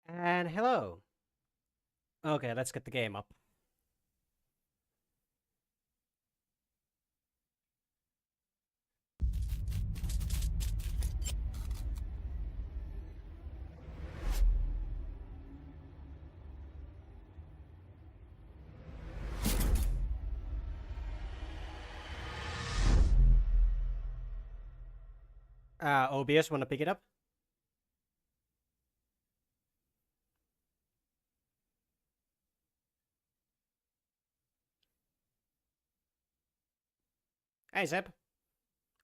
And hello. Okay, let's get the game up. OBS, wanna pick it up? Hey, Zeb.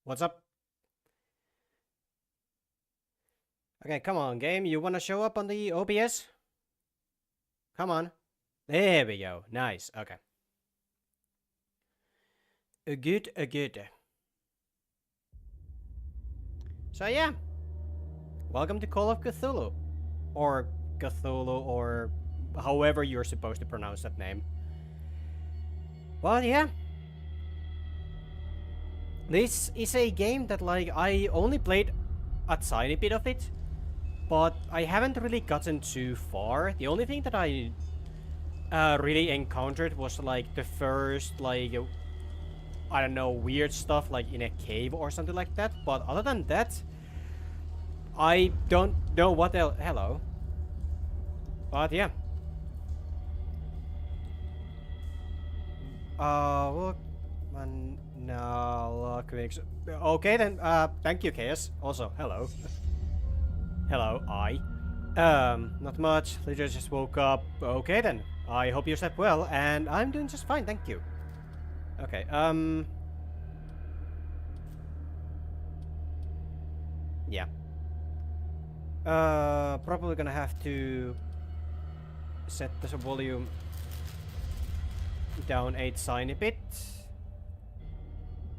What's up? Okay, come on, game. You wanna show up on the OBS? Come on. There we go. Nice. Okay. Good. So yeah, welcome to Call of Cthulhu, or Cthulhu, or however you're supposed to pronounce that name. Well, yeah. This is a game that I only played a tiny bit of it, but I haven't really gotten too far. The only thing that I really encountered was the first I don't know, weird stuff in a cave or something like that. But other than that, I don't know what else. Hello. But yeah. Look, man, no, look, okay then. Thank you, Chaos. Also, hello. Hello, not much. Literally just woke up. Okay then. I hope you slept well, and I'm doing just fine, thank you. Okay, yeah. Probably gonna have to set the volume down a tiny bit.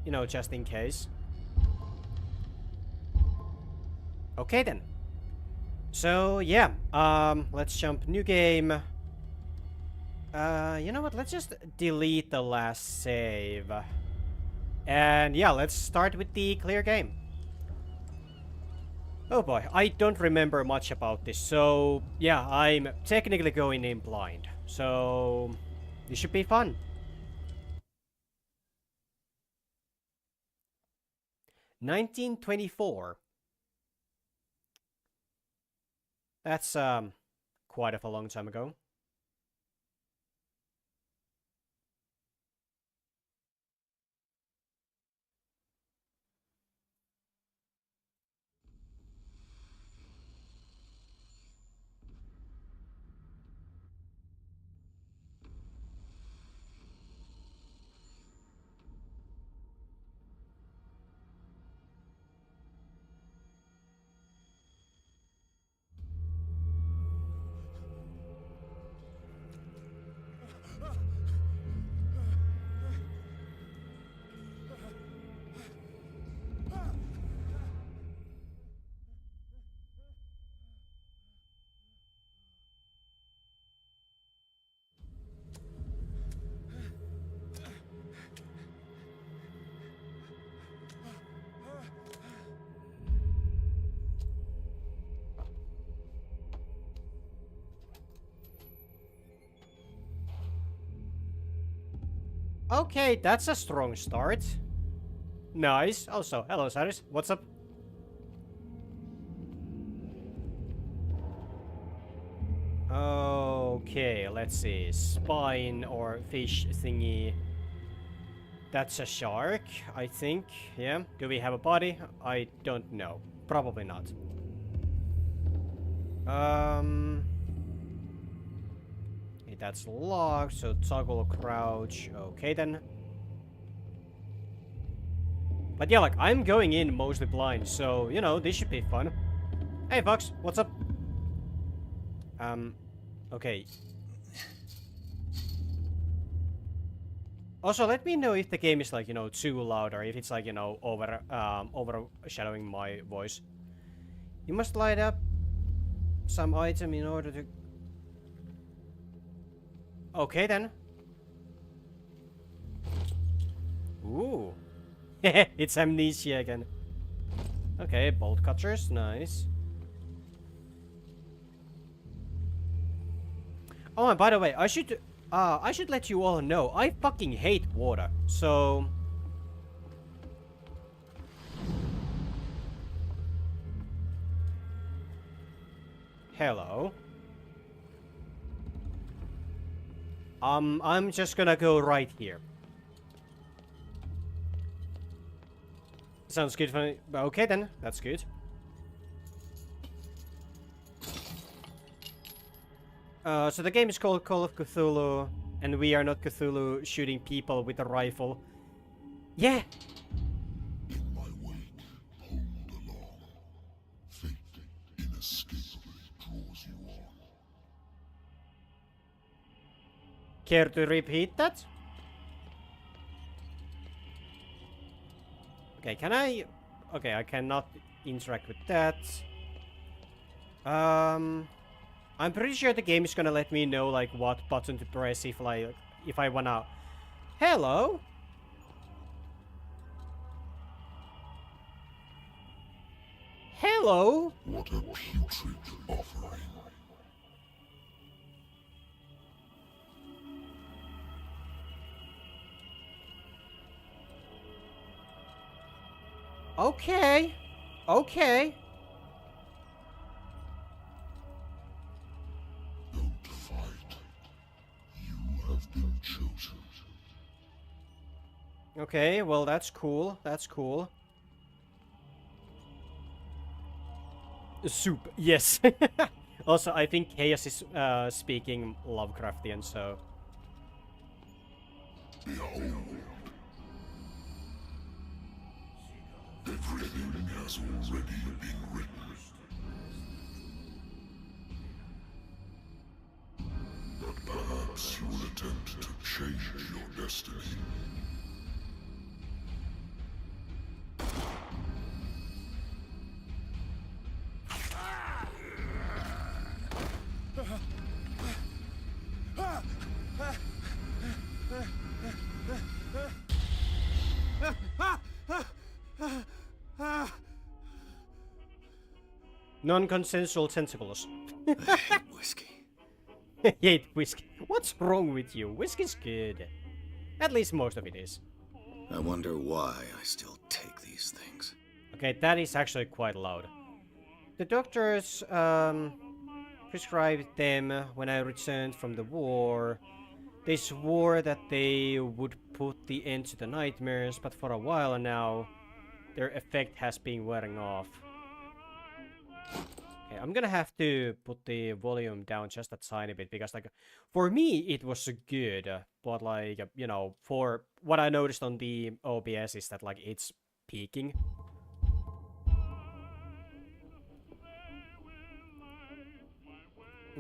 You know, just in case. Okay then. So, yeah, let's jump new game. You know what, let's just delete the last save. And yeah, let's start with the clear game. Oh boy, I don't remember much about this, so yeah, I'm technically going in blind. So, this should be fun. 1924. That's, quite of a long time ago. Okay, that's a strong start. Nice. Also, hello, Cyrus. What's up? Okay, let's see. Spine or fish thingy. That's a shark, I think. Yeah. Do we have a body? I don't know. Probably not. Okay, that's locked, so toggle crouch. Okay then. But yeah, I'm going in mostly blind, so, you know, this should be fun. Hey, Fox, what's up? Okay. Also, let me know if the game is, you know, too loud, or if it's, you know, overshadowing my voice. You must light up some item in order to... Okay, then. Ooh. It's amnesia again. Okay, bolt cutters, nice. Oh, and by the way, I should let you all know, I fucking hate water, so... Hello. I'm just gonna go right here. Sounds good for me. Okay then, that's good. So the game is called Call of Cthulhu, and we are not Cthulhu shooting people with a rifle. Yeah! In my wake, hold along. Fate inescapably draws you on. Care to repeat that? Okay, can I... Okay, I cannot interact with that. I'm pretty sure the game is gonna let me know, like, what button to press if I wanna... Hello? Hello? What a putrid offering. Okay. Okay. Don't fight. You have been chosen. Okay, well, that's cool. That's cool. Soup, yes. Also, I think Chaos is speaking Lovecraftian, so... Behold. Everything has already been written. But perhaps you will attempt to change your destiny. Non-consensual tentacles. I hate whiskey. Hate whiskey. What's wrong with you? Whiskey's good. At least most of it is. I wonder why I still take these things. Okay, that is actually quite loud. The doctors prescribed them when I returned from the war. They swore that they would put the end to the nightmares, but for a while now, their effect has been wearing off. Okay, I'm gonna have to put the volume down just a tiny bit, because, like, for me, it was good, but, like, you know, for what I noticed on the OBS is that, like, it's peaking.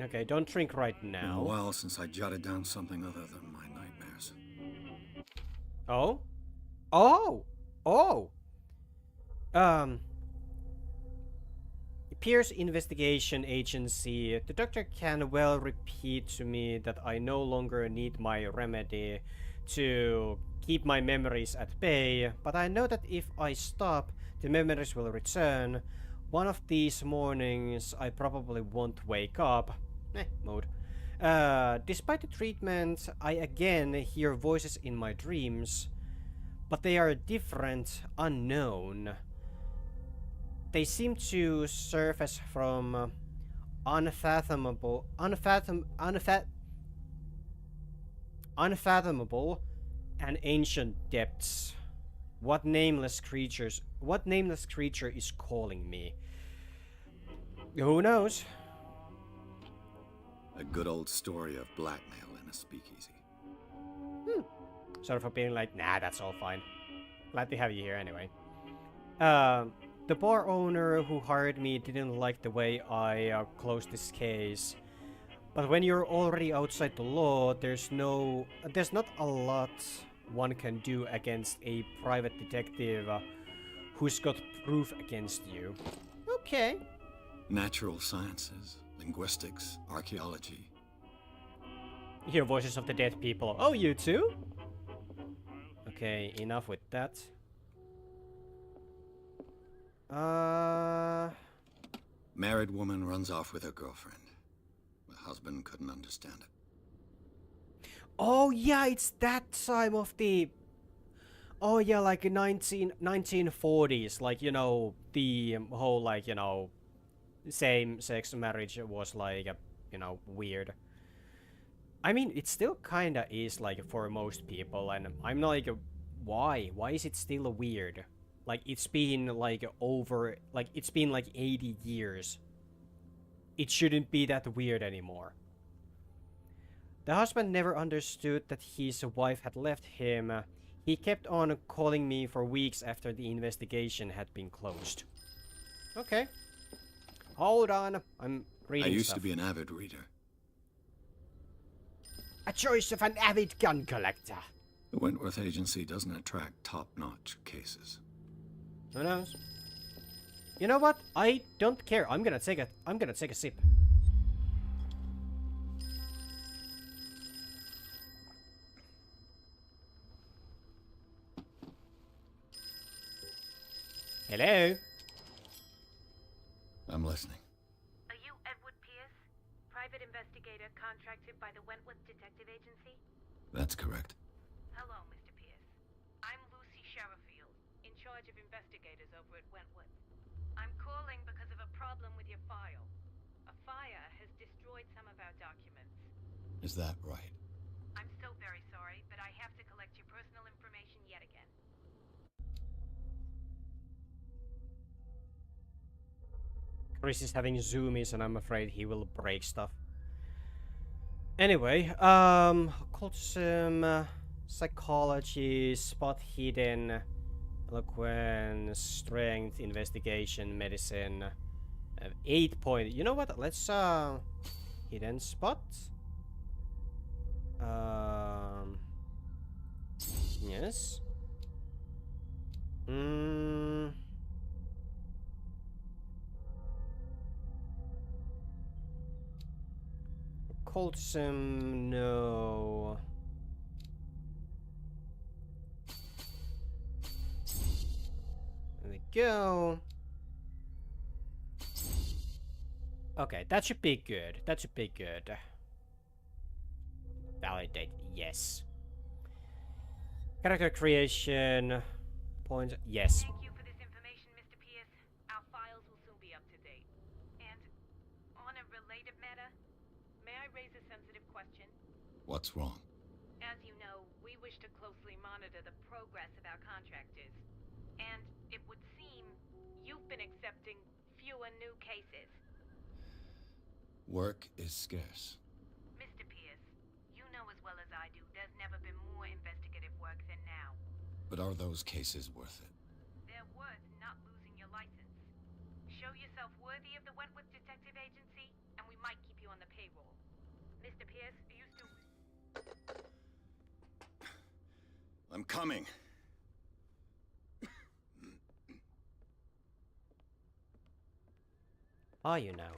Okay, don't drink right Been a now. while since I jotted down something other than my nightmares. Oh? Oh! Oh! Pierce Investigation Agency. The doctor can well repeat to me that I no longer need my remedy to keep my memories at bay, but I know that if I stop, the memories will return. One of these mornings, I probably won't wake up. Mode. Despite the treatment, I again hear voices in my dreams, but they are different, unknown. They seem to surface from unfathomable and ancient depths. What nameless creature is calling me? Who knows? A good old story of blackmail in a speakeasy. Sorry for being like, nah, that's all fine. Glad to have you here anyway. The bar owner who hired me didn't like the way I closed this case. But when you're already outside the law, there's not a lot one can do against a private detective who's got proof against you. Okay. Natural sciences, linguistics, archaeology. Hear voices of the dead people. Oh, you too? Okay, enough with that. Married woman runs off with her girlfriend. The husband couldn't understand it. Oh yeah, it's that time of the. Oh yeah, like 1940s, like you know the whole like you know same-sex marriage was like you know weird. I mean, it still kinda is like for most people, and I'm like, why? Why is it still weird? Like it's been like over, like it's been like 80 years. It shouldn't be that weird anymore. The husband never understood that his wife had left him. He kept on calling me for weeks after the investigation had been closed. Okay. Hold on. I'm I reading used stuff. to be an avid reader. A choice of an avid gun collector. The Wentworth Agency doesn't attract top-notch cases. Who knows? You know what? I don't care. I'm gonna take a sip. Hello? I'm listening. Are you Edward Pierce, private investigator contracted by the Wentworth Detective Agency? That's correct. Hello, Mr. Pierce. I'm Lucy Sherifield, in charge of investigators over at Wentworth. I'm calling because of a problem with your file. A fire has destroyed some of our documents. Is that right? I'm so very sorry, but I have to collect your personal information yet again. Chris is having zoomies and I'm afraid he will break stuff. Anyway, occultism, psychology, spot hidden, eloquence, strength, investigation, medicine. 8 point. You know what? Let's hidden spot. Yes. Occultism, no. There we go. Okay, that should be good. That should be good. Validate, yes. Character creation. Points, yes. Thank you for this information, Mr. Pierce. Our files will soon be up to date. And on a related matter, may I raise a sensitive question? What's wrong? As you know, we wish to closely monitor the progress of our contractors. And it would seem you've been accepting fewer new cases. Work is scarce. Mr. Pierce, you know as well as I do there's never been more investigative work than now. But are those cases worth it? They're worth not losing your license. Show yourself worthy of the Wentworth Detective Agency, and we might keep you on the payroll. Mr. Pierce, are you still... I'm coming. Are you now?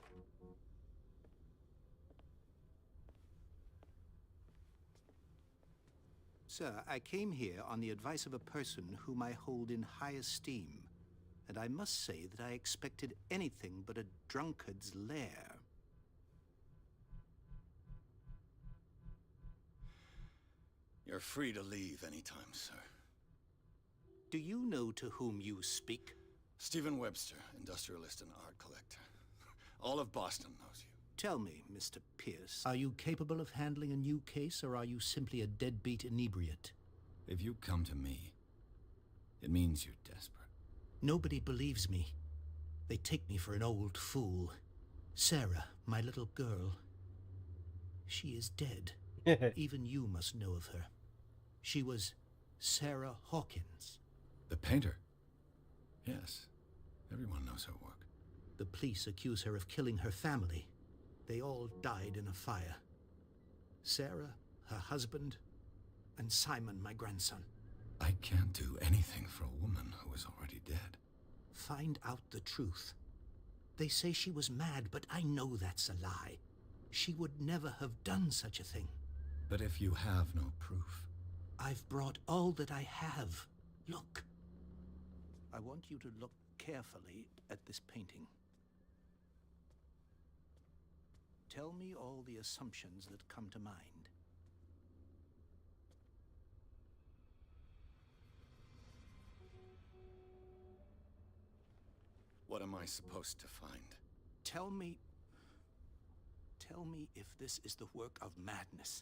Sir, I came here on the advice of a person whom I hold in high esteem, and I must say that I expected anything but a drunkard's lair. You're free to leave anytime, sir. Do you know to whom you speak? Stephen Webster, industrialist and art collector. All of Boston knows you. Tell me, Mr. Pierce, are you capable of handling a new case, or are you simply a deadbeat inebriate? If you come to me, it means you're desperate. Nobody believes me. They take me for an old fool. Sarah, my little girl, she is dead. Even you must know of her. She was Sarah Hawkins. The painter? Yes. Everyone knows her work. The police accuse her of killing her family. They all died in a fire. Sarah, her husband, and Simon, my grandson. I can't do anything for a woman who is already dead. Find out the truth. They say she was mad, but I know that's a lie. She would never have done such a thing. But if you have no proof... I've brought all that I have. Look. I want you to look carefully at this painting. Tell me all the assumptions that come to mind. What am I supposed to find? Tell me if this is the work of madness.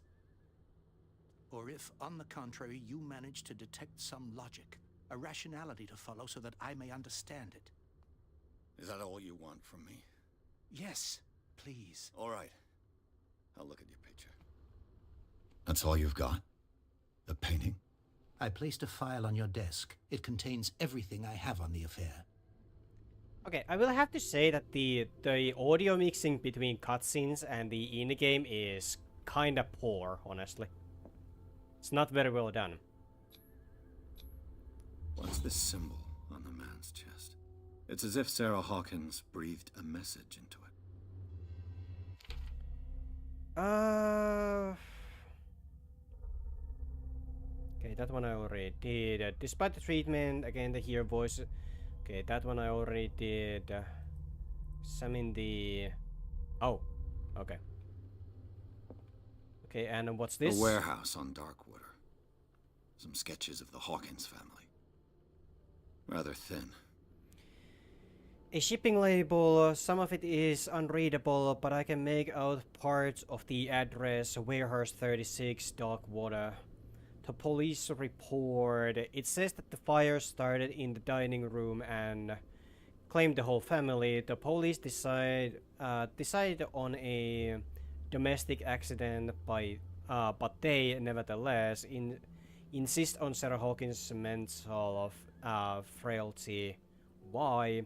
Or if, on the contrary, you manage to detect some logic, a rationality to follow so that I may understand it. Is that all you want from me? Yes, please. All right. I'll look at your picture. That's all you've got? The painting? I placed a file on your desk. It contains everything I have on the affair. Okay, I will have to say that the audio mixing between cutscenes and the in-game is kinda poor, honestly. It's not very well done. What's this symbol on the man's chest? It's as if Sarah Hawkins breathed a message into it. Okay, that one I already did. Despite the treatment, again, the hear voice. Okay, that one I already did. Examine the... Oh, okay. Okay, and what's this? A warehouse on Darkwater. Some sketches of the Hawkins family. Rather thin. A shipping label. Some of it is unreadable, but I can make out parts of the address. Warehouse 36, Darkwater. The police report. It says that the fire started in the dining room and claimed the whole family. The police decide on a domestic accident, but they nevertheless insist on Sarah Hawkins' mental frailty. Why?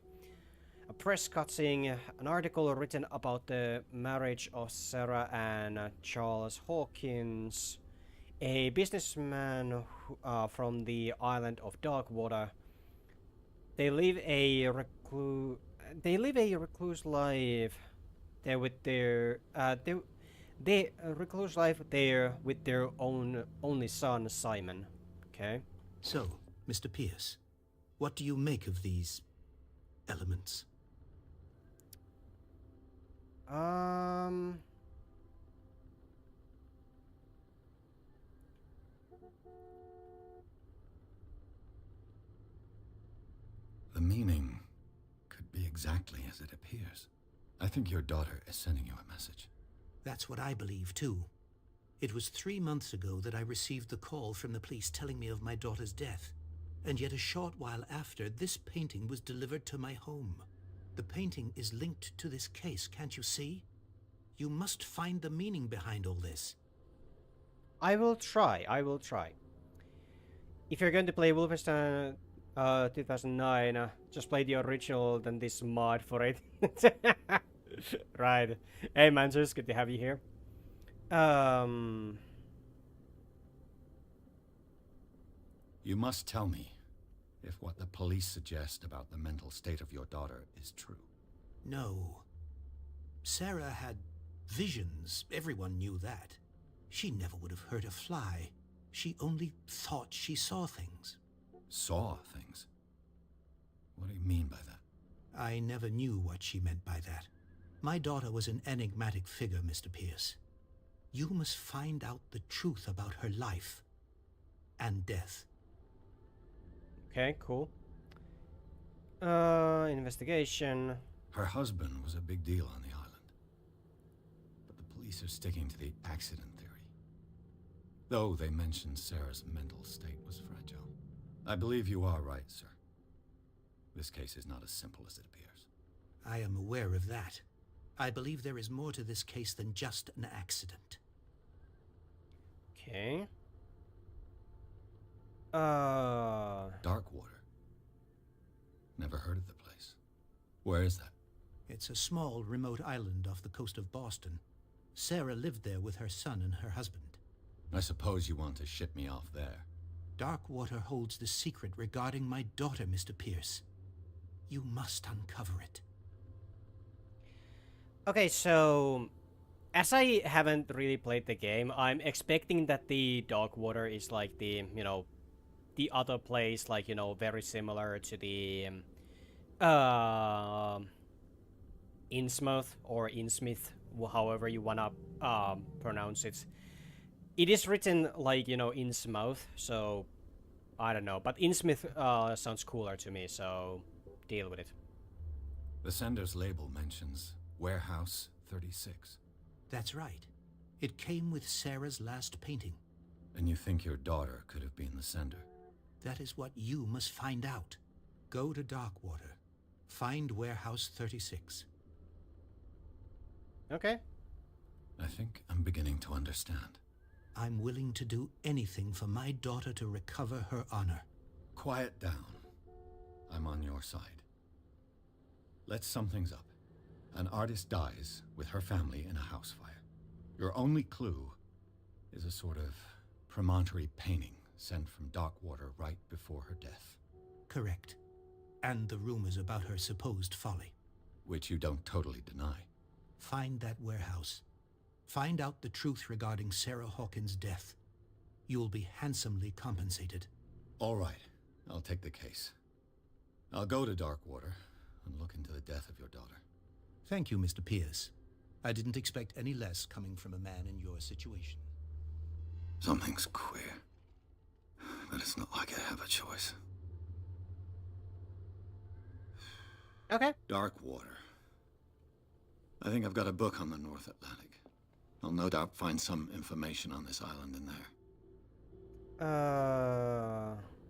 A press cutting, an article written about the marriage of Sarah and Charles Hawkins, a businessman from the island of Darkwater. They live a recluse life there with their recluse life there with their only son Simon. Okay. So, Mr. Pierce, what do you make of these elements? The meaning could be exactly as it appears. I think your daughter is sending you a message. That's what I believe, too. It was 3 months ago that I received the call from the police telling me of my daughter's death. And yet a short while after, this painting was delivered to my home. The painting is linked to this case, can't you see? You must find the meaning behind all this. I will try. If you're going to play Wolfenstein 2009, just play the original, then this mod for it. Right. Hey, Manzers, good to have you here. You must tell me if what the police suggest about the mental state of your daughter is true. No. Sarah had visions. Everyone knew that. She never would have hurt a fly. She only thought she saw things. Saw things? What do you mean by that? I never knew what she meant by that. My daughter was an enigmatic figure, Mr. Pierce. You must find out the truth about her life and death. Okay, cool. Investigation. Her husband was a big deal on the island. But the police are sticking to the accident theory. Though they mentioned Sarah's mental state was fragile. I believe you are right, sir. This case is not as simple as it appears. I am aware of that. I believe there is more to this case than just an accident. Okay. Darkwater. Never heard of the place. Where is that? It's a small, remote island off the coast of Boston. Sarah lived there with her son and her husband. I suppose you want to ship me off there. Darkwater holds the secret regarding my daughter, Mr. Pierce. You must uncover it. Okay, so as I haven't really played the game, I'm expecting that the Darkwater is like the, the other place, like, very similar to the Innsmouth or Innsmouth, however you wanna pronounce it. It is written like, Innsmouth, so I don't know, but Innsmouth sounds cooler to me, so deal with it. The sender's label mentions Warehouse 36. That's right. It came with Sarah's last painting. And you think your daughter could have been the sender? That is what you must find out. Go to Darkwater. Find Warehouse 36. Okay. I think I'm beginning to understand. I'm willing to do anything for my daughter to recover her honor. Quiet down. I'm on your side. Let's sum things up. An artist dies with her family in a house fire. Your only clue is a sort of promontory painting sent from Darkwater right before her death. Correct. And the rumors about her supposed folly. Which you don't totally deny. Find that warehouse. Find out the truth regarding Sarah Hawkins' death. You'll be handsomely compensated. All right. I'll take the case. I'll go to Darkwater and look into the death of your daughter. Thank you, Mr. Pierce. I didn't expect any less coming from a man in your situation. Something's queer. But it's not like I have a choice. Okay. Darkwater. I think I've got a book on the North Atlantic. I'll no doubt find some information on this island in there.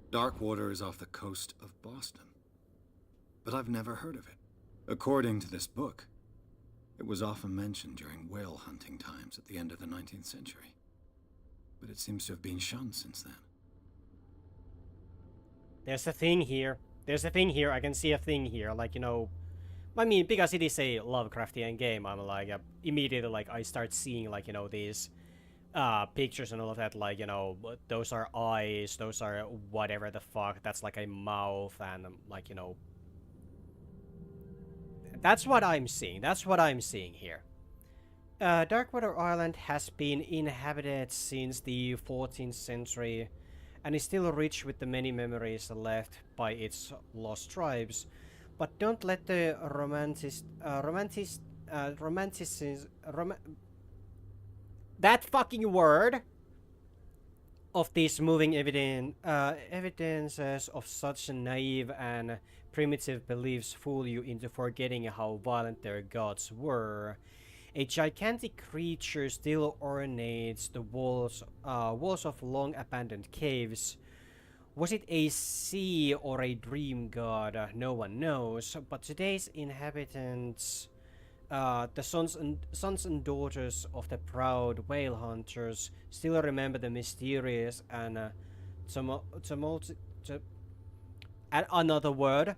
Darkwater is off the coast of Boston. But I've never heard of it. According to this book, it was often mentioned during whale hunting times at the end of the 19th century. But it seems to have been shunned since then. There's a thing here. There's a thing here. I can see a thing here. Like, you know... I mean, because it is a Lovecraftian game, I'm like, immediately, like, I start seeing, like, you know, these pictures and all of that, like, you know, those are eyes, those are whatever the fuck, that's like a mouth, and, like, you know... That's what I'm seeing. That's what I'm seeing here. Darkwater Island has been inhabited since the 14th century and is still rich with the many memories left by its lost tribes. But don't let the that fucking word of these moving evidences of such naive and primitive beliefs fool you into forgetting how violent their gods were. A gigantic creature still ornates the walls of long-abandoned caves. Was it a sea or a dream god? No one knows. But today's inhabitants, the sons and daughters of the proud whale hunters, still remember the mysterious and another word,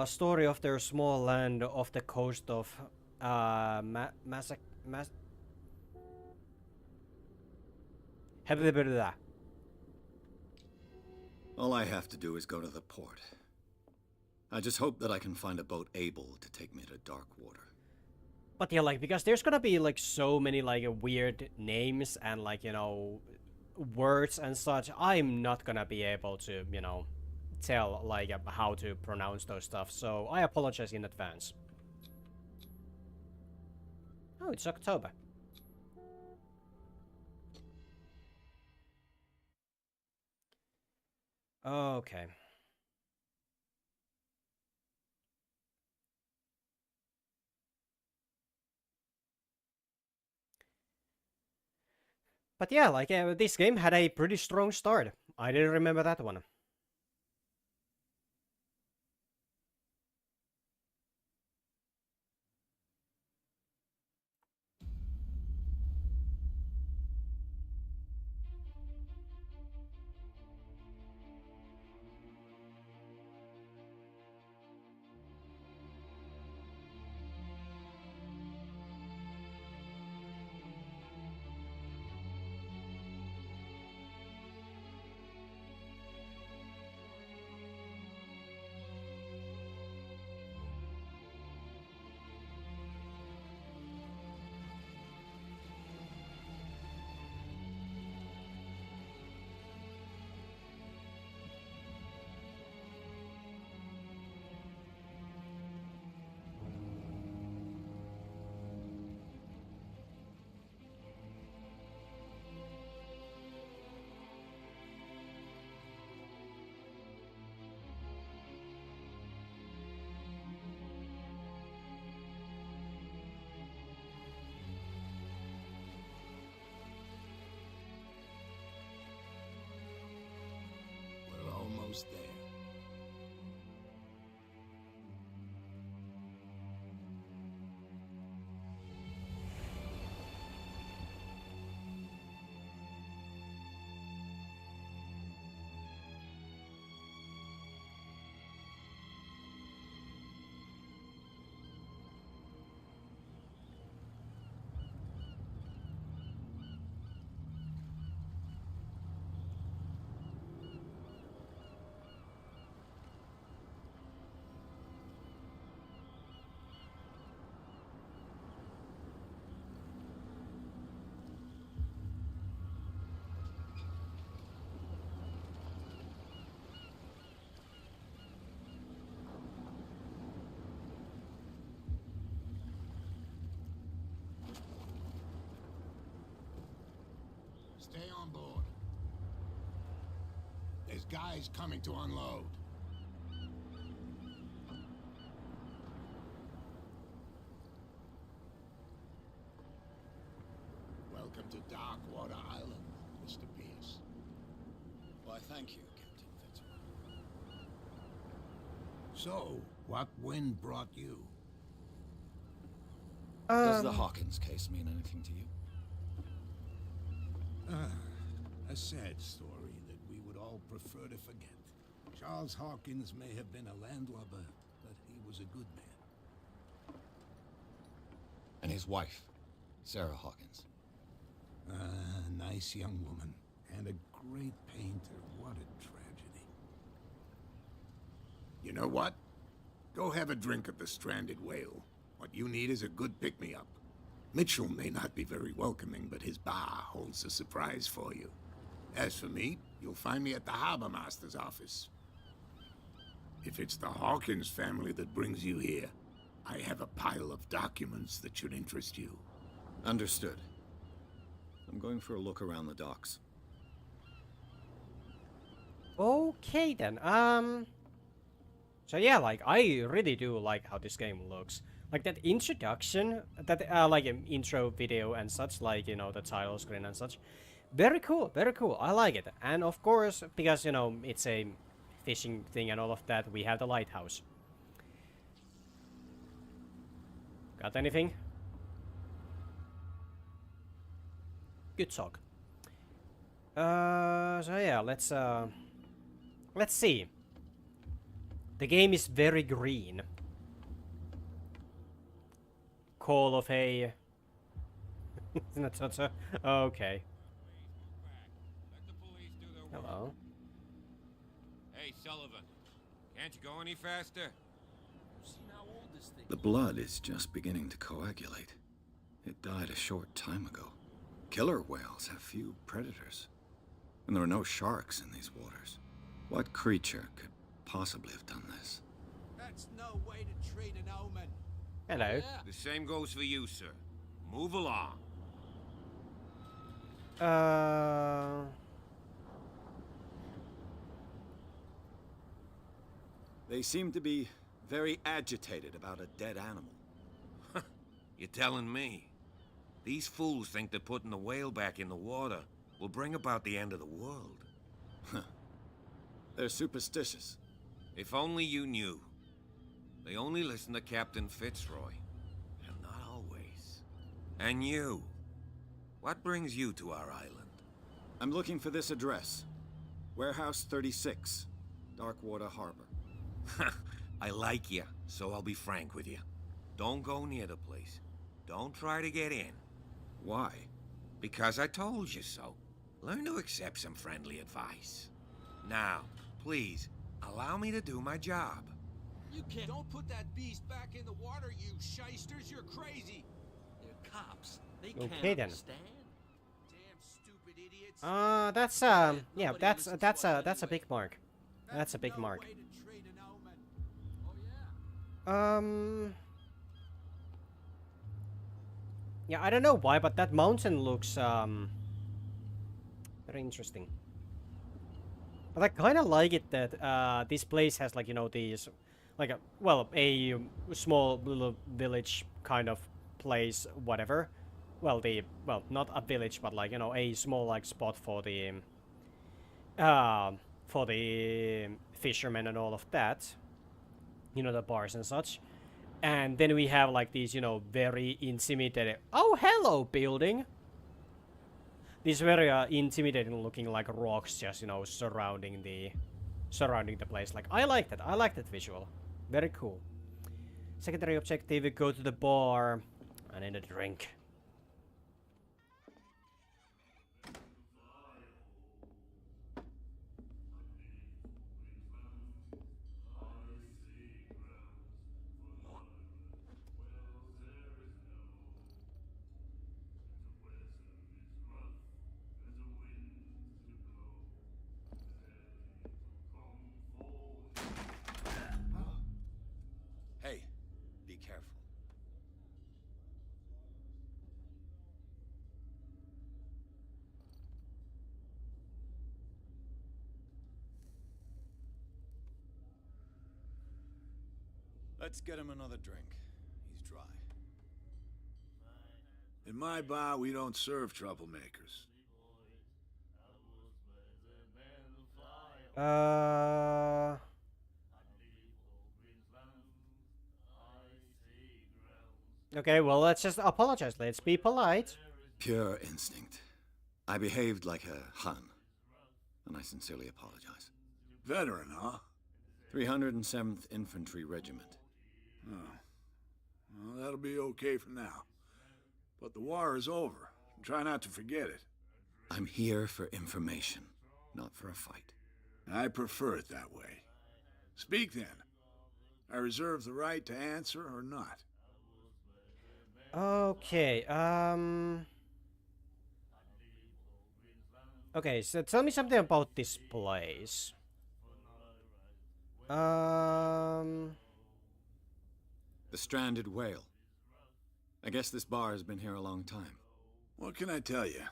story of their small land off the coast of All I have to do is go to the port. I just hope that I can find a boat able to take me to Darkwater. But yeah, like, because there's gonna be, like, so many, like, weird names and, like, you know, words and such, I'm not gonna be able to, you know, tell, like, how to pronounce those stuff, so I apologize in advance. Oh, it's October. Okay. But yeah, like, this game had a pretty strong start. I didn't remember that one. almost there. Stay on board. There's guys coming to unload. Welcome to Darkwater Island, Mr. Pierce. Why, thank you, Captain Fitzroy. So, what wind brought you? Does the Hawkins case mean anything to you? A sad story that we would all prefer to forget. Charles Hawkins may have been a landlubber, but he was a good man. And his wife, Sarah Hawkins. Nice young woman, and a great painter. What a tragedy. You know what? Go have a drink at the Stranded Whale. What you need is a good pick-me-up. Mitchell may not be very welcoming, but his bar holds a surprise for you. As for me, you'll find me at the Harbor Master's office. If it's the Hawkins family that brings you here, I have a pile of documents that should interest you. Understood. I'm going for a look around the docks. Okay then. So yeah, like I really do like how this game looks. Like that introduction, that like an intro video and such, like, you know, the title screen and such. Very cool, very cool. I like it. And of course, because, you know, it's a fishing thing and all of that, we have the lighthouse. Got anything? Good talk. So yeah, let's see. The game is very green. Call of a... Isn't that so? Okay. Hello. Hey, Sullivan. Can't you go any faster? The blood is just beginning to coagulate. It died a short time ago. Killer whales have few predators. And there are no sharks in these waters. What creature could possibly have done this? That's no way to treat an omen. Hello. The same goes for you, sir. Move along. They seem to be very agitated about a dead animal. You're telling me? These fools think that putting the whale back in the water will bring about the end of the world. They're superstitious. If only you knew. They only listen to Captain Fitzroy. And not always. And you. What brings you to our island? I'm looking for this address. Warehouse 36, Darkwater Harbor. I like you, so I'll be frank with you. Don't go near the place. Don't try to get in. Why? Because I told you so. Learn to accept some friendly advice. Now, please, allow me to do my job. You can't. Don't put that beast back in the water, you shysters. You're crazy. They're cops. They Okay, can't then. understand. Damn stupid idiots. That's yeah, that's a big mark. That's a big mark. Way to treat an omen. Oh yeah. Yeah, I don't know why, but that mountain looks very interesting. But I kind of like it that this place has, like, you know, these, like a small little village kind of place, whatever. Well, not a village, but, like, you know, a small, like, spot for the for the fishermen and all of that. You know, the bars and such. And then we have like these, you know, very intimidating. Oh, hello, building. These very intimidating looking like rocks, just, you know, surrounding the place. Like, I like that. I like that visual. Very cool. Secondary objective: go to the bar and end a drink. Hey, be careful. Let's get him another drink. He's dry. In my bar, we don't serve troublemakers. Okay, well, let's just apologize. Let's be polite. Pure instinct. I behaved like a Hun, and I sincerely apologize. Veteran, huh? 307th Infantry Regiment. Oh. Well, that'll be okay for now. But the war is over. Try not to forget it. I'm here for information, not for a fight. I prefer it that way. Speak then. I reserve the right to answer or not. Okay, okay, so tell me something about this place. The Stranded Whale. I guess this bar has been here a long time. What can I tell you?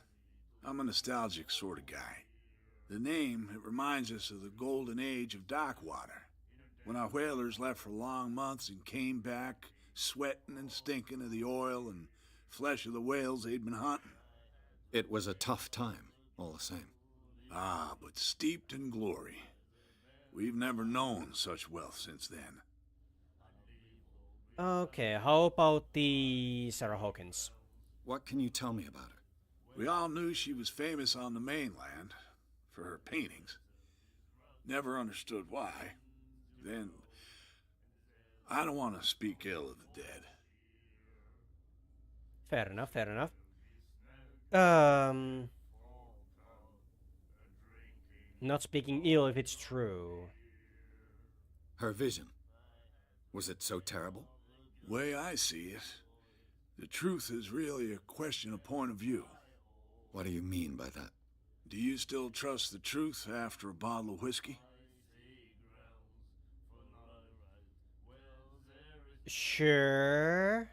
I'm a nostalgic sort of guy. The name, it reminds us of the golden age of Darkwater, when our whalers left for long months and came back sweating and stinking of the oil and flesh of the whales they'd been hunting. It was a tough time, all the same. Ah, but steeped in glory. We've never known such wealth since then. Okay, how about the Sarah Hawkins? What can you tell me about her? We all knew she was famous on the mainland for her paintings. Never understood why. Then, I don't want to speak ill of the dead. Fair enough, fair enough. Not speaking ill if it's true. Her vision. Was it so terrible? Way I see it, the truth is really a question of point of view. What do you mean by that? Do you still trust the truth after a bottle of whiskey? Sure.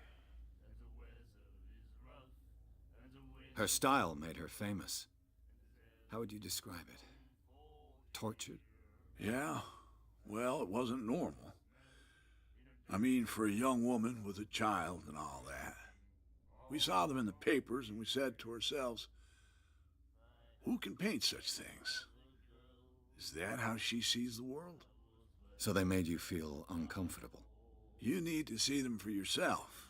Her style made her famous. How would you describe it? Tortured? Yeah, well, it wasn't normal. I mean, for a young woman with a child and all that. We saw them in the papers and we said to ourselves, who can paint such things? Is that how she sees the world? So they made you feel uncomfortable? You need to see them for yourself.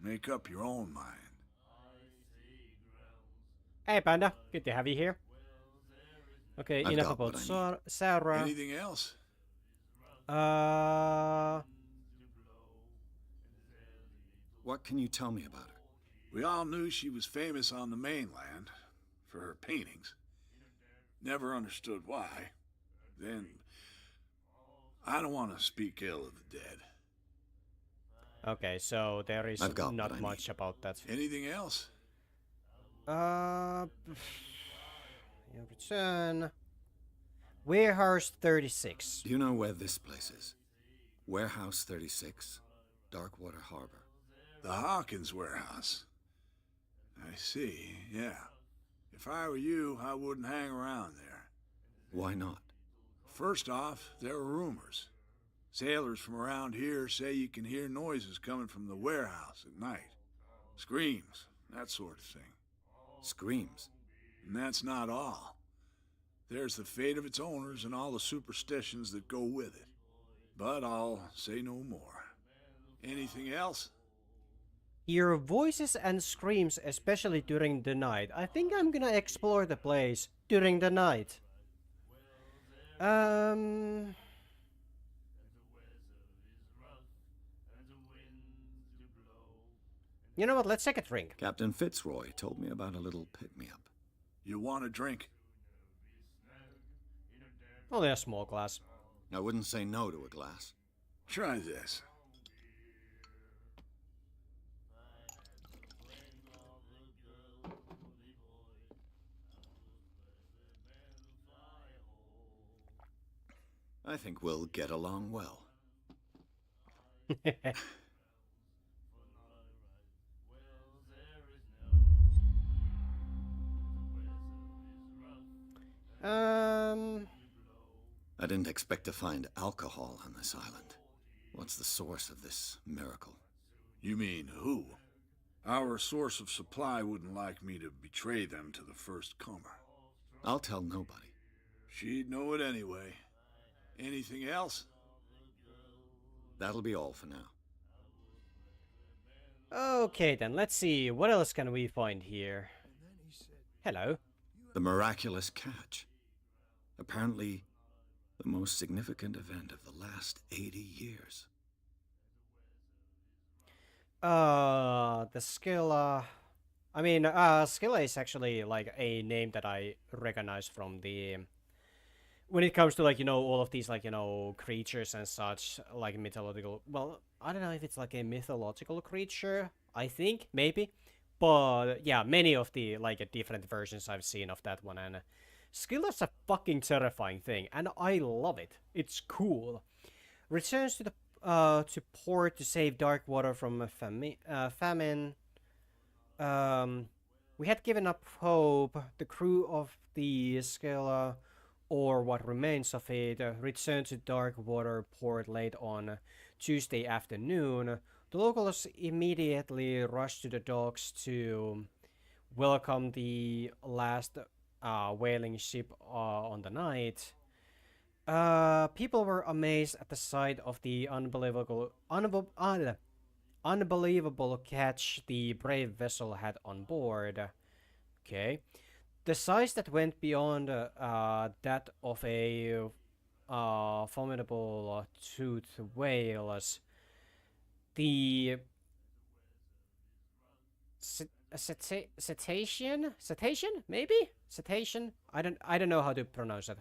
Make up your own mind. Hey, Panda. Good to have you here. Okay, I've enough got about Sarah. Anything else? What can you tell me about her? We all knew she was famous on the mainland for her paintings. Never understood why. Then, I don't want to speak ill of the dead. Okay, so there is not much about that. Anything else? Your return. Warehouse 36. Do you know where this place is? Warehouse 36, Darkwater Harbor. The Hawkins warehouse. I see, yeah. If I were you, I wouldn't hang around there. Why not? First off, there are rumors. Sailors from around here say you can hear noises coming from the warehouse at night. Screams, that sort of thing. Screams? And that's not all. There's the fate of its owners and all the superstitions that go with it. But I'll say no more. Anything else? Hear voices and screams, especially during the night. I think I'm gonna explore the place during the night. You know what? Let's take a drink. Captain Fitzroy told me about a little pick-me-up. You want a drink? Only a small glass. I wouldn't say no to a glass. Try this. I think we'll get along well. I didn't expect to find alcohol on this island. What's the source of this miracle? You mean who? Our source of supply wouldn't like me to betray them to the first comer. I'll tell nobody. She'd know it anyway. Anything else? That'll be all for now. Okay then, let's see. What else can we find here? Hello. The miraculous catch. Apparently, the most significant event of the last 80 years. The Scylla... Scylla is actually, like, a name that I recognize from the... When it comes to, like, you know, all of these, like, you know, creatures and such, like, mythological... Well, I don't know if it's, like, a mythological creature, I think, maybe. But, yeah, many of the, like, different versions I've seen of that one, and... Scylla's a fucking terrifying thing, and I love it. It's cool. Returns to the to port to save Darkwater from a famine. We had given up hope. The crew of the Scylla, or what remains of it, returned to Darkwater port late on Tuesday afternoon. The locals immediately rushed to the docks to welcome the last whaling ship on the night. People were amazed at the sight of the unbelievable catch the brave vessel had on board. Okay. The size that went beyond that of a formidable toothed whale. The cetacean? Maybe? Cetacean? I don't know how to pronounce it.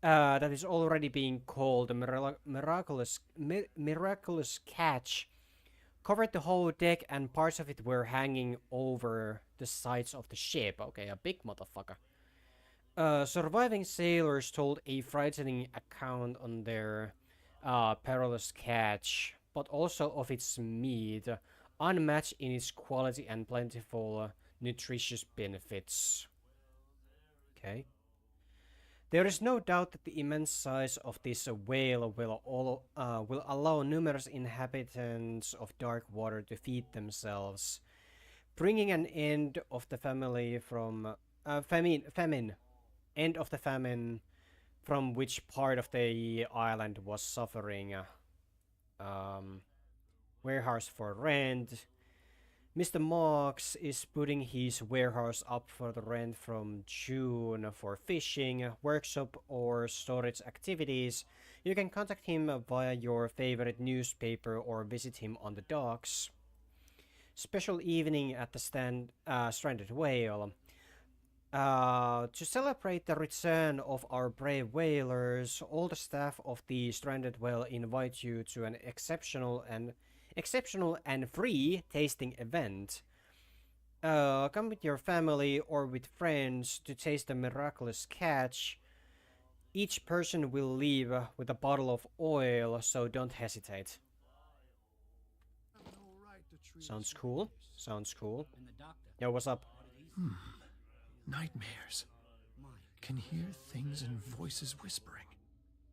That is already being called a miraculous catch. Covered the whole deck and parts of it were hanging over the sides of the ship. Okay, a big motherfucker. Surviving sailors told a frightening account on their perilous catch, but also of its meat, unmatched in its quality and plentiful nutritious benefits. Okay. There is no doubt that the immense size of this whale will allow numerous inhabitants of Darkwater to feed themselves, bringing an end of the famine from which part of the island was suffering. Warehouse for rent. Mr. Marks is putting his warehouse up for the rent from June for fishing, workshop, or storage activities. You can contact him via your favorite newspaper or visit him on the docks. Special evening at the Stranded Whale. To celebrate the return of our brave whalers, all the staff of the Stranded Whale invite you to an exceptional and free tasting event. Come with your family or with friends to taste the miraculous catch. Each person will leave with a bottle of oil, so don't hesitate. Sounds cool. Sounds cool. Yo, what's up? Nightmares. Can hear things and voices whispering.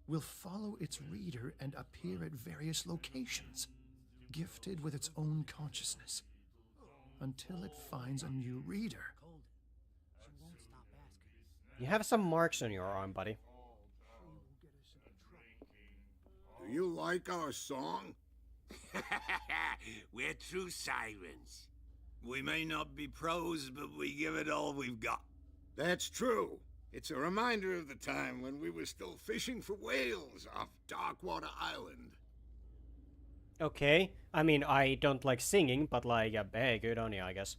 Will follow its reader and appear at various locations, gifted with its own consciousness, until it finds a new reader. You have some marks on your arm, buddy. Do you like our song? We're true sirens. We may not be pros, but we give it all we've got. That's true. It's a reminder of the time when we were still fishing for whales off Darkwater Island. Okay. I mean, I don't like singing, but like, hey, good on you, I guess.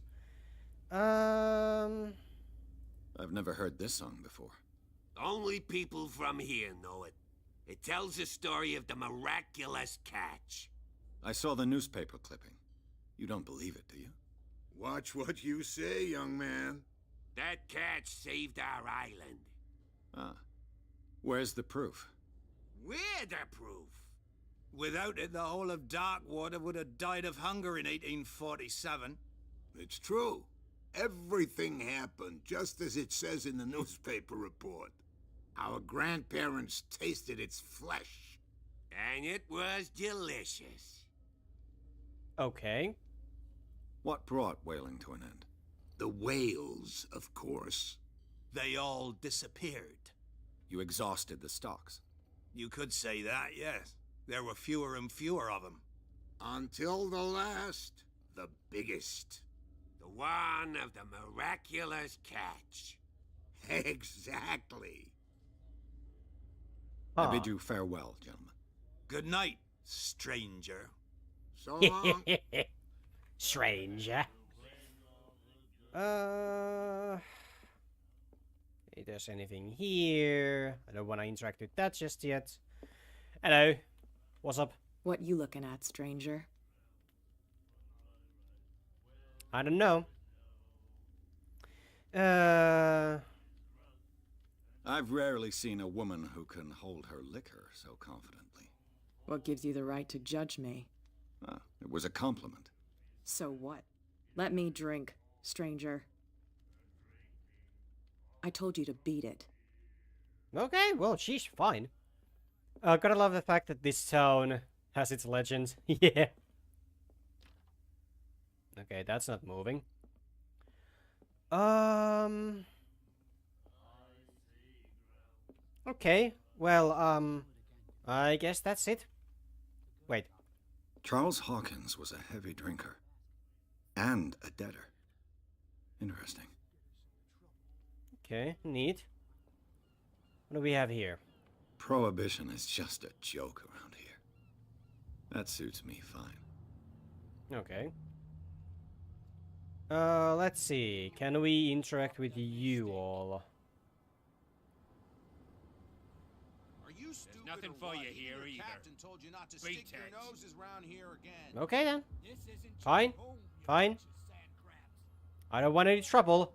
I've never heard this song before. Only people from here know it. It tells the story of the miraculous catch. I saw the newspaper clipping. You don't believe it, do you? Watch what you say, young man. That catch saved our island. Ah. Where's the proof? We're the proof. Without it, the whole of Darkwater would have died of hunger in 1847. It's true. Everything happened just as it says in the newspaper report. Our grandparents tasted its flesh. And it was delicious. Okay. What brought whaling to an end? The whales, of course. They all disappeared. You exhausted the stocks. You could say that, yes. There were fewer and fewer of them. Until the last, the biggest. The one of the miraculous catch. Exactly. I bid you farewell, gentlemen. Good night, stranger. So long. Stranger. If there's anything here. I don't want to interact with that just yet. Hello. What's up? What you looking at, stranger? I don't know. I've rarely seen a woman who can hold her liquor so confidently. What gives you the right to judge me? Ah, it was a compliment. So what? Let me drink, stranger. I told you to beat it. Okay, well, she's fine. Gotta love the fact that this town has its legend. Yeah. Okay, that's not moving. Okay, well, I guess that's it. Wait. Charles Hawkins was a heavy drinker. And a debtor. Interesting. Okay, neat. What do we have here? Prohibition is just a joke around here. That suits me fine. Okay. Let's see. Can we interact with you all? Are you stupid? nothing for you here Your either. captain told you not to stick your Pretense. noses around here again. Okay then. This isn't Fine. your home, you Fine. bunch of sand crabs. I don't want any trouble.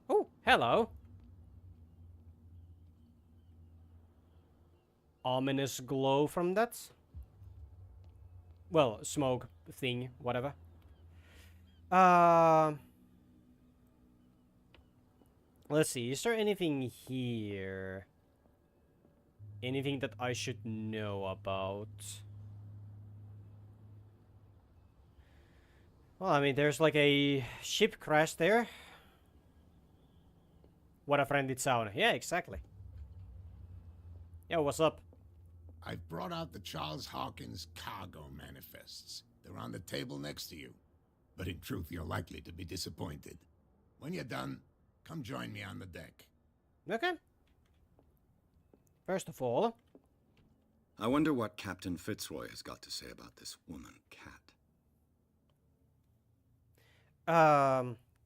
Oh, hello. Ominous glow from that. Well, smoke thing, whatever. Let's see, is there anything here? Anything that I should know about? Well, I mean, there's like a ship crash there. What a friendly sound. Yeah, exactly. Yo, what's up? I've brought out the Charles Hawkins cargo manifests. They're on the table next to you. But in truth, you're likely to be disappointed. When you're done, come join me on the deck. Okay. First of all... I wonder what Captain Fitzroy has got to say about this woman, Cat.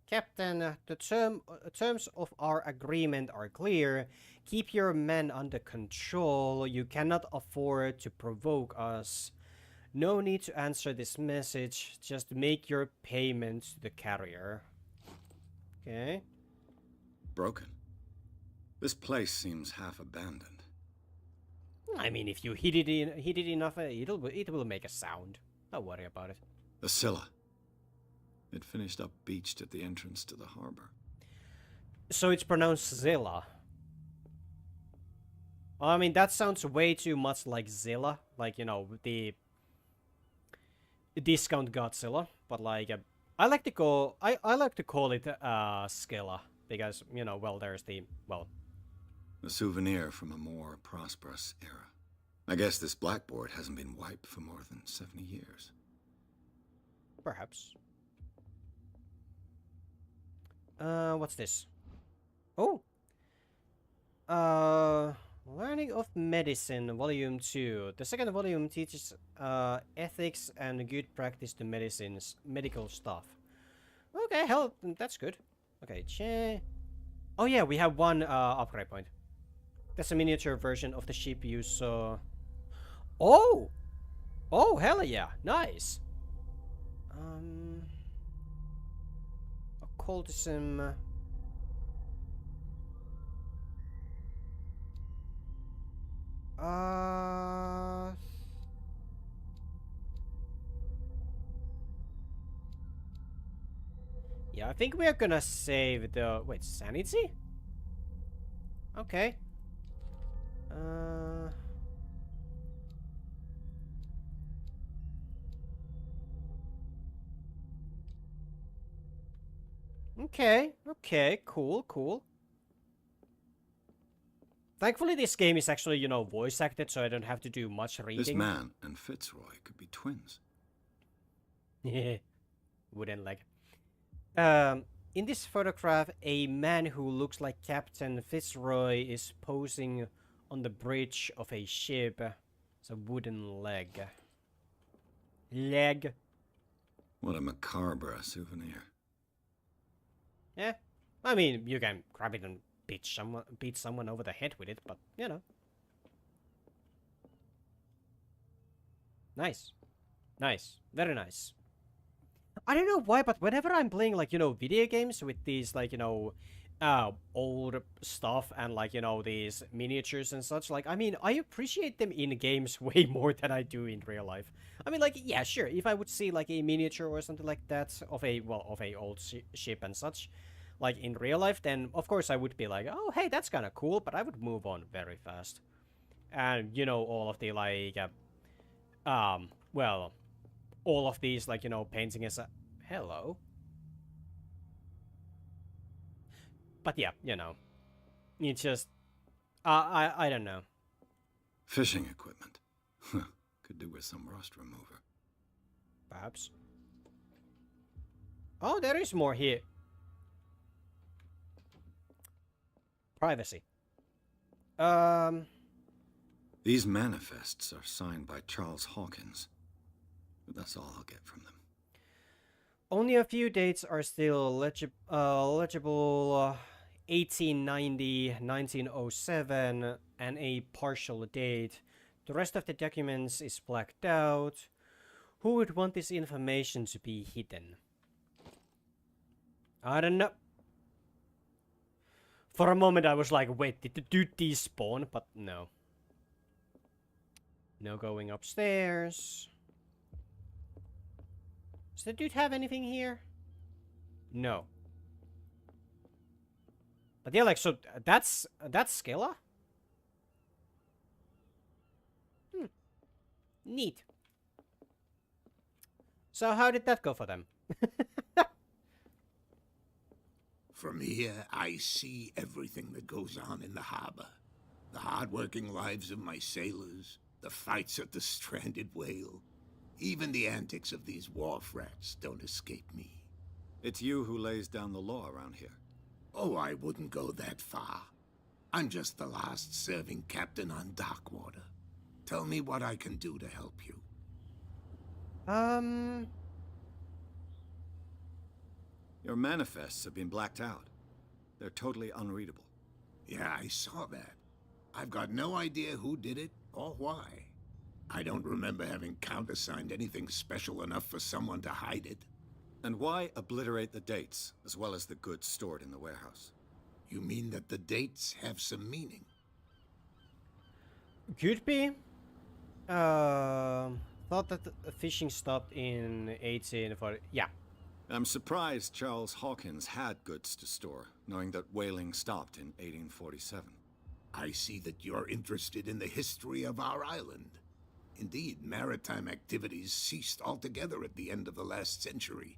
Captain, the terms of our agreement are clear. Keep your men under control. You cannot afford to provoke us. No need to answer this message. Just make your payment to the carrier. Okay. Broken. This place seems half abandoned. I mean, if you hit it enough, it will make a sound. Don't worry about it. The Scylla. It finished up beached at the entrance to the harbor. So it's pronounced Zilla. I mean, that sounds way too much like Zilla. Like, you know, the discount Godzilla. But like, I like to go. I like to call it Skilla because you know, well, there's the well. A souvenir from a more prosperous era. I guess this blackboard hasn't been wiped for more than 70 years. Perhaps. What's this? Oh. Learning of Medicine, Volume 2. The second volume teaches ethics and good practice to medical stuff. Okay, hell, that's good. Okay, oh yeah, we have one upgrade point. That's a miniature version of the ship you saw. Oh! Oh, hell yeah, nice! Occultism... Yeah, I think we are gonna save the... Wait, sanity? Okay. Okay, cool. Thankfully, this game is actually, you know, voice acted, so I don't have to do much reading. This man and Fitzroy could be twins. Wooden leg. In this photograph, a man who looks like Captain Fitzroy is posing on the bridge of a ship. It's a wooden leg. What a macabre souvenir. Yeah, I mean, you can grab it and beat someone over the head with it, but, you know. Nice. Very nice. I don't know why, but whenever I'm playing, like, you know, video games with these, like, you know, old stuff and, like, you know, these miniatures and such, like, I mean, I appreciate them in games way more than I do in real life. I mean, like, yeah, sure, if I would see, like, a miniature or something like that of a, well, of a old ship and such, like, in real life, then, of course, I would be like, oh, hey, that's kind of cool, but I would move on very fast. And, you know, all of the, like, well, all of these, like, you know, painting as a... Hello? But yeah, you know, it's just... I don't know. Fishing equipment. Could do with some rust remover. Perhaps. Oh, there is more here. Privacy. These manifests are signed by Charles Hawkins. But that's all I'll get from them. Only a few dates are still legible. 1890, 1907, and a partial date. The rest of the documents is blacked out. Who would want this information to be hidden? I don't know. For a moment I was like, wait, did the dude despawn? But no. No going upstairs. Does the dude have anything here? No. But yeah, like, so that's Skilla? Neat. So how did that go for them? From here, I see everything that goes on in the harbor. The hard-working lives of my sailors, the fights at the stranded whale. Even the antics of these wharf rats don't escape me. It's you who lays down the law around here. Oh, I wouldn't go that far. I'm just the last serving captain on Darkwater. Tell me what I can do to help you. Your manifests have been blacked out. They're totally unreadable. Yeah, I saw that. I've got no idea who did it or why. I don't remember having countersigned anything special enough for someone to hide it. And why obliterate the dates, as well as the goods stored in the warehouse? You mean that the dates have some meaning? Could be. Thought that the fishing stopped in 1840. Yeah. I'm surprised Charles Hawkins had goods to store, knowing that whaling stopped in 1847. I see that you're interested in the history of our island. Indeed, maritime activities ceased altogether at the end of the last century.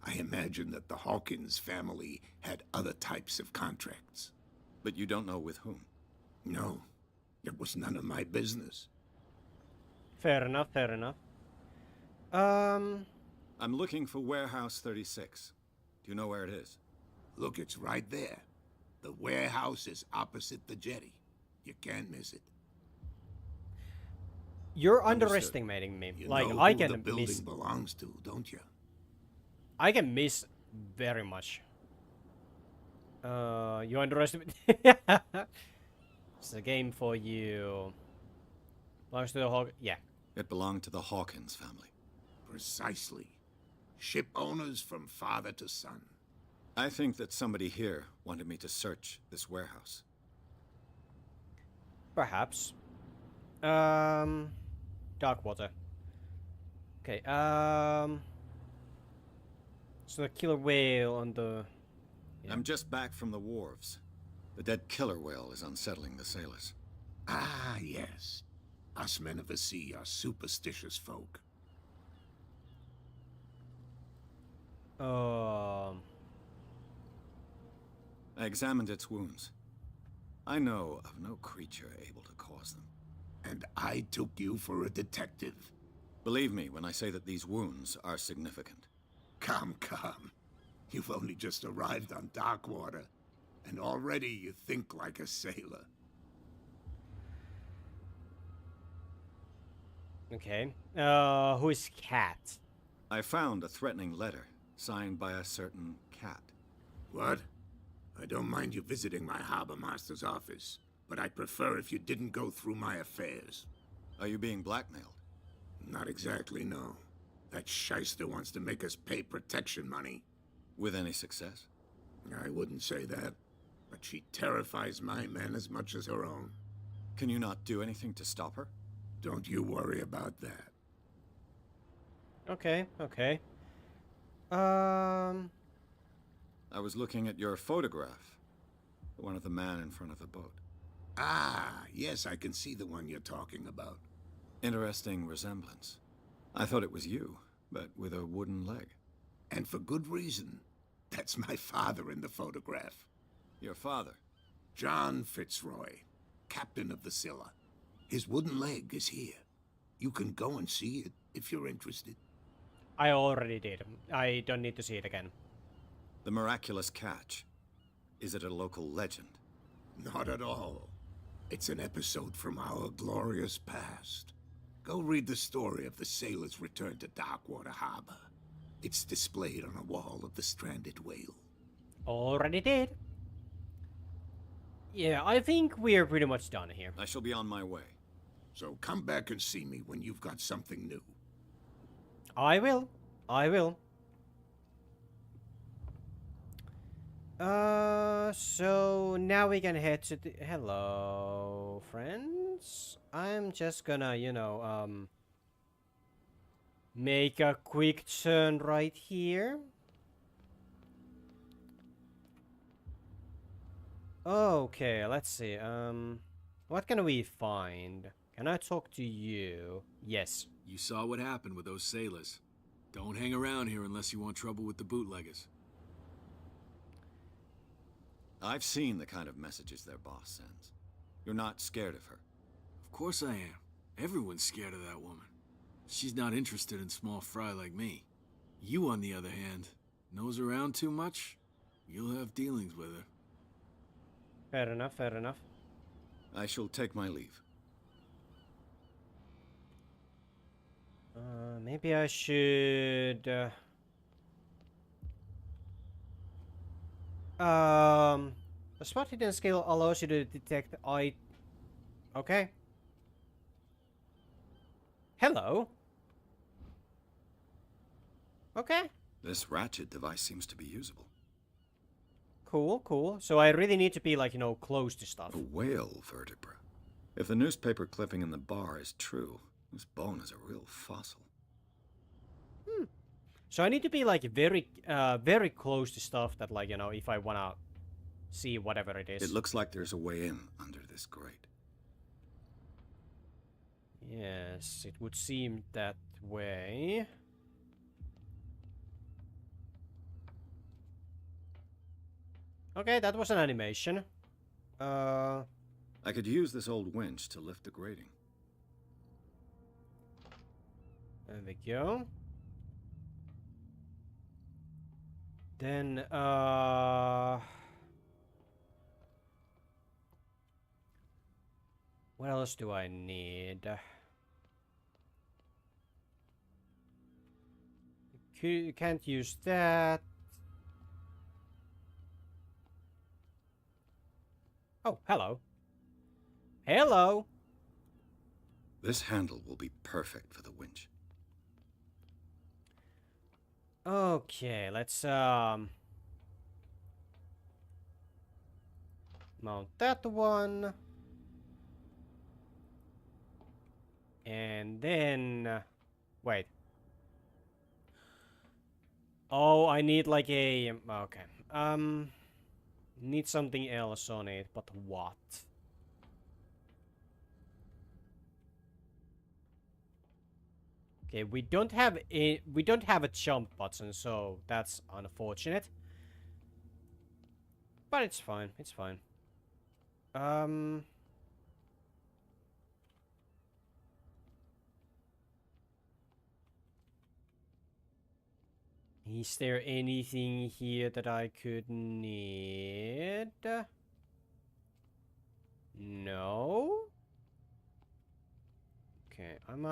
I imagine that the Hawkins family had other types of contracts. But you don't know with whom? No, it was none of my business. Fair enough, fair enough. I'm looking for Warehouse 36. Do you know where it is? Look, it's right there. The warehouse is opposite the jetty. You can't miss it. You're Understood. underestimating me. You like, know I who can the building miss... belongs to, don't you? I can miss very much. You underestimate... It's a game for you. Belongs to the Hawk... Yeah. It belonged to the Hawkins family. Precisely. Ship owners from father to son. I think that somebody here wanted me to search this warehouse. Perhaps. Dark water. Okay, so the killer whale on the... Yeah. I'm just back from the wharves. The dead killer whale is unsettling the sailors. Ah, yes. Us men of the sea are superstitious folk. I examined its wounds. I know of no creature able to cause them. And I took you for a detective. Believe me when I say that these wounds are significant. Come, come. You've only just arrived on Darkwater, and already you think like a sailor. Okay. Who is Cat? I found a threatening letter signed by a certain cat. What? I don't mind you visiting my harbor master's office, but I'd prefer if you didn't go through my affairs. Are you being blackmailed? Not exactly, no. That shyster wants to make us pay protection money. With any success? I wouldn't say that, but she terrifies my men as much as her own. Can you not do anything to stop her? Don't you worry about that. Okay, okay. I was looking at your photograph. The one of the man in front of the boat. Ah, yes, I can see the one you're talking about. Interesting resemblance. I thought it was you, but with a wooden leg. And for good reason. That's my father in the photograph. Your father? John Fitzroy, captain of the Scylla. His wooden leg is here. You can go and see it if you're interested. I already did. I don't need to see it again. The miraculous catch. Is it a local legend? Not at all. It's an episode from our glorious past. Go read the story of the sailor's return to Darkwater Harbor. It's displayed on a wall of the stranded whale. Already did. Yeah, I think we're pretty much done here. I shall be on my way. So come back and see me when you've got something new. I will. I will. So now we can head to the... Hello, friends. I'm just gonna, you know, make a quick turn right here. Okay, let's see. What can we find? Can I talk to you? Yes. You saw what happened with those sailors. Don't hang around here unless you want trouble with the bootleggers. I've seen the kind of messages their boss sends. You're not scared of her? Of course I am. Everyone's scared of that woman. She's not interested in small fry like me. You, on the other hand, nose around too much, you'll have dealings with her. Fair enough, fair enough. I shall take my leave. Maybe I should... the smart hidden skill allows you to detect Okay. Hello. Okay. This ratchet device seems to be usable. Cool, cool. So I really need to be, like, you know, close to stuff. A whale vertebra. If the newspaper clipping in the bar is true, this bone is a real fossil. So I need to be, like, very close to stuff that, like, you know, if I wanna see whatever it is. It looks like there's a way in under this grate. Yes, it would seem that way. Okay, that was an animation. I could use this old winch to lift the grating. There we go. Then, what else do I need? Can't use that. Oh, hello. Hello! This handle will be perfect for the winch. Okay, let's, mount that one. And then, wait. Oh, I need like a, okay. Need something else on it, but what? Okay, we don't have a jump button, so that's unfortunate. But it's fine, it's fine. Is there anything here that I could need? No? Okay, I'm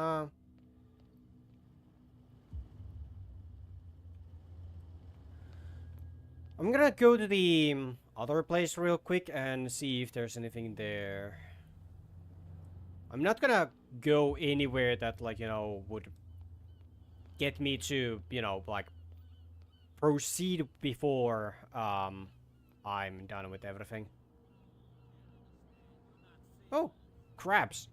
gonna go to the other place real quick and see if there's anything there. I'm not gonna go anywhere that, like, you know, would get me to, you know, like, proceed before I'm done with everything. Oh, crabs.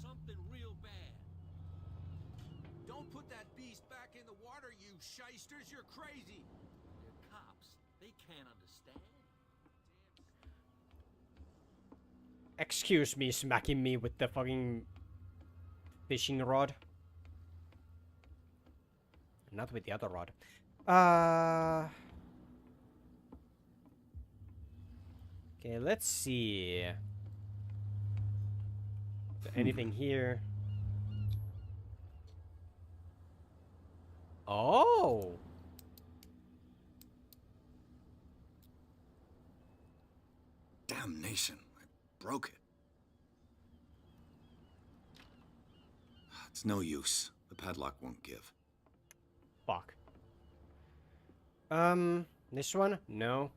Something real bad. Don't put that beast back in the water, you shysters. You're crazy. They're cops. They can't understand. Excuse me smacking me with the fucking fishing rod. Not with the other rod. Okay, let's see. Anything here? Oh! Damnation, I broke it. It's no use. The padlock won't give. Fuck. This one? No.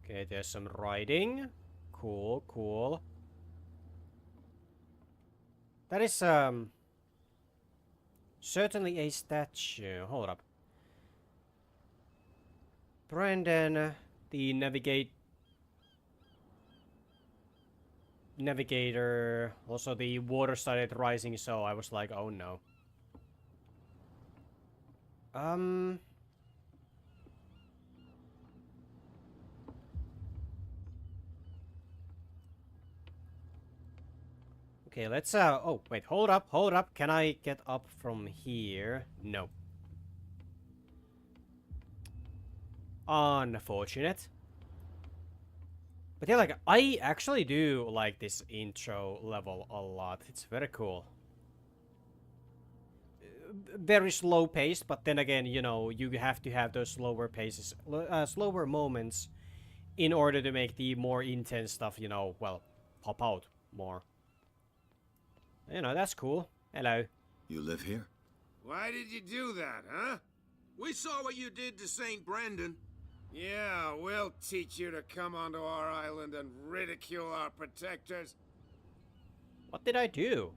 Okay, there's some writing. Cool, cool. That is, certainly a statue. Hold up. Brandon, the navigator. Also, the water started rising, so I was like, oh no. Okay, let's, oh, wait, hold up, hold up. Can I get up from here? No. Unfortunate. But yeah, like, I actually do like this intro level a lot. It's very cool. Very slow paced, but then again, you know, you have to have those slower paces, slower moments in order to make the more intense stuff, you know, well, pop out more. You know, that's cool. Hello. You live here? Why did you do that, huh? We saw what you did to St. Brendan. Yeah, we'll teach you to come onto our island and ridicule our protectors. What did I do?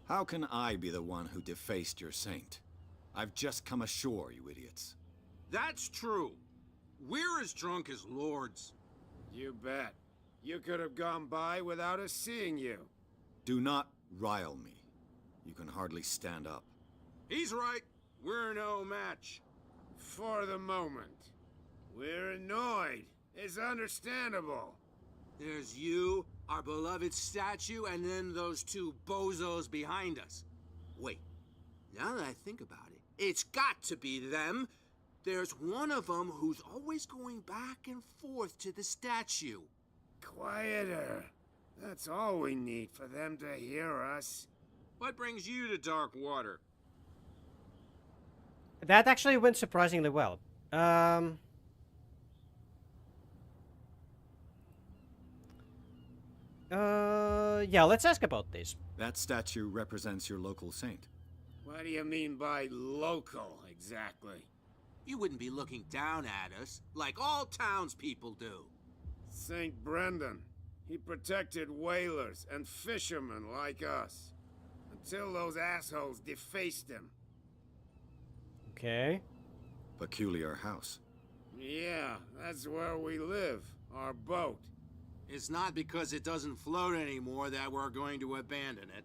How can I be the one who defaced your saint? I've just come ashore, you idiots. That's true. We're as drunk as lords. You bet. You could have gone by without us seeing you. Do not rile me. You can hardly stand up. He's right. We're no match. For the moment. We're annoyed. It's understandable. There's you, our beloved statue, and then those two bozos behind us. Wait, now that I think about it, it's got to be them. There's one of them who's always going back and forth to the statue. Quieter. That's all we need for them to hear us. What brings you to Darkwater? That actually went surprisingly well. Yeah, let's ask about this. That statue represents your local saint. What do you mean by local, exactly? You wouldn't be looking down at us, like all townspeople do. St. Brendan. He protected whalers and fishermen like us. Until those assholes defaced him. Okay. Peculiar house. Yeah, that's where we live. Our boat. It's not because it doesn't float anymore that we're going to abandon it.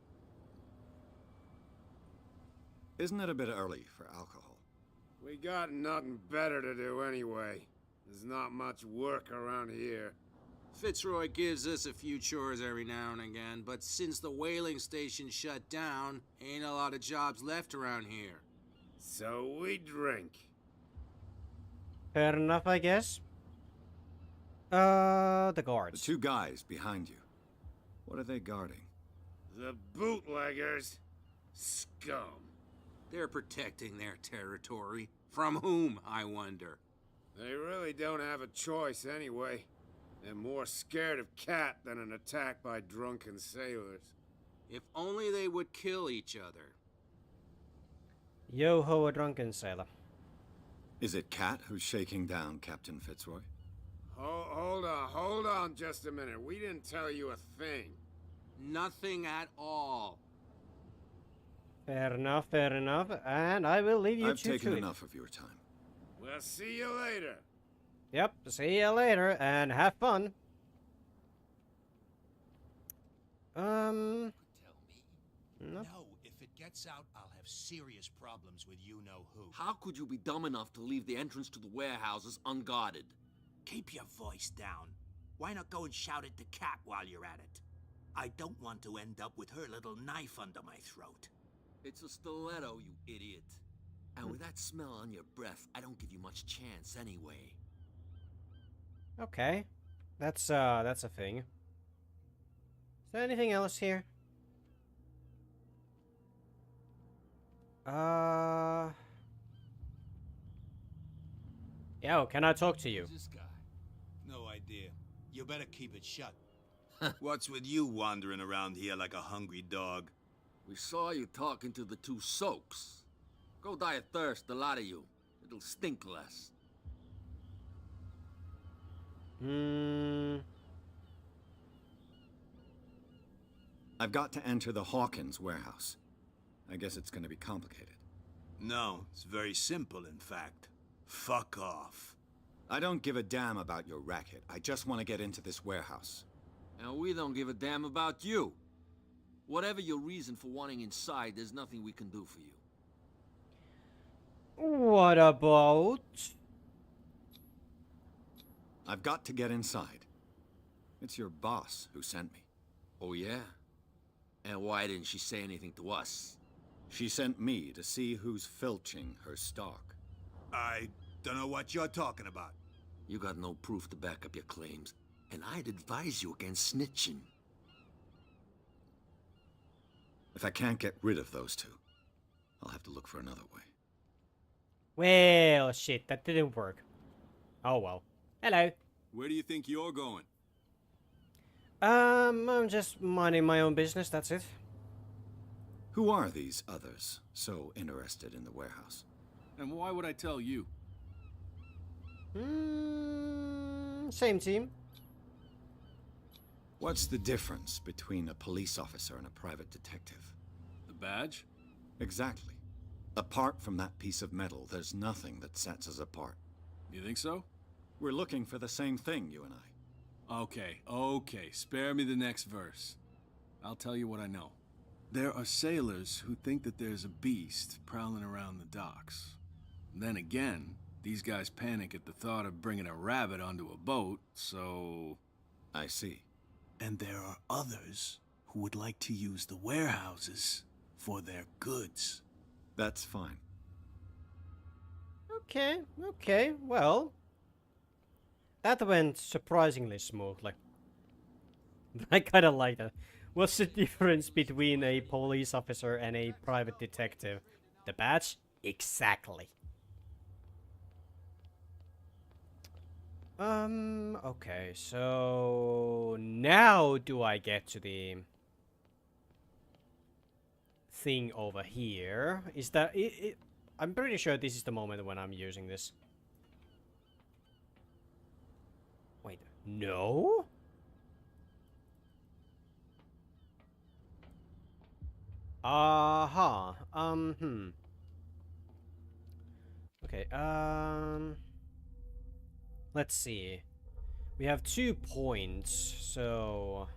Isn't it a bit early for alcohol? We got nothing better to do anyway. There's not much work around here. Fitzroy gives us a few chores every now and again, but since the whaling station shut down, ain't a lot of jobs left around here. So we drink. Fair enough, I guess. The guards. The two guys behind you. What are they guarding? The bootleggers. Scum. They're protecting their territory. From whom, I wonder? They really don't have a choice anyway. They're more scared of Cat than an attack by drunken sailors. If only they would kill each other. Yo-ho, a drunken sailor. Is it Cat who's shaking down Captain Fitzroy? Hold on just a minute. We didn't tell you a thing. Nothing at all. Fair enough, and I will leave you I've to taken it. enough of your time. We'll see you later. Yep, see you later, and have fun. Tell me. Nope. No, if it gets out, I'll have serious problems with you-know-who. How could you be dumb enough to leave the entrance to the warehouses unguarded? Keep your voice down. Why not go and shout at the cat while you're at it? I don't want to end up with her little knife under my throat. It's a stiletto, you idiot. And with that smell on your breath, I don't give you much chance anyway. Okay. That's a thing. Is there anything else here? Yo, can I talk to you? Who's this guy? No idea. You better keep it shut. What's with you wandering around here like a hungry dog? We saw you talking to the two soaks. Go die of thirst, the lot of you. It'll stink less. I've got to enter the Hawkins warehouse. I guess it's going to be complicated. No, it's very simple, in fact. Fuck off. I don't give a damn about your racket. I just want to get into this warehouse. And we don't give a damn about you. Whatever your reason for wanting inside, there's nothing we can do for you. What about? I've got to get inside. It's your boss who sent me. Oh, yeah? And why didn't she say anything to us? She sent me to see who's filching her stock. I don't know what you're talking about. You got no proof to back up your claims, and I'd advise you against snitching. If I can't get rid of those two, I'll have to look for another way. Well, shit, that didn't work. Oh well. Hello. Where do you think you're going? I'm just minding my own business, that's it. Who are these others so interested in the warehouse? And why would I tell you? Same team. What's the difference between a police officer and a private detective? The badge? Exactly. Apart from that piece of metal, there's nothing that sets us apart. You think so? We're looking for the same thing, you and I. Okay. Spare me the next verse. I'll tell you what I know. There are sailors who think that there's a beast prowling around the docks. Then again, these guys panic at the thought of bringing a rabbit onto a boat, so... I see. And there are others who would like to use the warehouses for their goods. That's fine. Okay, well... That went surprisingly smoothly. I kinda like that. What's the difference between a police officer and a private detective? The badge? Exactly. Okay, so... Now do I get to the... thing over here? Is that... I'm pretty sure this is the moment when I'm using this. Wait, no? Okay, let's see. We have 2 points, so...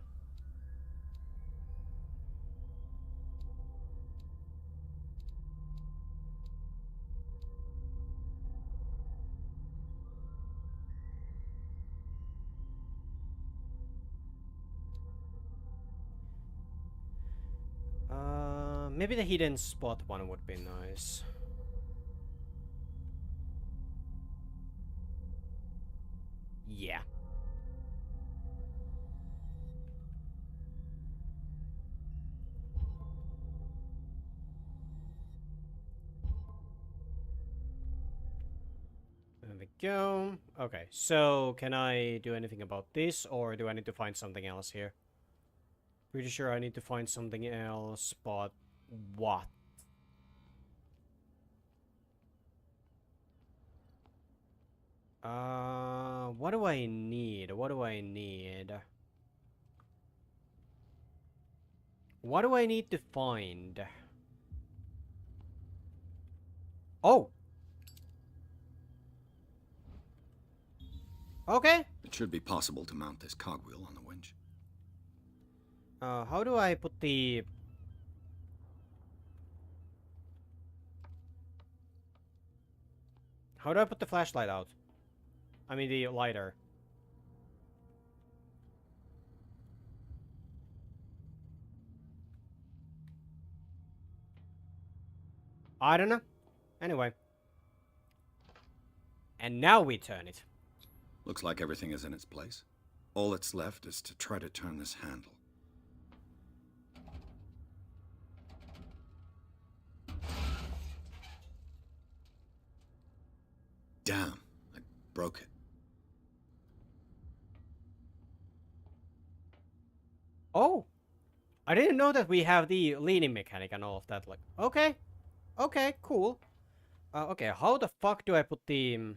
maybe the hidden spot one would be nice. Yeah. There we go. Okay, so can I do anything about this, or do I need to find something else here? Pretty sure I need to find something else, but what? What do I need? What do I need? What do I need to find? Oh! Okay. It should be possible to mount this cogwheel on the winch. How do I put the... How do I put the flashlight out? I mean the lighter. I don't know. Anyway. And now we turn it. Looks like everything is in its place. All that's left is to try to turn this handle. Damn, I broke it. Oh! I didn't know that we have the leaning mechanic and all of that. Like, okay. Okay, cool. Okay, how the fuck do I put the...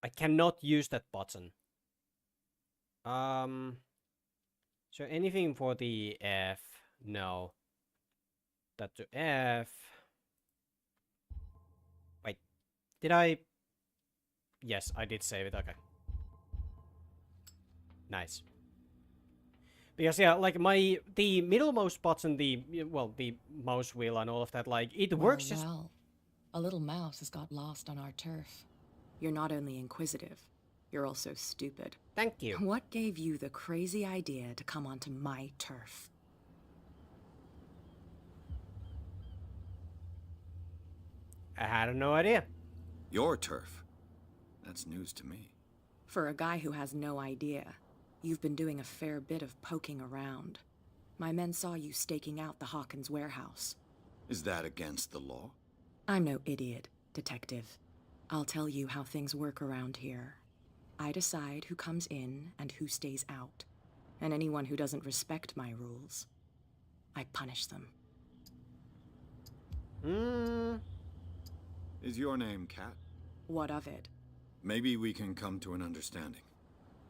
I cannot use that button. So anything for the F? No. That to F. Wait, did I? Yes, I did save it. Okay. Nice. Because yeah, like the middlemost button, the mouse wheel and all of that, like it works just. Well, a little mouse has got lost on our turf. You're not only inquisitive, you're also stupid. Thank you. What gave you the crazy idea to come onto my turf? I had no idea. Your turf? That's news to me. For a guy who has no idea, you've been doing a fair bit of poking around. My men saw you staking out the Hawkins warehouse. Is that against the law? I'm no idiot, Detective. I'll tell you how things work around here. I decide who comes in and who stays out. And anyone who doesn't respect my rules, I punish them. Is your name Kat? What of it? Maybe we can come to an understanding.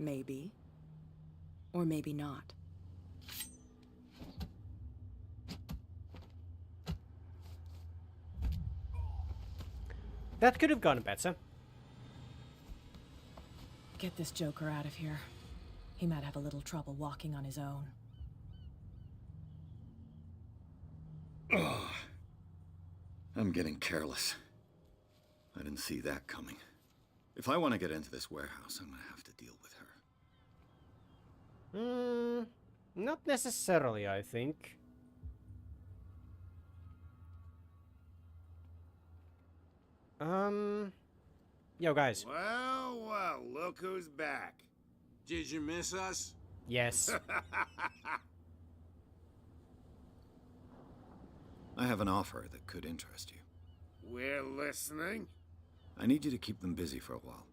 Maybe. Or maybe not. That could have gone better. Get this joker out of here. He might have a little trouble walking on his own. I'm getting careless. I didn't see that coming. If I want to get into this warehouse, I'm gonna have to deal with her. Not necessarily, I think. Yo, guys. Well, look who's back. Did you miss us? Yes. I have an offer that could interest you. We're listening. I need you to keep them busy for a while.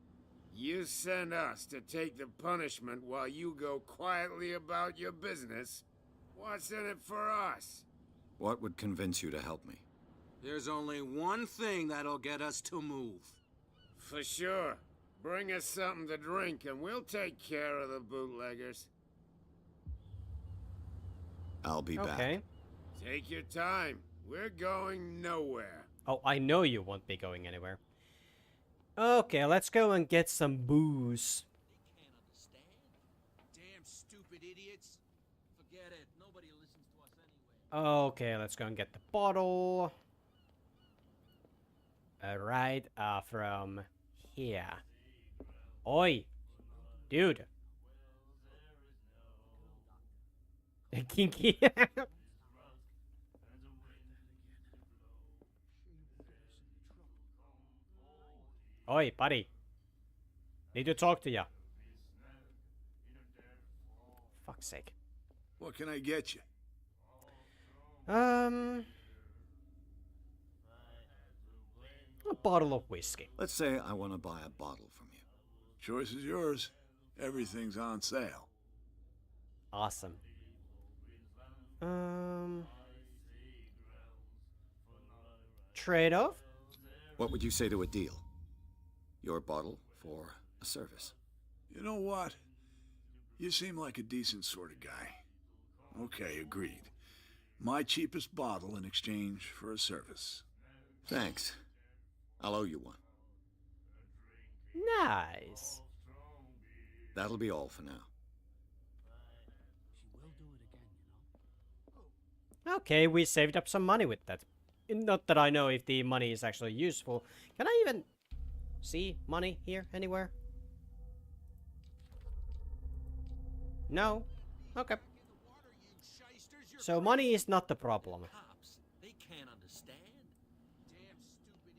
You send us to take the punishment while you go quietly about your business. What's in it for us? What would convince you to help me? There's only one thing that'll get us to move. For sure. Bring us something to drink and we'll take care of the bootleggers. I'll be back. Okay. Take your time. We're going nowhere. Oh, I know you won't be going anywhere. Okay, let's go and get some booze. They can't understand. Damn stupid idiots. Forget it. Nobody listens to us anyway. Okay, let's go and get the bottle. Right from here. Oi! Dude! Kinky. Oi, buddy. Need to talk to ya. Fuck's sake. What can I get you? A bottle of whiskey. Let's say I want to buy a bottle from you. Choice is yours. Everything's on sale. Awesome. Trade-off? What would you say to a deal? Your bottle for a service. You know what? You seem like a decent sort of guy. Okay, agreed. My cheapest bottle in exchange for a service. Thanks. I'll owe you one. Nice. That'll be all for now. Okay, we saved up some money with that. Not that I know if the money is actually useful. Can I even see money here anywhere? No? Okay. So money is not the problem. Cops, they can't understand. Damn stupid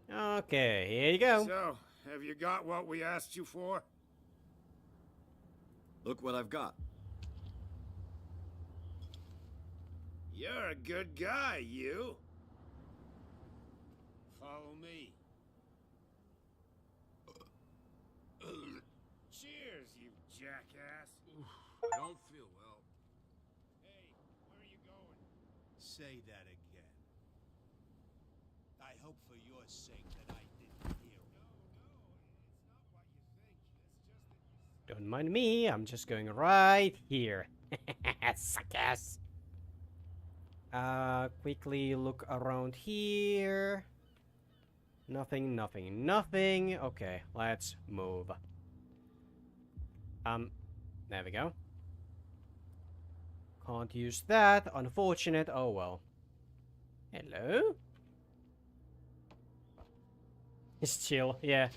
idiots. Okay, here you go. So, have you got what we asked you for? Look what I've got. You're a good guy, you. Follow me. Cheers, you jackass. I don't feel well. Hey, where are you going? Say that again. I hope for your sake that I didn't hear it. No, it's not what you think. It's just that you... Don't mind me, I'm just going right here. Suckers. Quickly look around here. Nothing, nothing, nothing. Okay, let's move. There we go. Can't use that. Unfortunate. Oh well. Hello? It's chill, yeah.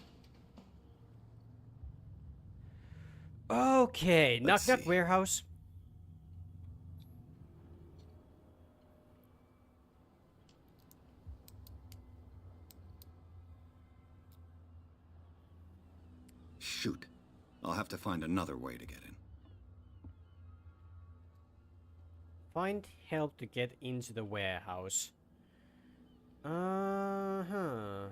Okay, knock knock warehouse. Shoot. I'll have to find another way to get in. Find help to get into the warehouse. Uh-huh.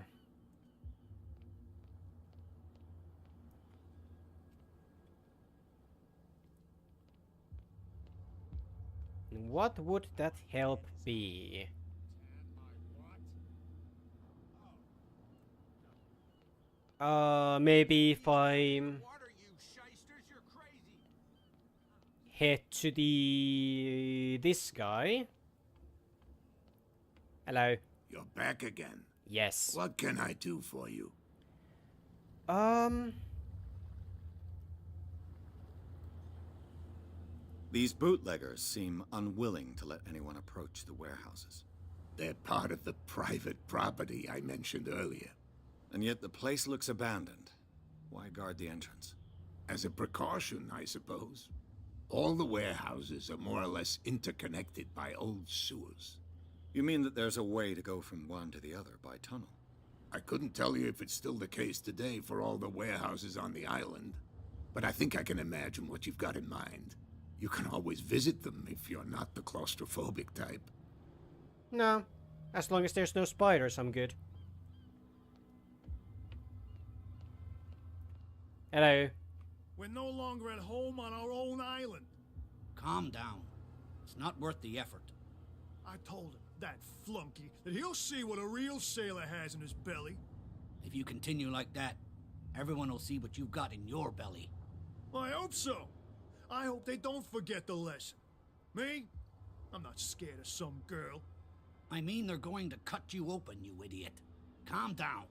What would that help be? Maybe if I head to this guy. Hello. You're back again. Yes. What can I do for you? These bootleggers seem unwilling to let anyone approach the warehouses. They're part of the private property I mentioned earlier. And yet the place looks abandoned. Why guard the entrance? As a precaution, I suppose. All the warehouses are more or less interconnected by old sewers. You mean that there's a way to go from one to the other by tunnel? I couldn't tell you if it's still the case today for all the warehouses on the island, but I think I can imagine what you've got in mind. You can always visit them if you're not the claustrophobic type. No. As long as there's no spiders, I'm good. Hello. We're no longer at home on our own island. Calm down. It's not worth the effort. I told him, that flunky, that he'll see what a real sailor has in his belly. If you continue like that, everyone will see what you've got in your belly. I hope so. I hope they don't forget the lesson. Me? I'm not scared of some girl. I mean they're going to cut you open, you idiot. Calm down.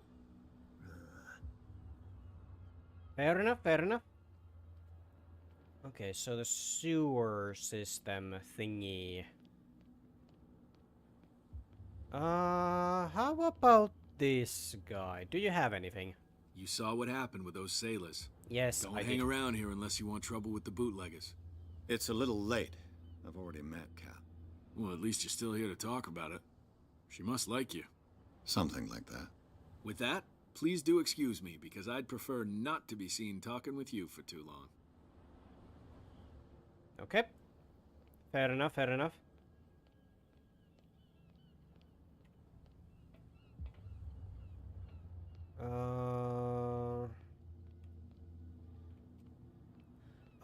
Fair enough, fair enough. Okay, so the sewer system thingy. How about this guy? Do you have anything? You saw what happened with those sailors. Yes, Don't I hang did. around here unless you want trouble with the bootleggers. It's a little late. I've already met Cap. Well, at least you're still here to talk about it. She must like you. Something like that. With that, please do excuse me, because I'd prefer not to be seen talking with you for too long. Okay. Fair enough, fair enough.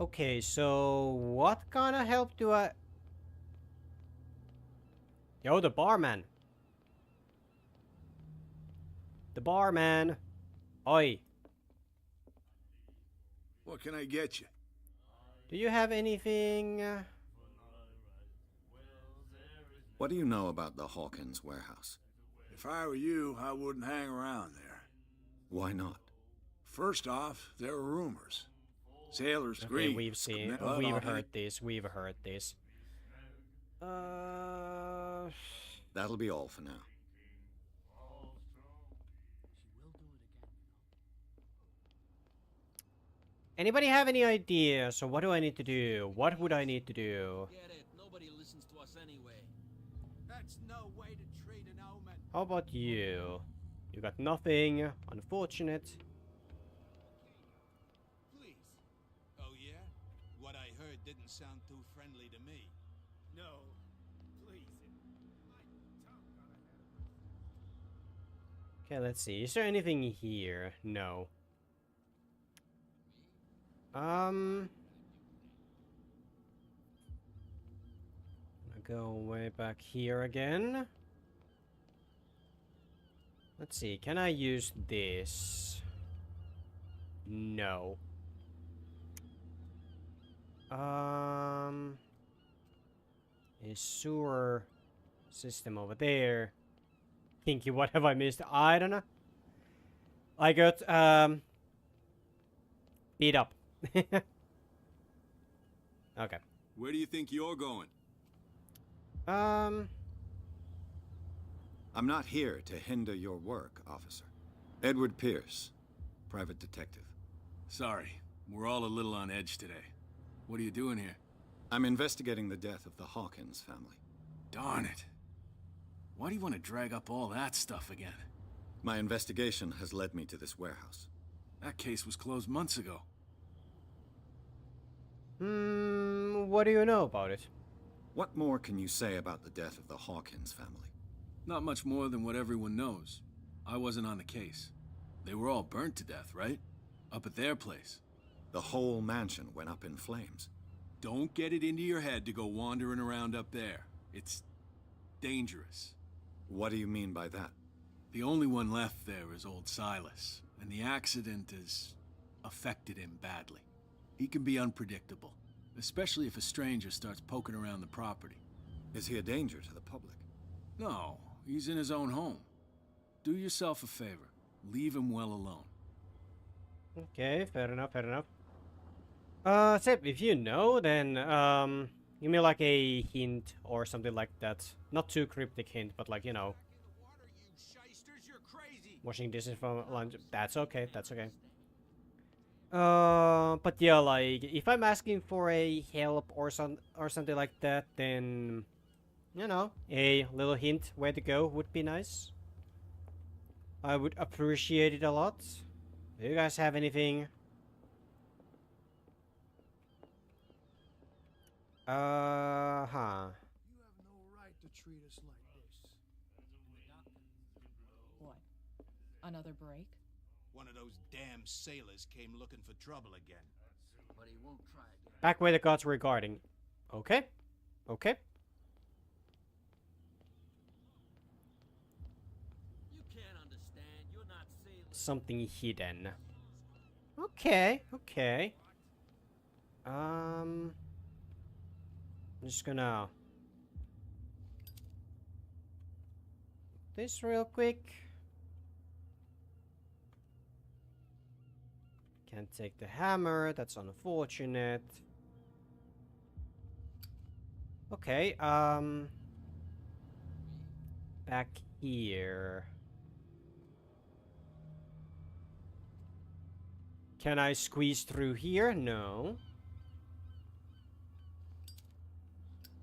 Okay, so what kind of help do I... Yo, the barman. The barman. Oi. What can I get you? Do you have anything... What do you know about the Hawkins warehouse? If I were you, I wouldn't hang around there. Why not? First off, there are rumors. Sailors Okay, agree. we've seen... We've heard this. We've heard this. That'll be all for now. Anybody have any ideas? So what do I need to do? What would I need to do? Get it. Nobody listens to us anyway. That's no way to treat an omen. How about you? You got nothing. Unfortunate. Please. Oh, yeah? What I heard didn't sound too friendly to me. No, please. Okay, let's see. Is there anything here? No. I'll go way back here again. Let's see. Can I use this? No. A sewer system over there. Kinky, what have I missed? I don't know. I got beat up. Okay. Where do you think you're going? I'm not here to hinder your work, officer. Edward Pierce, private detective. Sorry, we're all a little on edge today. What are you doing here? I'm investigating the death of the Hawkins family. Darn it. Why do you want to drag up all that stuff again? My investigation has led me to this warehouse. That case was closed months ago. What do you know about it? What more can you say about the death of the Hawkins family? Not much more than what everyone knows. I wasn't on the case. They were all burnt to death, right? Up at their place. The whole mansion went up in flames. Don't get it into your head to go wandering around up there. It's dangerous. What do you mean by that? The only one left there is old Silas, and the accident has affected him badly. He can be unpredictable, especially if a stranger starts poking around the property. Is he a danger to the public? No, he's in his own home. Do yourself a favor. Leave him well alone. Okay, fair enough, fair enough. Seb, if you know, then, Give me like a hint or something like that. Not too cryptic hint, but like, you know. Washing dishes from lunch. That's okay, that's okay. But yeah, like, if I'm asking for a help or something like that, then, you know, a little hint where to go would be nice. I would appreciate it a lot. Do you guys have anything? Huh. You have no right to treat us like this. What? Another break? One of those damn sailors came looking for trouble again. But he won't try again. Back where the gods were guarding. Okay. Okay. You can't understand. You're not sailing. Something hidden. Okay. Okay. I'm just gonna this real quick. Can't take the hammer, that's unfortunate. Okay, back here. Can I squeeze through here? No.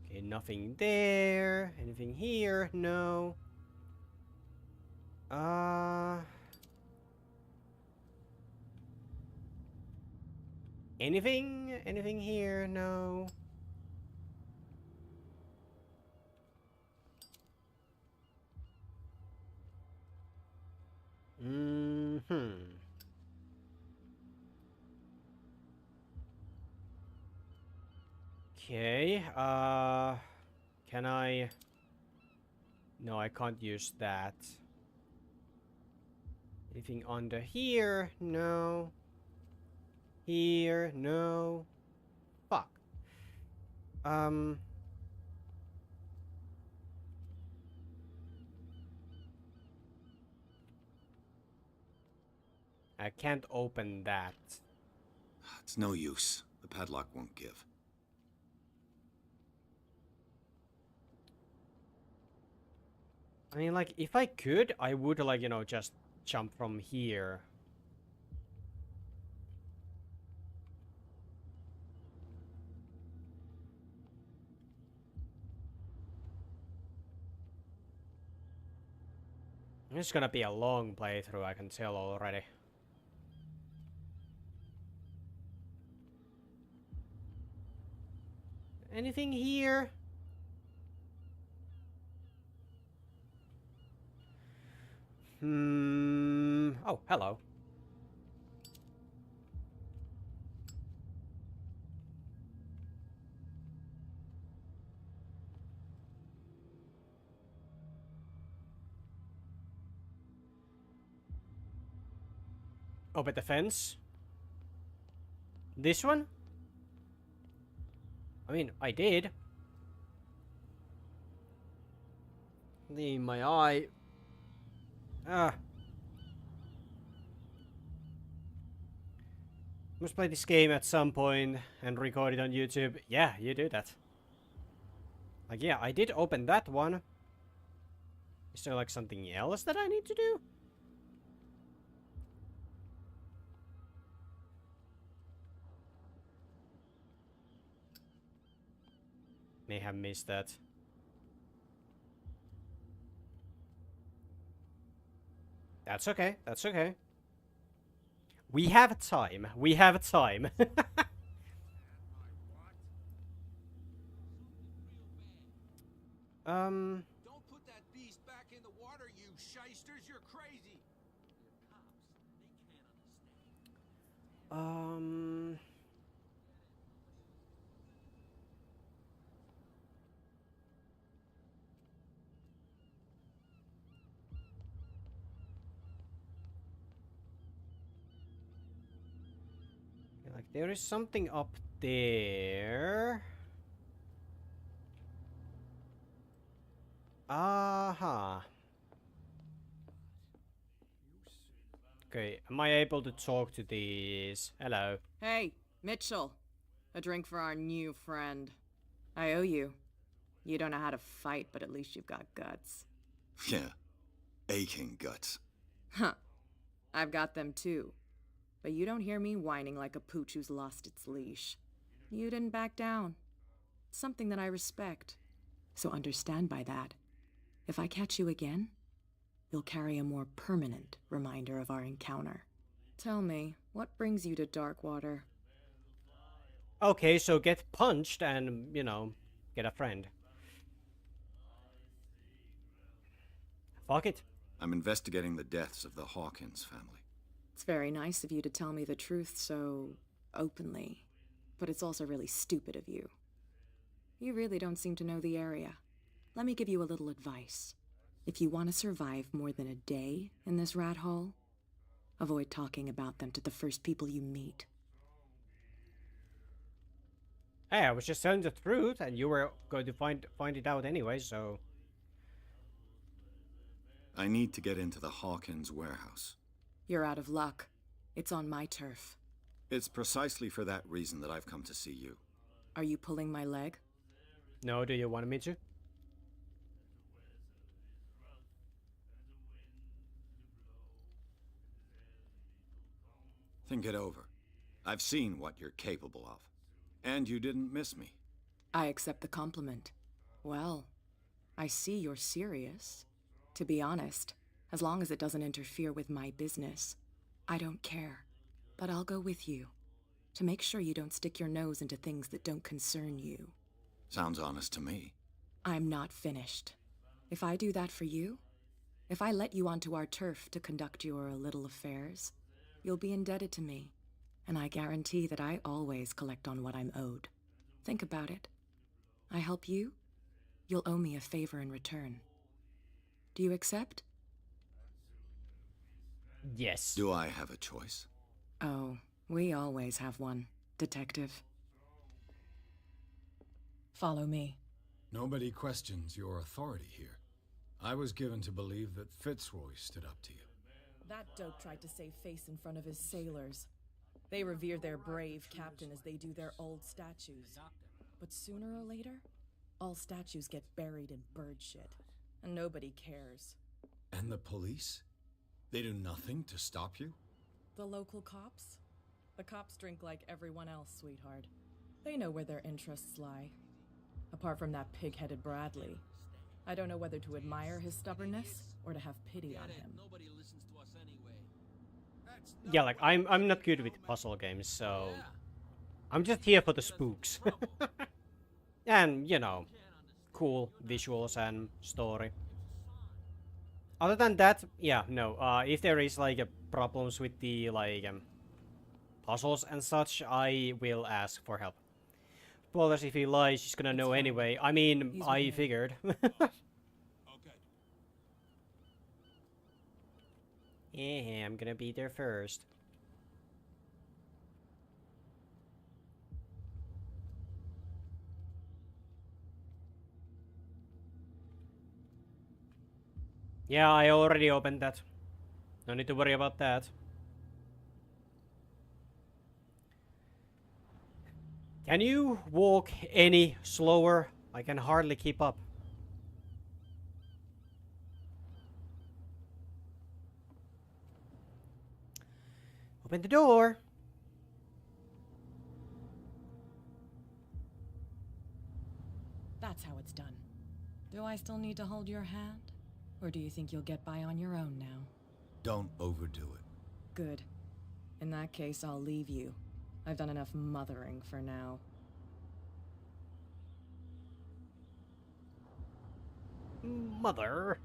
Okay, nothing there. Anything here? No. Anything? Anything here? No. Okay, can I? No, I can't use that. Anything under here? No. Here? No. Fuck. I can't open that. It's no use. The padlock won't give. I mean, like, if I could, I would, like, you know, just jump from here. It's gonna be a long playthrough, I can tell already. Anything here? Oh, hello. Oh, but the fence? This one? I mean, I did. In my eye. Must play this game at some point and record it on YouTube. Yeah, you do that. Like, yeah, I did open that one. Is there, like, something else that I need to do? May have missed that. That's okay. That's okay. We have time. We have time. Don't put that beast back in the water, you shysters. You're crazy. Like, there is something up there. Aha. Okay, am I able to talk to these? Hello. Hey, Mitchell. A drink for our new friend. I owe you. You don't know how to fight, but at least you've got guts. Yeah, aching guts. Huh. I've got them too. But you don't hear me whining like a pooch who's lost its leash. You didn't back down. Something that I respect. So understand by that, if I catch you again, you'll carry a more permanent reminder of our encounter. Tell me, what brings you to Darkwater? Okay, so get punched and, you know, get a friend. Fuck it. I'm investigating the deaths of the Hawkins family. It's very nice of you to tell me the truth so openly, but it's also really stupid of you. You really don't seem to know the area. Let me give you a little advice. If you want to survive more than a day in this rat hole, avoid talking about them to the first people you meet. Hey, I was just telling the truth, and you were going to find it out anyway, so... I need to get into the Hawkins warehouse. You're out of luck. It's on my turf. It's precisely for that reason that I've come to see you. Are you pulling my leg? No, do you want me to? Think it over. I've seen what you're capable of. And you didn't miss me. I accept the compliment. Well, I see you're serious. To be honest, as long as it doesn't interfere with my business, I don't care. But I'll go with you, to make sure you don't stick your nose into things that don't concern you. Sounds honest to me. I'm not finished. If I do that for you, if I let you onto our turf to conduct your little affairs, you'll be indebted to me, and I guarantee that I always collect on what I'm owed. Think about it. I help you, you'll owe me a favor in return. Do you accept? Yes. Do I have a choice? Oh, we always have one, Detective. Follow me. Nobody questions your authority here. I was given to believe that Fitzroy stood up to you. That dope tried to save face in front of his sailors. They revere their brave captain as they do their old statues. But sooner or later, all statues get buried in bird shit. And nobody cares. And the police? They do nothing to stop you? The local cops? The cops drink like everyone else, sweetheart. They know where their interests lie. Apart from that pig-headed Bradley, I don't know whether to admire his stubbornness or to have pity on him. Yeah, like, I'm not good with puzzle games, so... I'm just here for the spooks. And, you know, cool visuals and story. Other than that, yeah, no. If there is, like, problems with the, like, puzzles and such, I will ask for help. Spoilers, if he lies, she's gonna know anyway. I mean, I figured. Yeah, I'm gonna be there first. Yeah, I already opened that. No need to worry about that. Can you walk any slower? I can hardly keep up. Open the door. That's how it's done. Do I still need to hold your hand? Or do you think you'll get by on your own now? Don't overdo it. Good. In that case, I'll leave you. I've done enough mothering for now. Mother.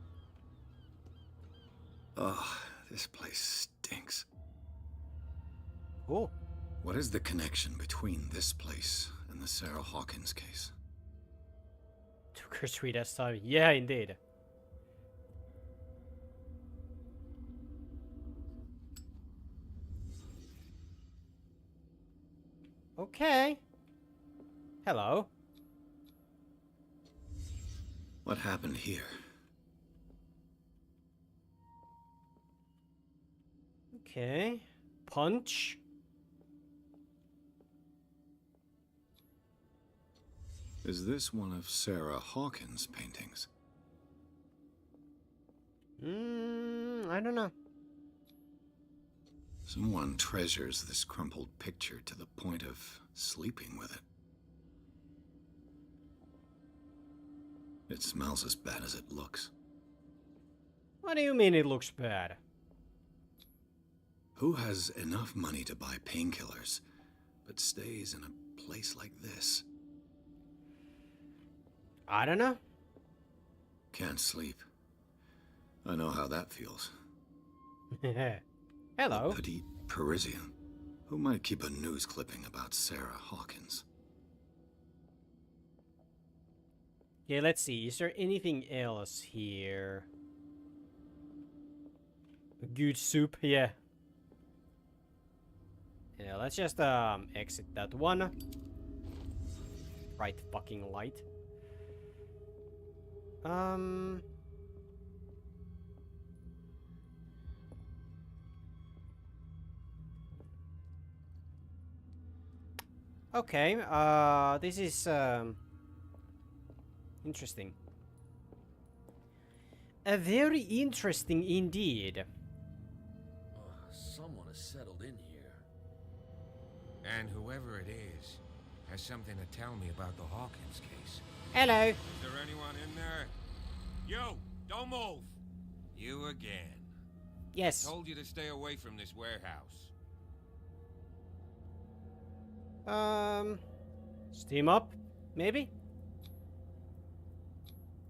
Ugh, this place stinks. Oh. What is the connection between this place and the Sarah Hawkins case? Took her sweet ass time. Yeah, indeed. Okay. Hello. What happened here? Okay. Punch. Is this one of Sarah Hawkins' paintings? I don't know. Someone treasures this crumpled picture to the point of sleeping with it. It smells as bad as it looks. What do you mean it looks bad? Who has enough money to buy painkillers, but stays in a place like this? I don't know. Can't sleep. I know how that feels. Hello. A petite Parisian who might keep a news clipping about Sarah Hawkins. Okay, let's see. Is there anything else here? A good soup, yeah. Yeah, let's just exit that one. Bright fucking light. Okay, this is interesting. Very interesting indeed. Someone has settled in here. And whoever it is has something to tell me about the Hawkins case. Hello. Is there anyone in there? You! Don't move! You again. Yes. I told you to stay away from this warehouse. Steam up, maybe?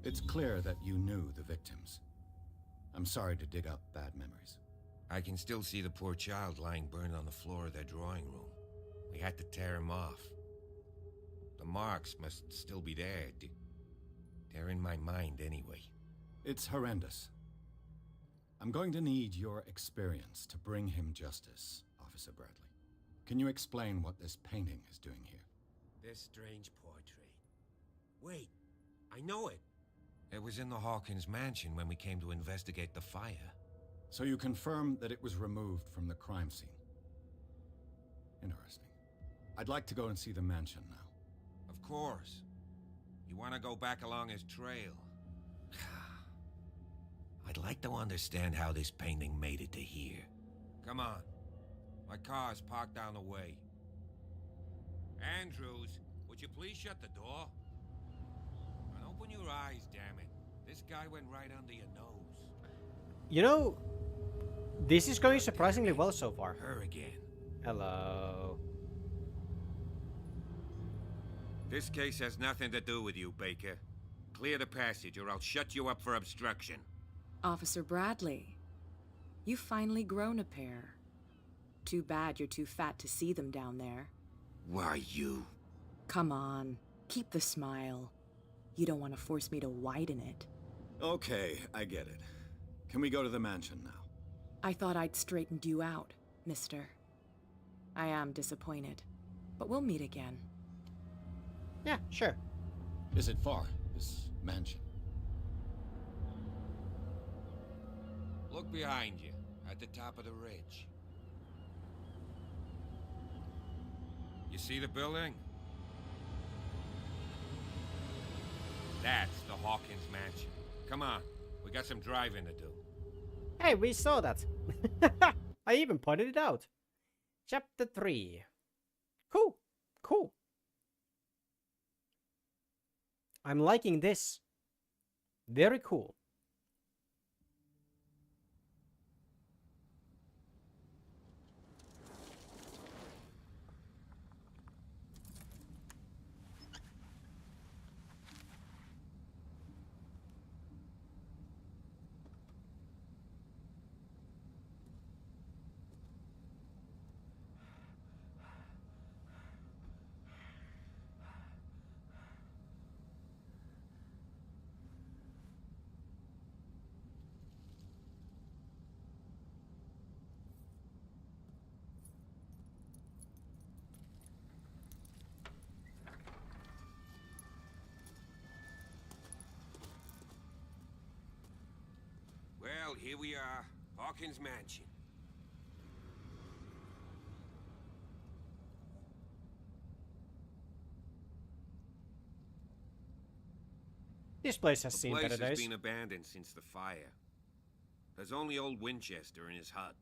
It's clear that you knew the victims. I'm sorry to dig up bad memories. I can still see the poor child lying burned on the floor of their drawing room. We had to tear him off. The marks must still be there. They're in my mind anyway. It's horrendous. I'm going to need your experience to bring him justice, Officer Bradley. Can you explain what this painting is doing here? This strange portrait. Wait, I know it. It was in the Hawkins mansion when we came to investigate the fire. So you confirm that it was removed from the crime scene? Interesting. I'd like to go and see the mansion now. Of course. You want to go back along his trail? I'd like to understand how this painting made it to here. Come on. My car's parked down the way. Andrews, would you please shut the door? And open your eyes, damn it. This guy went right under your nose. You know, this is going surprisingly well so far. Her again. Hello. This case has nothing to do with you, Baker. Clear the passage or I'll shut you up for obstruction. Officer Bradley, you've finally grown a pair. Too bad you're too fat to see them down there. Why, you... Come on, keep the smile. You don't want to force me to widen it. Okay, I get it. Can we go to the mansion now? I thought I'd straightened you out, mister. I am disappointed, but we'll meet again. Yeah, sure. Is it far, this mansion? Look behind you, at the top of the ridge. You see the building? That's the Hawkins mansion. Come on, we got some driving to do. Hey, we saw that. I even pointed it out. Chapter 3. Cool. Cool. I'm liking this. Very cool. Well, here we are, Hawkins mansion. This place has The seen place better has days. been abandoned since the fire. There's only old Winchester in his hut.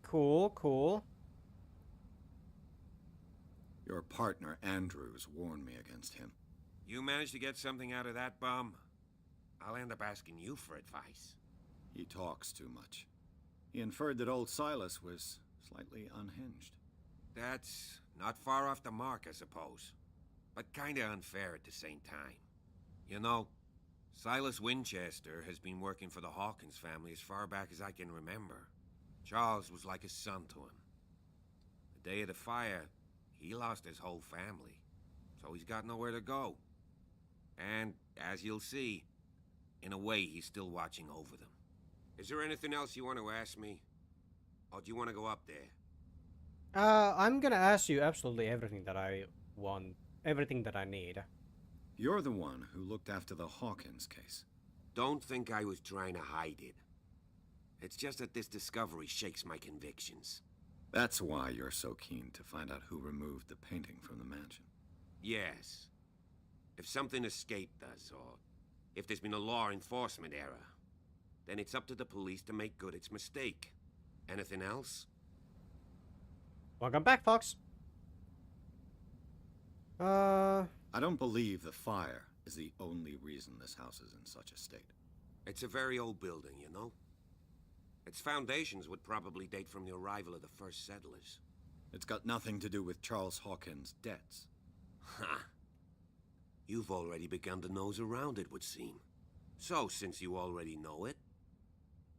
Cool, cool. Your partner, Andrews, warned me against him. You managed to get something out of that bum? I'll end up asking you for advice. He talks too much. He inferred that old Silas was slightly unhinged. That's not far off the mark, I suppose. But kinda unfair at the same time. You know, Silas Winchester has been working for the Hawkins family as far back as I can remember. Charles was like a son to him. The day of the fire, he lost his whole family, so he's got nowhere to go. And, as you'll see, in a way, he's still watching over them. Is there anything else you want to ask me? Or do you want to go up there? I'm gonna ask you absolutely everything that I want, everything that I need. You're the one who looked after the Hawkins case. Don't think I was trying to hide it. It's just that this discovery shakes my convictions. That's why you're so keen to find out who removed the painting from the mansion. Yes. If something escaped us, or if there's been a law enforcement error, then it's up to the police to make good its mistake. Anything else? Welcome back, Fox. I don't believe the fire is the only reason this house is in such a state. It's a very old building, you know? Its foundations would probably date from the arrival of the first settlers. It's got nothing to do with Charles Hawkins' debts. Ha! You've already begun to nose around, it would seem. So, since you already know it,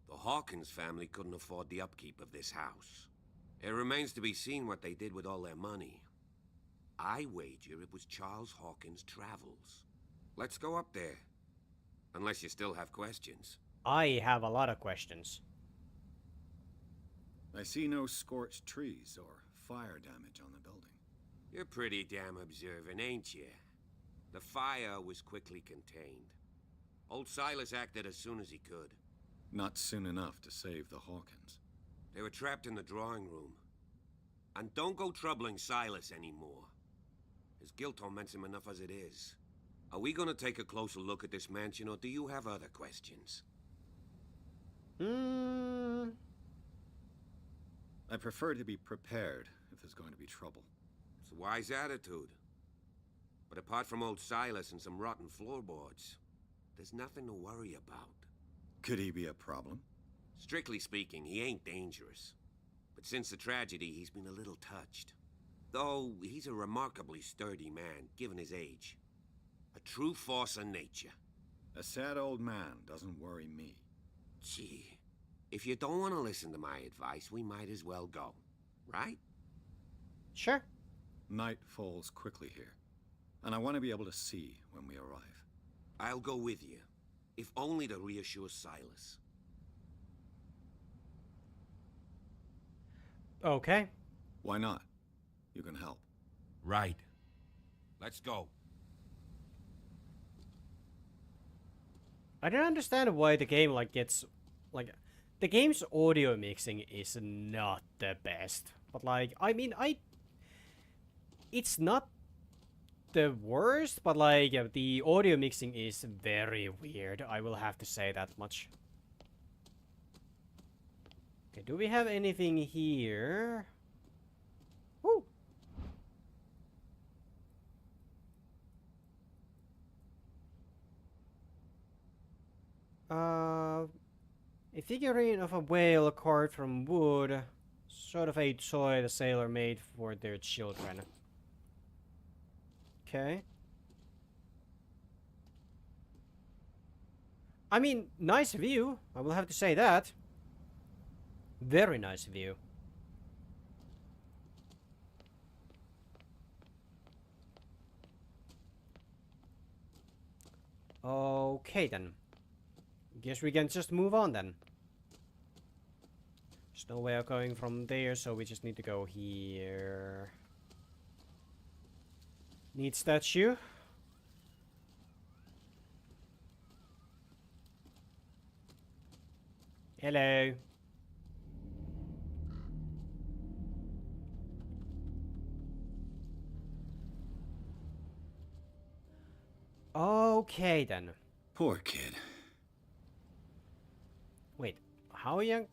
the Hawkins family couldn't afford the upkeep of this house. It remains to be seen what they did with all their money. I wager it was Charles Hawkins' travels. Let's go up there. Unless you still have questions. I have a lot of questions. I see no scorched trees or fire damage on the building. You're pretty damn observant, ain't you? The fire was quickly contained. Old Silas acted as soon as he could. Not soon enough to save the Hawkins. They were trapped in the drawing room. And don't go troubling Silas anymore. His guilt torments him enough as it is. Are we gonna take a closer look at this mansion, or do you have other questions? I prefer to be prepared if there's going to be trouble. It's a wise attitude. But apart from old Silas and some rotten floorboards, there's nothing to worry about. Could he be a problem? Strictly speaking, he ain't dangerous. But since the tragedy, he's been a little touched. Though, he's a remarkably sturdy man, given his age. A true force of nature. A sad old man doesn't worry me. Gee, if you don't want to listen to my advice, we might as well go. Right? Sure. Night falls quickly here, and I want to be able to see when we arrive. I'll go with you, if only to reassure Silas. Okay. Why not? You can help. Right. Let's go. I don't understand why the game gets the game's audio mixing is not the best. But I mean it's not the worst, but the audio mixing is very weird. I will have to say that much. Okay, do we have anything here? Woo! A figurine of a whale carved from wood, sort of a toy the sailor made for their children. Okay. I mean, nice view, I will have to say that. Very nice view. Okay then. Guess we can just move on then. There's no way of going from there, so we just need to go here. Need statue. Hello. Okay then. Poor kid. Wait, how young?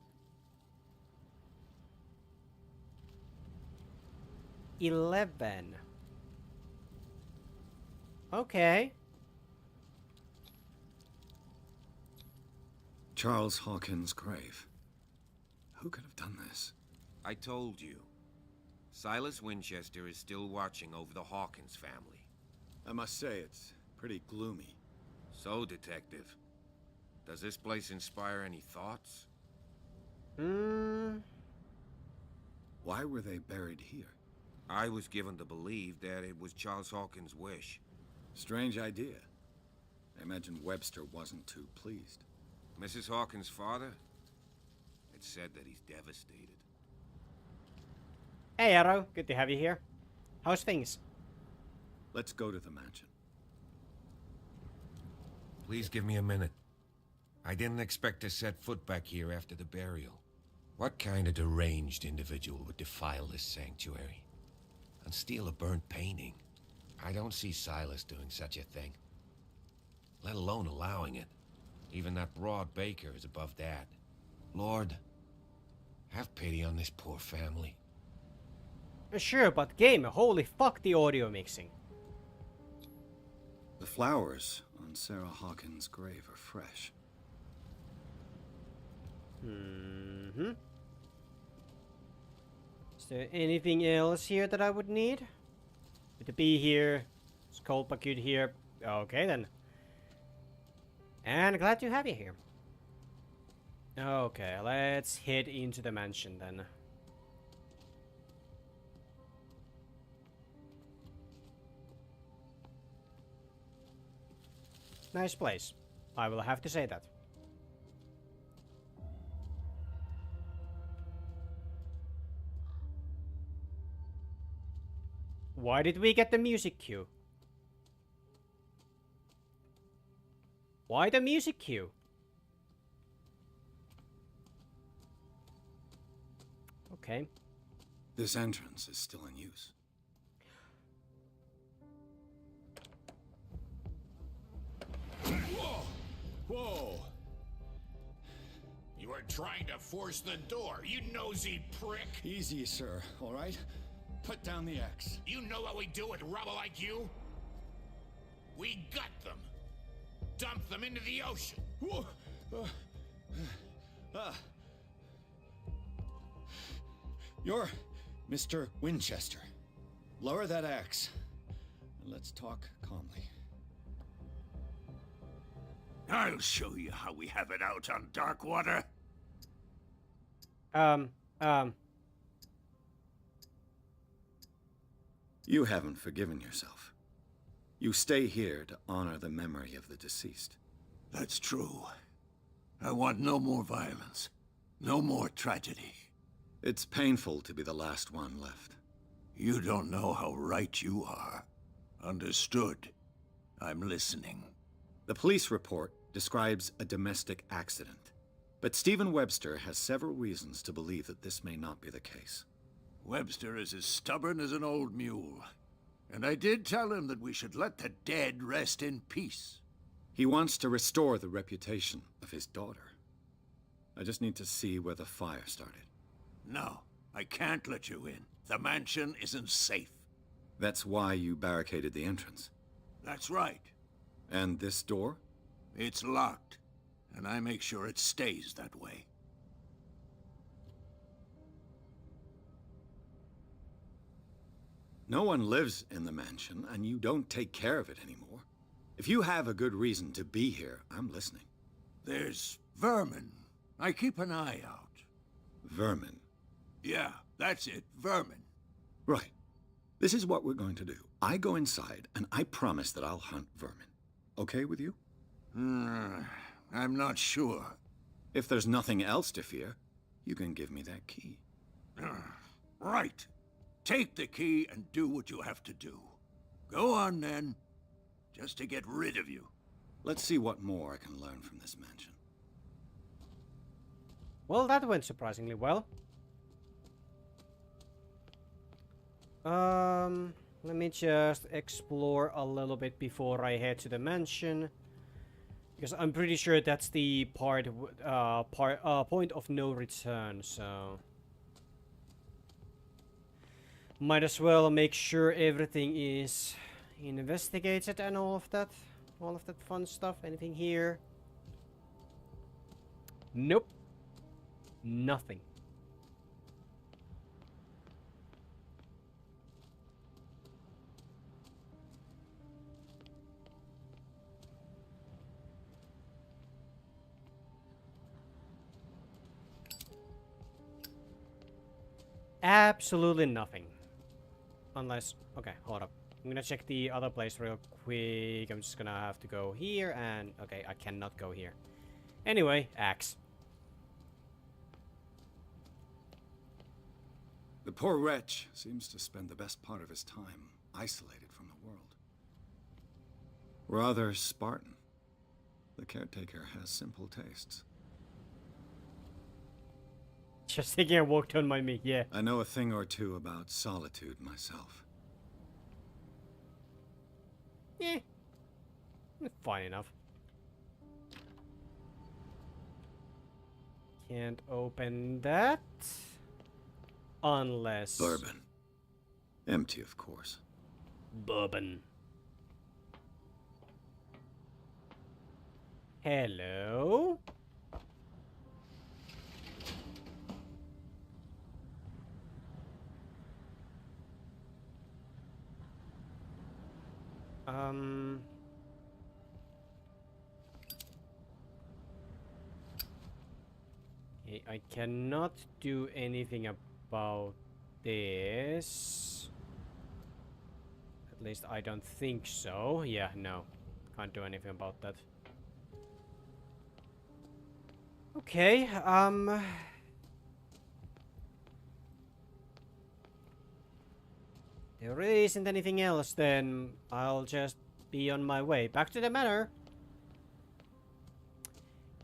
11. Okay. Charles Hawkins' grave. Who could have done this? I told you. Silas Winchester is still watching over the Hawkins family. I must say, it's pretty gloomy. So, Detective, does this place inspire any thoughts? Why were they buried here? I was given to believe that it was Charles Hawkins' wish. Strange idea. I imagine Webster wasn't too pleased. Mrs. Hawkins' father? It's said that he's devastated. Hey Arrow, good to have you here. How's things? Let's go to the mansion. Please give me a minute. I didn't expect to set foot back here after the burial. What kind of deranged individual would defile this sanctuary? And steal a burnt painting? I don't see Silas doing such a thing. Let alone allowing it. Even that broad baker is above that. Lord, have pity on this poor family. Sure, but game, holy fuck the audio mixing. The flowers on Sarah Hawkins' grave are fresh. Is there anything else here that I would need? With the bee here, Skulpakute here. Okay then. And glad to have you here. Okay, let's head into the mansion then. Nice place. I will have to say that. Why did we get the music cue? Why the music cue? Okay. This entrance is still in use. Whoa! Whoa! You are trying to force the door, you nosy prick! Easy, sir, all right? Put down the axe. You know what we do with rubble like you? We gut them. Dump them into the ocean. Whoa! You're Mr. Winchester. Lower that axe. And let's talk calmly. I'll show you how we have it out on Darkwater. You haven't forgiven yourself. You stay here to honor the memory of the deceased. That's true. I want no more violence. No more tragedy. It's painful to be the last one left. You don't know how right you are. Understood. I'm listening. The police report describes a domestic accident, but Stephen Webster has several reasons to believe that this may not be the case. Webster is as stubborn as an old mule. And I did tell him that we should let the dead rest in peace. He wants to restore the reputation of his daughter. I just need to see where the fire started. No, I can't let you in. The mansion isn't safe. That's why you barricaded the entrance. That's right. And this door? It's locked, and I make sure it stays that way. No one lives in the mansion, and you don't take care of it anymore. If you have a good reason to be here, I'm listening. There's vermin. I keep an eye out. Vermin? Yeah, that's it, vermin. Right. This is what we're going to do. I go inside, and I promise that I'll hunt vermin. Okay with you? I'm not sure. If there's nothing else to fear, you can give me that key. Right. Take the key and do what you have to do. Go on, then. Just to get rid of you. Let's see what more I can learn from this mansion. Well, that went surprisingly well. Let me just explore a little bit before I head to the mansion. Because I'm pretty sure that's the point of no return, so... Might as well make sure everything is investigated and all of that. All of that fun stuff. Anything here? Nope. Nothing. Absolutely nothing. Unless... Okay, hold up. I'm gonna check the other place real quick. I'm just gonna have to go here and... Okay, I cannot go here. Anyway, axe. The poor wretch seems to spend the best part of his time isolated from the world. Rather Spartan. The caretaker has simple tastes. Just taking a walk down my meat, yeah. I know a thing or two about solitude myself. Yeah. Fine enough. Can't open that. Unless... Bourbon. Empty, of course. Bourbon. Hello? Okay, I cannot do anything about this. At least I don't think so. Yeah, no. Can't do anything about that. Okay, there really isn't anything else, then I'll just be on my way. Back to the manor.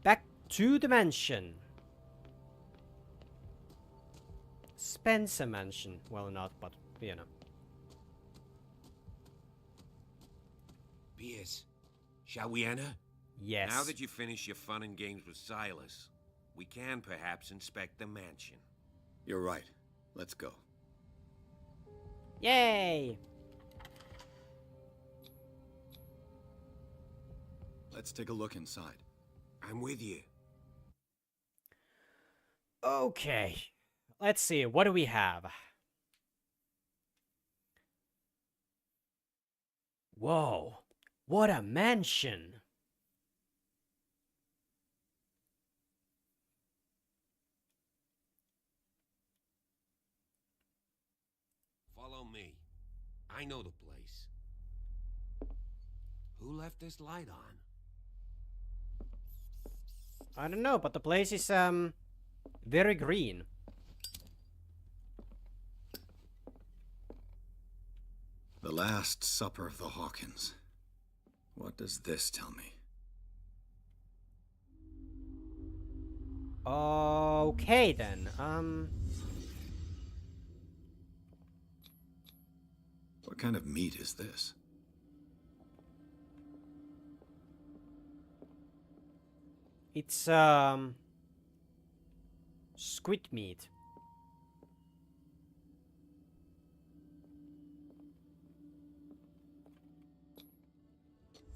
Back to the mansion. Spencer Mansion. Well, not, but, you know. Pierce, shall we enter? Yes. Now that you finish your fun and games with Silas, we can perhaps inspect the mansion. You're right. Let's go. Yay! Let's take a look inside. I'm with you. Okay. Let's see. What do we have? Whoa. What a mansion. Follow me. I know the place. Who left this light on? I don't know, but the place is, very green. The Last Supper of the Hawkins. What does this tell me? Okay, then. What kind of meat is this? It's, squid meat.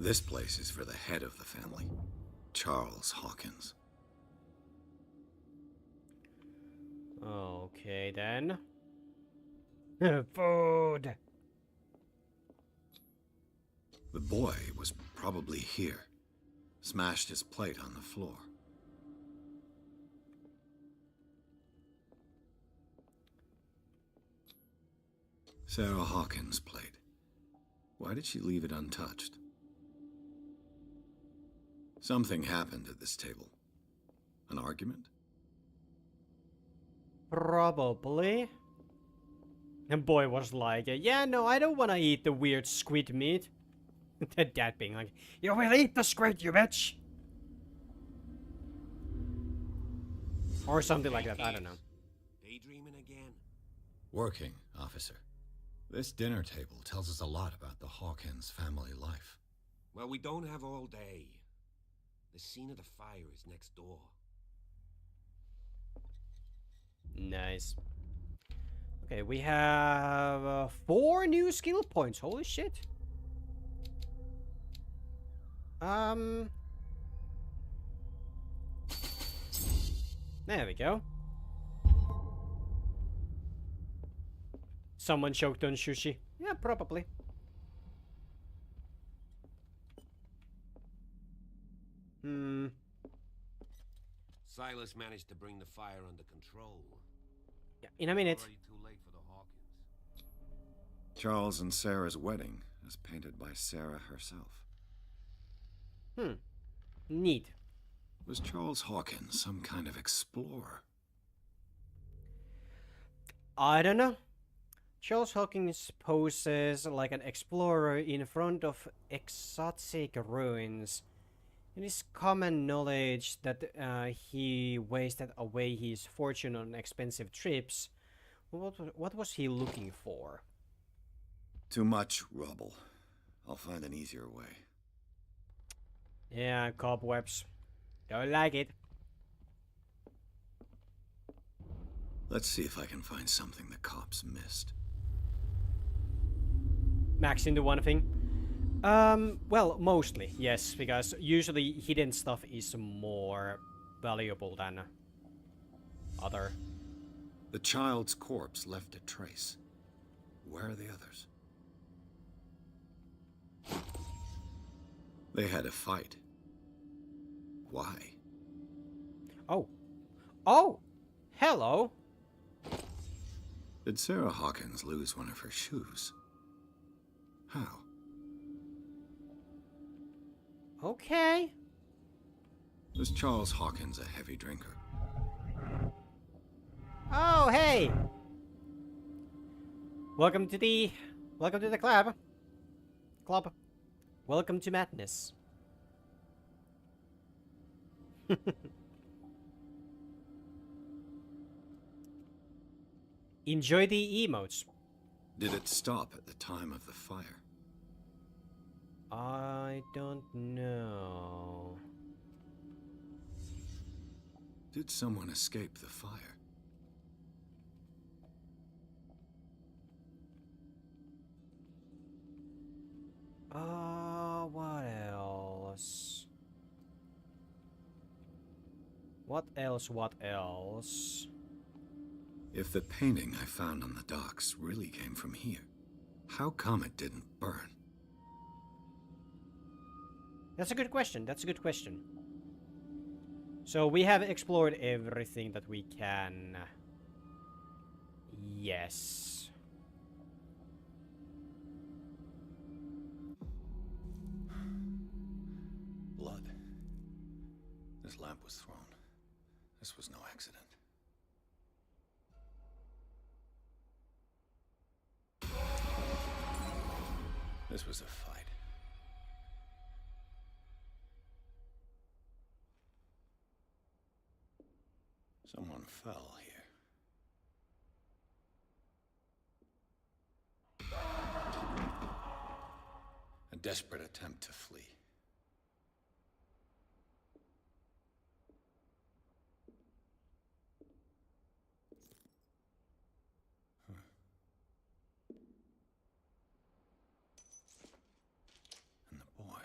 This place is for the head of the family, Charles Hawkins. Okay, then. Food! The boy was probably here. Smashed his plate on the floor. Sarah Hawkins' plate. Why did she leave it untouched? Something happened at this table. An argument? Probably. And boy was like, yeah, no, I don't want to eat the weird squid meat. Dad being like, you will eat the squid, you bitch! Or something like that, I don't know. Daydreaming again? Working, officer. This dinner table tells us a lot about the Hawkins family life. Well, we don't have all day. The scene of the fire is next door. Nice. Okay, we have 4 new skill points. Holy shit. There we go. Someone choked on sushi. Yeah, probably. Silas managed to bring the fire under control. Yeah, in a minute. Already too late for the Hawkins. Charles and Sarah's wedding is painted by Sarah herself. Neat. Was Charles Hawkins some kind of explorer? I don't know. Charles Hawkins poses like an explorer in front of exotic ruins. It is common knowledge that he wasted away his fortune on expensive trips. What was he looking for? Too much rubble. I'll find an easier way. Yeah, cobwebs. Don't like it. Let's see if I can find something the cops missed. Max into one thing. Well, mostly, yes, because usually hidden stuff is more valuable than other. The child's corpse left a trace. Where are the others? They had a fight. Why? Oh. Oh! Hello! Did Sarah Hawkins lose one of her shoes? How? Okay. Was Charles Hawkins a heavy drinker? Oh, hey! Welcome to the club. Welcome to madness. Enjoy the emotes. Did it stop at the time of the fire? I don't know. Did someone escape the fire? What else? What else? If the painting I found on the docks really came from here, how come it didn't burn? That's a good question. So we have explored everything that we can. Yes. Blood. This lamp was thrown. This was no accident. This was a fight. Someone fell here. A desperate attempt to flee. And the boy.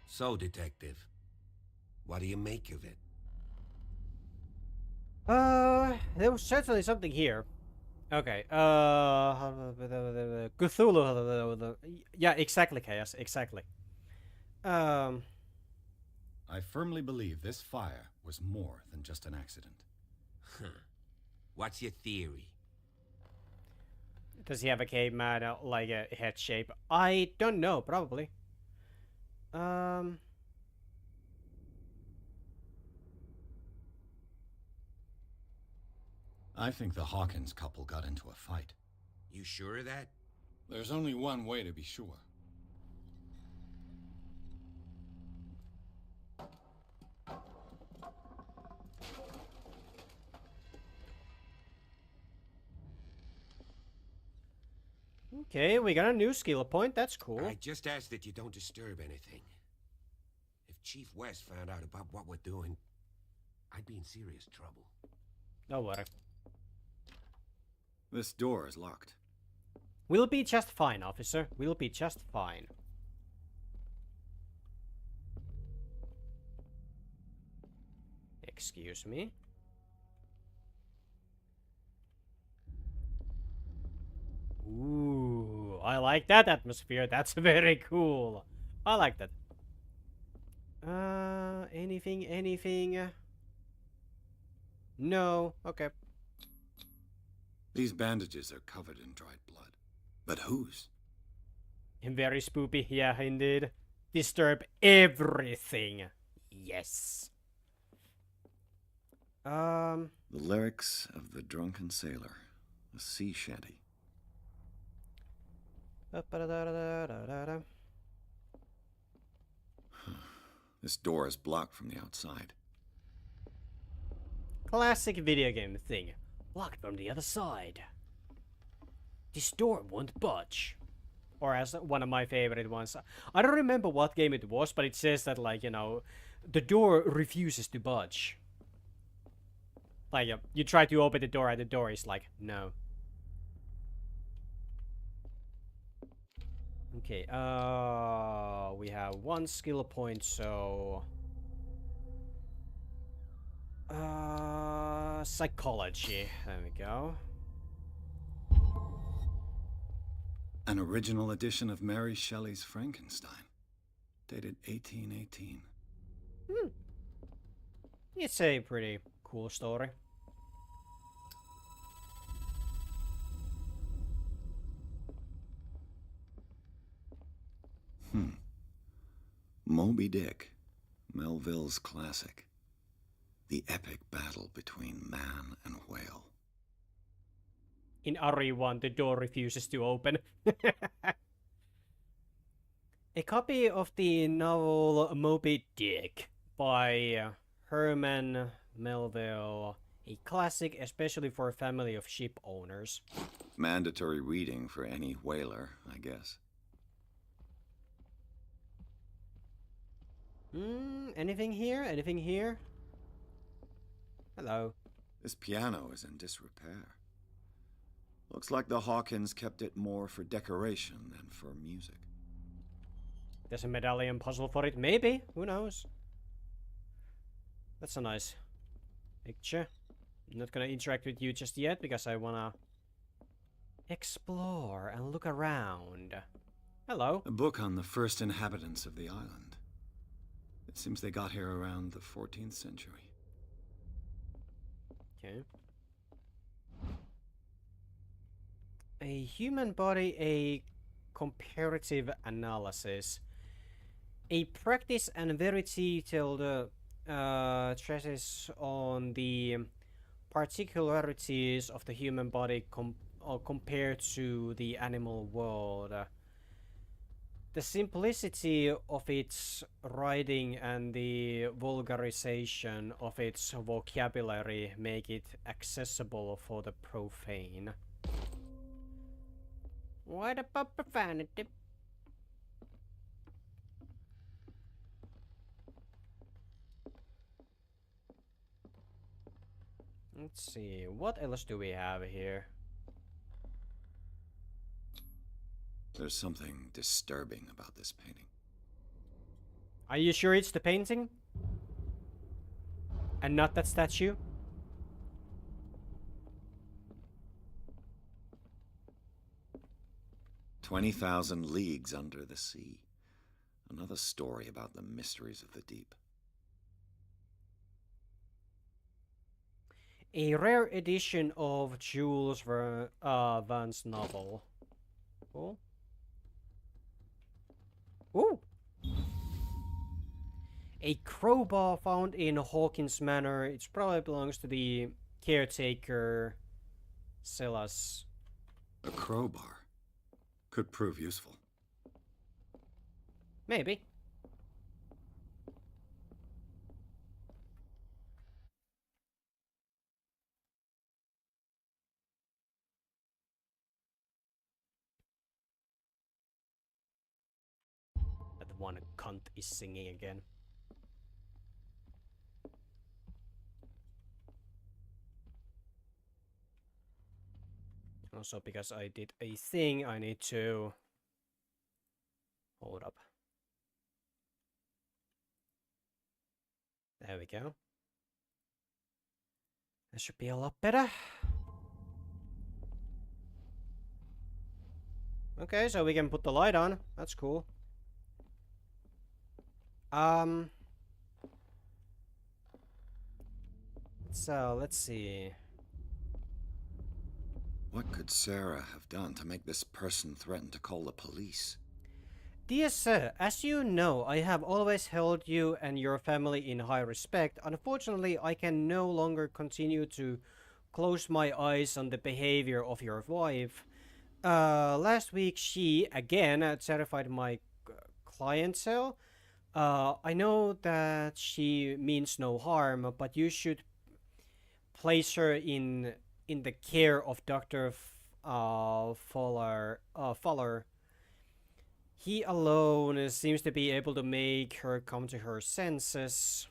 So, Detective, what do you make of it? There was certainly something here. Okay, Cthulhu, yeah, exactly, Chaos, exactly. I firmly believe this fire was more than just an accident. What's your theory? Does he have a caveman, like a head shape? I don't know, probably. I think the Hawkins couple got into a fight. You sure of that? There's only one way to be sure. Okay, we got a new skill point. That's cool. I just ask that you don't disturb anything. If Chief West found out about what we're doing, I'd be in serious trouble. Don't worry. This door is locked. We'll be just fine, officer. We'll be just fine. Excuse me. Ooh, I like that atmosphere. That's very cool. I like that. Anything? No. Okay. These bandages are covered in dried blood. But whose? Very spoopy. Yeah, indeed. Disturb everything. Yes. The lyrics of the drunken sailor. A sea shanty. This door is blocked from the outside. Classic video game thing. Locked from the other side. This door won't budge. Or as one of my favorite ones. I don't remember what game it was, but it says that, like, you know, the door refuses to budge. Like, you try to open the door and the door is like, no. Okay, we have one skill point, so... psychology. There we go. An original edition of Mary Shelley's Frankenstein. Dated 1818. It's a pretty cool story. Moby Dick, Melville's classic. The epic battle between man and whale. In RE1, the door refuses to open. A copy of the novel Moby Dick by Herman Melville. A classic, especially for a family of ship owners. Mandatory reading for any whaler, I guess. Anything here? Anything here? Hello. This piano is in disrepair. Looks like the Hawkins kept it more for decoration than for music. There's a medallion puzzle for it. Maybe. Who knows? That's a nice picture. I'm not gonna interact with you just yet because I wanna explore and look around. Hello. A book on the first inhabitants of the island. It seems they got here around the 14th century. Okay. A human body, a comparative analysis. A practice and very detailed treatise on the particularities of the human body compared to the animal world. The simplicity of its writing and the vulgarization of its vocabulary make it accessible for the profane. What about profanity? Let's see, what else do we have here? There's something disturbing about this painting. Are you sure it's the painting? And not that statue? "20,000 leagues under the sea. Another story about the mysteries of the deep." A rare edition of Jules Verne's novel. Cool. Ooh! A crowbar found in Hawkins Manor. It probably belongs to the caretaker, Silas. A crowbar. Could prove useful. Maybe. cunt is singing again. Also, because I did a thing, I need to... Hold up. There we go. That should be a lot better. Okay, so we can put the light on. That's cool. So, let's see. What could Sarah have done to make this person threaten to call the police? Dear sir, as you know, I have always held you and your family in high respect. Unfortunately, I can no longer continue to close my eyes on the behavior of your wife. Last week, she, again, terrified my clientele. I know that she means no harm, but you should place her in the care of Dr. Fuller. He alone seems to be able to make her come to her senses.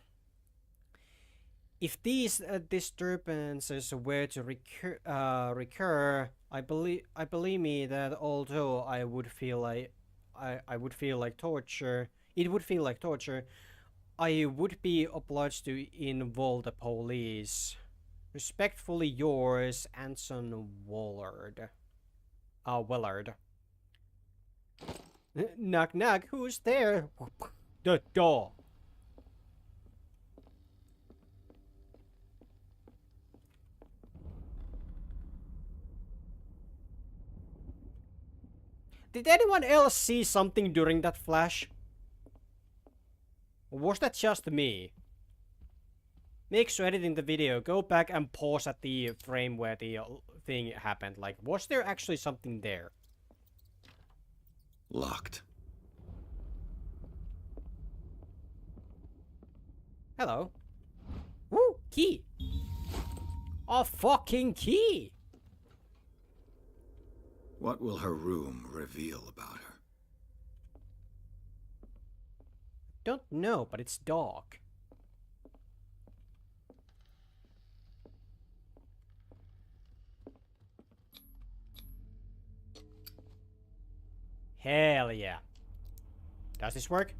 If these disturbances were to recur, I believe me that although I would feel like I would feel like torture, it would feel like torture. I would be obliged to involve the police. Respectfully yours, Anson Willard. Willard. Knock knock, who's there? The door. Did anyone else see something during that flash? Or was that just me? Make sure editing the video, go back and pause at the frame where the thing happened. Like, was there actually something there? Locked. Hello. Woo! Key! A fucking key! What will her room reveal about her? Don't know, but it's dark. Hell yeah. Does this work?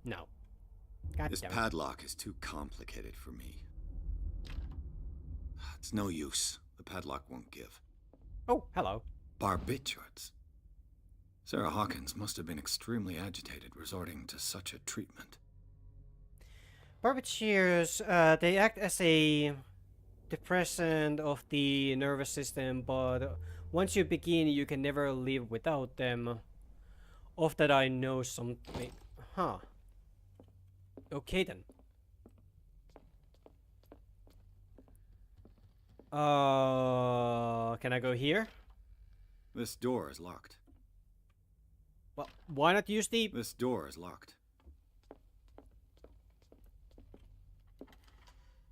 No. God This damn it. padlock is too complicated for me. It's no use. The padlock won't give. Oh, hello. Barbiturates. Sarah Hawkins must have been extremely agitated resorting to such a treatment. Barbiturates, they act as a depressant of the nervous system, but once you begin, you can never live without them. Of that I know something. Huh. Okay then. Can I go here? This door is locked. Well, why not use the... This door is locked.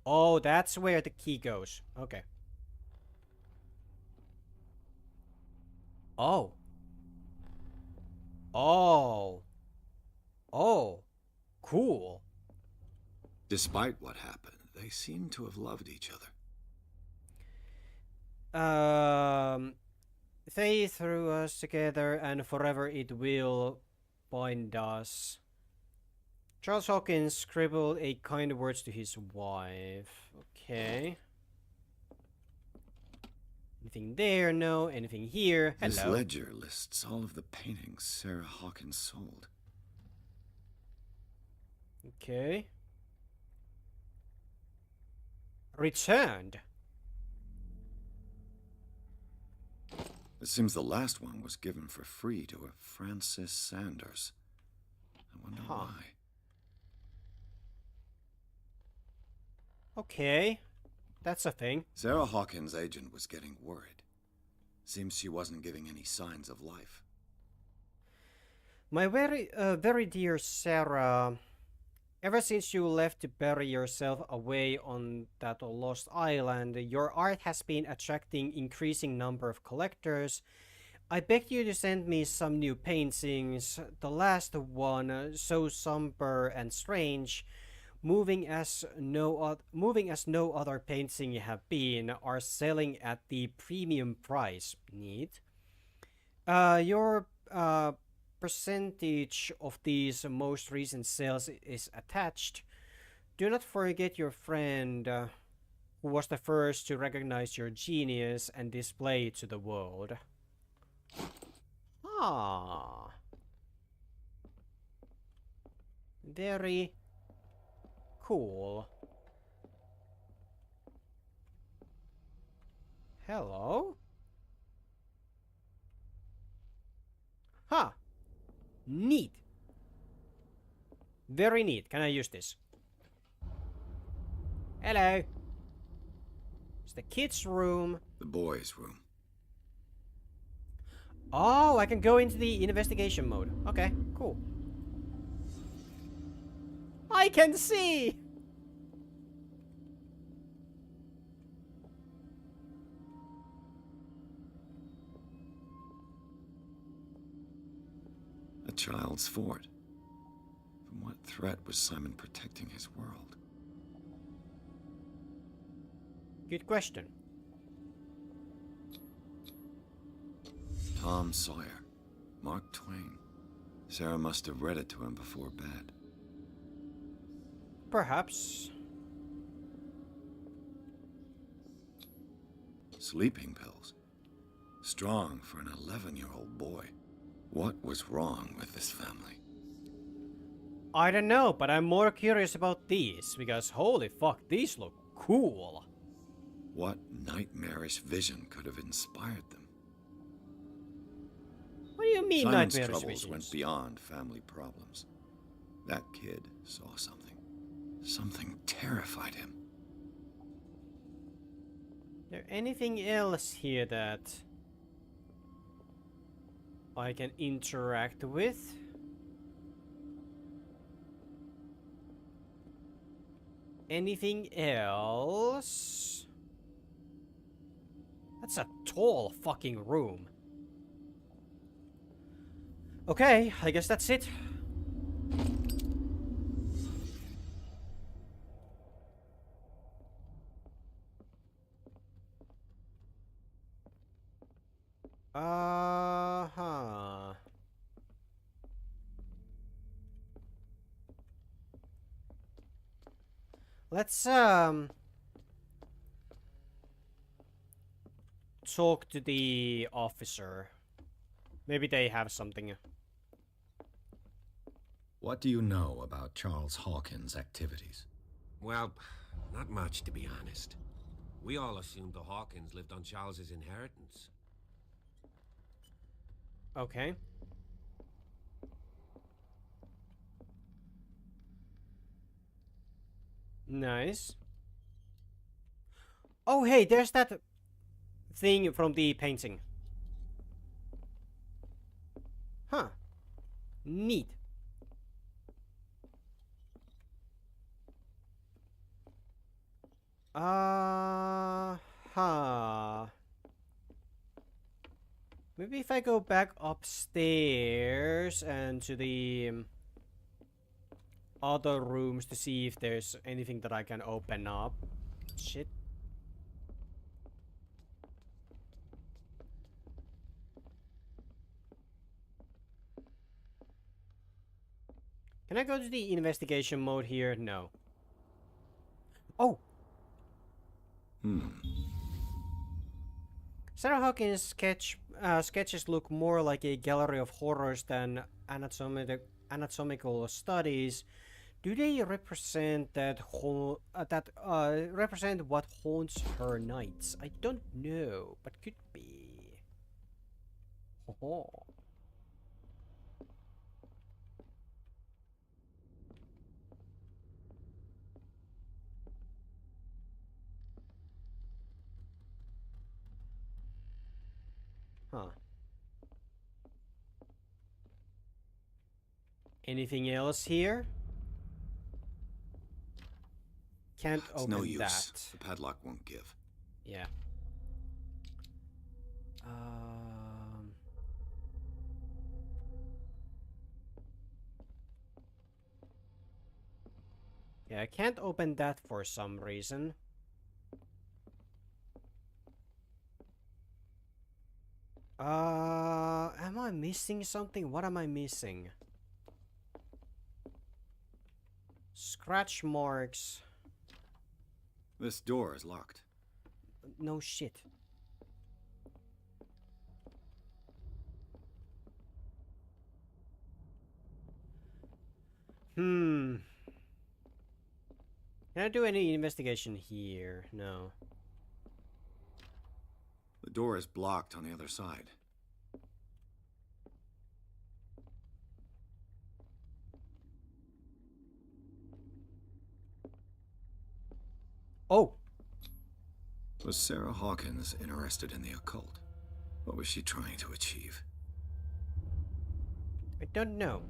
Oh, that's where the key goes. Okay. Oh. Oh. Oh. Cool. Despite what happened, they seem to have loved each other. They threw us together and forever it will bind us. Charles Hawkins scribbled a kind words to his wife. Okay. Anything there? No. Anything here? Hello. This ledger lists all of the paintings Sarah Hawkins sold. Okay. Returned. It seems the last one was given for free to a Francis Sanders. I wonder why. Okay. That's a thing. Sarah Hawkins' agent was getting worried. Seems she wasn't giving any signs of life. My very dear Sarah, ever since you left to bury yourself away on that lost island, your art has been attracting increasing number of collectors. I begged you to send me some new paintings. The last one, so somber and strange, moving as no other painting have been, are selling at the premium price. Neat. Your percentage of these most recent sales is attached. Do not forget your friend who was the first to recognize your genius and display it to the world. Ah. Very cool. Hello? Huh. Neat. Very neat. Can I use this? Hello. It's the kids' room. The boys' room. Oh, I can go into the investigation mode. Okay, cool. I can see! A child's fort. From what threat was Simon protecting his world? Good question. Tom Sawyer. Mark Twain. Sarah must have read it to him before bed. Perhaps. Sleeping pills. Strong for an 11-year-old boy. What was wrong with this family? I don't know, but I'm more curious about these, because holy fuck, these look cool. What nightmarish vision could have inspired them? What do you mean Simon's nightmarish troubles visions? went beyond family problems. That kid saw something. Something terrified him. Is there anything else here that I can interact with? Anything else? That's a tall fucking room. Okay, I guess that's it. Uh-huh. Let's talk to the officer. Maybe they have something. What do you know about Charles Hawkins' activities? Well, not much, to be honest. We all assumed the Hawkins lived on Charles's inheritance. Okay. Nice. Oh, hey, there's that thing from the painting. Huh. Neat. Huh. Maybe if I go back upstairs and to the other rooms to see if there's anything that I can open up. Shit. Can I go to the investigation mode here? No. Oh! Sarah Hawkins' sketches look more like a gallery of horrors than anatomical studies. Do they represent represent what haunts her nights? I don't know, but could be. Oh. Huh. Anything else here? Can't It's open no use. that. The padlock won't give. Yeah. Yeah, I can't open that for some reason. Am I missing something? What am I missing? Scratch marks. This door is locked. No shit. Can I do any investigation here? No. The door is blocked on the other side. Oh! Was Sarah Hawkins interested in the occult? What was she trying to achieve? I don't know.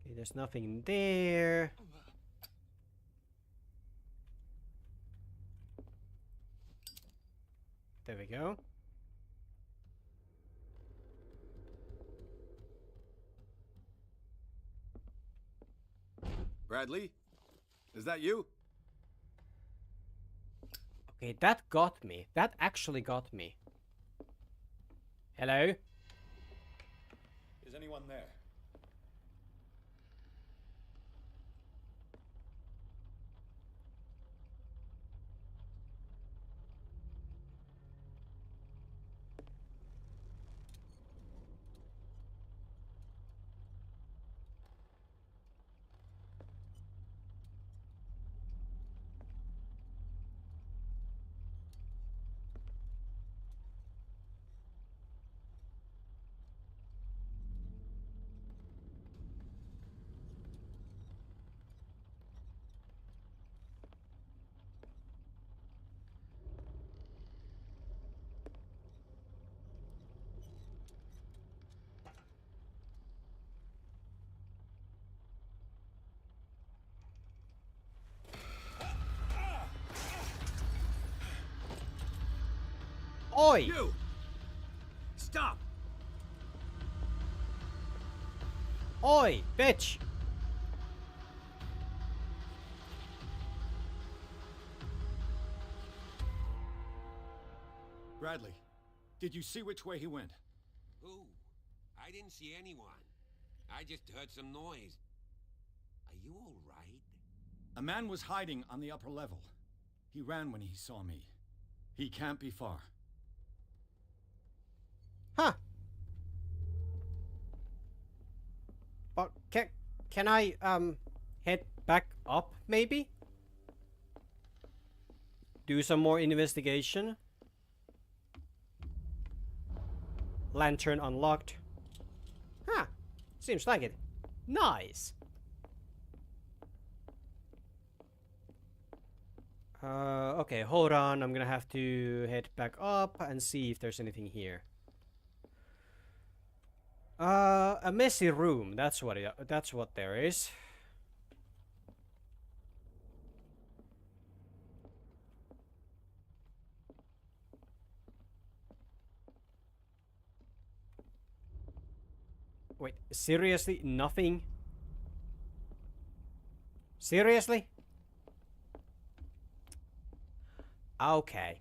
Okay, there's nothing there. There we go. Bradley? Is that you? Okay, that got me. That actually got me. Hello? Is anyone there? Oi! You! Stop! Oi, bitch! Bradley, did you see which way he went? Who? I didn't see anyone. I just heard some noise. Are you all right? A man was hiding on the upper level. He ran when he saw me. He can't be far. Huh. But can I head back up maybe? Do some more investigation. Lantern unlocked. Huh. Seems like it. Nice. Okay, hold on. I'm gonna have to head back up and see if there's anything here. A messy room. That's what there is. Wait, seriously? Nothing? Seriously? Okay.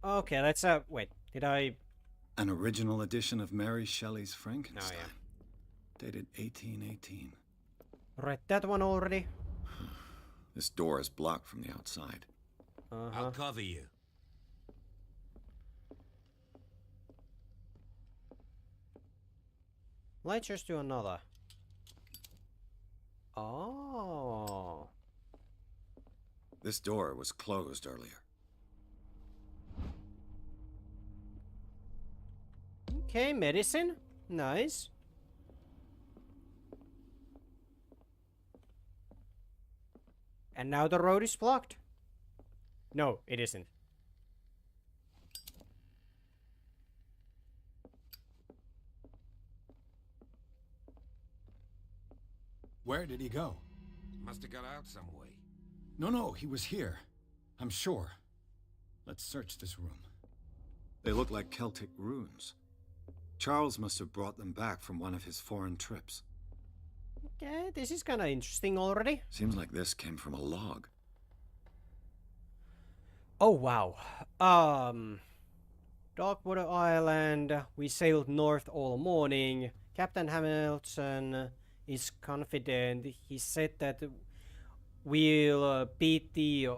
Okay, let's wait. Did I... An original edition of Mary Shelley's Frankenstein. Oh, yeah. Dated 1818. Read that one already. This door is blocked from the outside. I'll cover you. Let's just do another. Oh. This door was closed earlier. Okay, medicine. Nice. And now the road is blocked. No, it isn't. Where did he go? Must have got out some way. No, he was here. I'm sure. Let's search this room. They look like Celtic runes. Charles must have brought them back from one of his foreign trips. Okay, this is kind of interesting already. Seems like this came from a log. Oh, wow. Darkwater Island. We sailed north all morning. Captain Hamilton is confident. He said that we'll beat the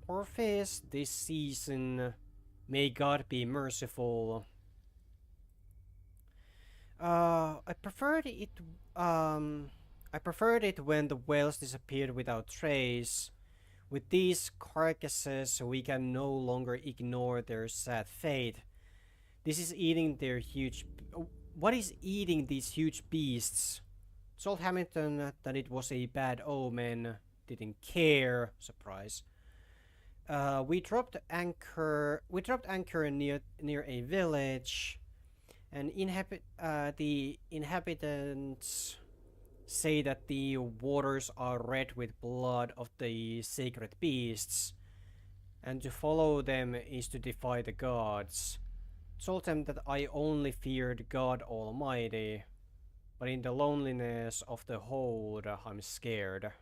Orpheus this season. May God be merciful. I preferred it when the whales disappeared without trace. With these carcasses, we can no longer ignore their sad fate. This is eating their huge... What is eating these huge beasts? Told Hamilton that it was a bad omen. Didn't care. Surprise. We dropped anchor near a village, and the inhabitants say that the waters are red with blood of the sacred beasts, and to follow them is to defy the gods. Told them that I only feared God Almighty, but in the loneliness of the hold, I'm scared.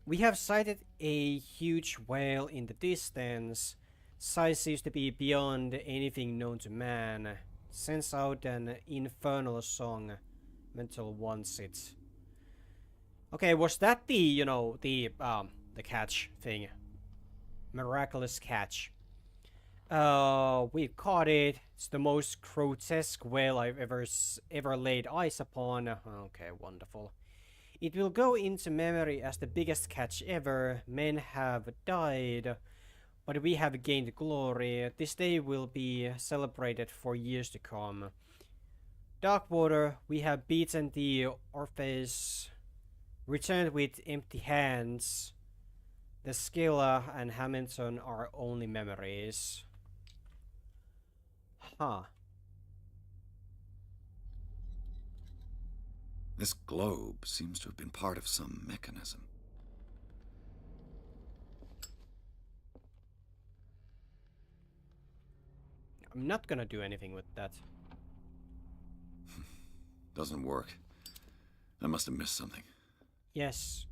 We have sighted a huge whale in the distance. Size seems to be beyond anything known to man. Sends out an infernal song. Mental wants it. Okay, was that the, the catch thing? Miraculous catch. We caught it. It's the most grotesque whale I've ever laid eyes upon. Okay, wonderful. It will go into memory as the biggest catch ever. Men have died, but we have gained glory. This day will be celebrated for years to come. Darkwater, we have beaten the Orpheus, returned with empty hands. The Skilla and Hamilton are only memories. Huh. This globe seems to have been part of some mechanism. I'm not gonna do anything with that. Doesn't work. I must have missed something. Yes.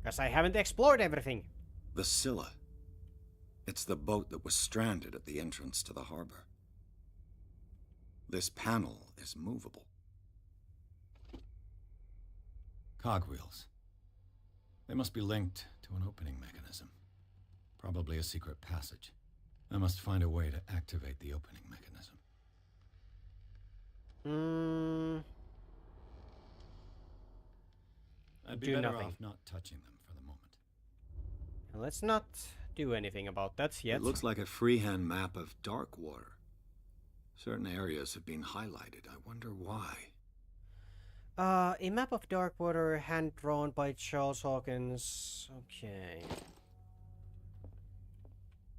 Because I haven't explored everything. The Scylla. It's the boat that was stranded at the entrance to the harbor. This panel is movable. Cogwheels. They must be linked to an opening mechanism. Probably a secret passage. I must find a way to activate the opening mechanism. I'd be better off not touching them for the moment. Let's not do anything about that yet. It looks like a freehand map of Darkwater. Certain areas have been highlighted. I wonder why. A map of Darkwater hand-drawn by Charles Hawkins. Okay.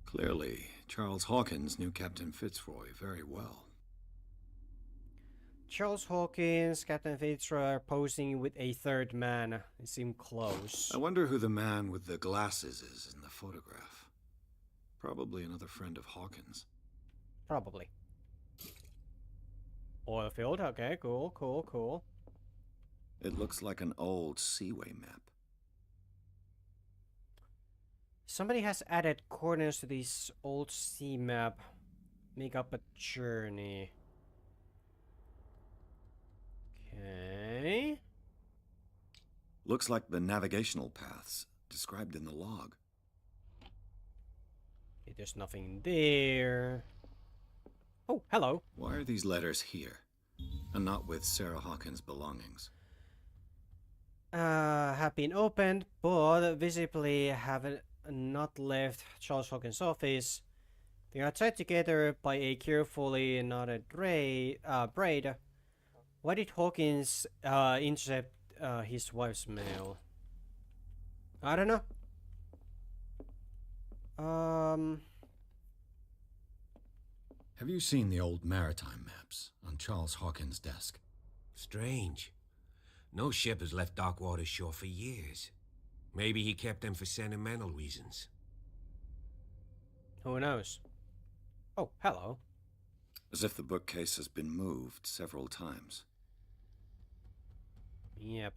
Clearly, Charles Hawkins knew Captain Fitzroy very well. Charles Hawkins, Captain Fitzroy are posing with a third man. They seem close. I wonder who the man with the glasses is in the photograph. Probably another friend of Hawkins. Probably. Oilfield, okay, cool. It looks like an old seaway map. Somebody has added coordinates to this old sea map. Make up a journey. Okay. Looks like the navigational paths described in the log. Okay, there's nothing there. Oh, hello. Why are these letters here, and not with Sarah Hawkins' belongings? Have been opened, but visibly have not left Charles Hawkins' office. They are tied together by a carefully knotted braid. Why did Hawkins intercept his wife's mail? I don't know. Have you seen the old maritime maps on Charles Hawkins' desk? Strange. No ship has left Darkwater shore for years. Maybe he kept them for sentimental reasons. Who knows? Oh, hello. As if the bookcase has been moved several times. Yep.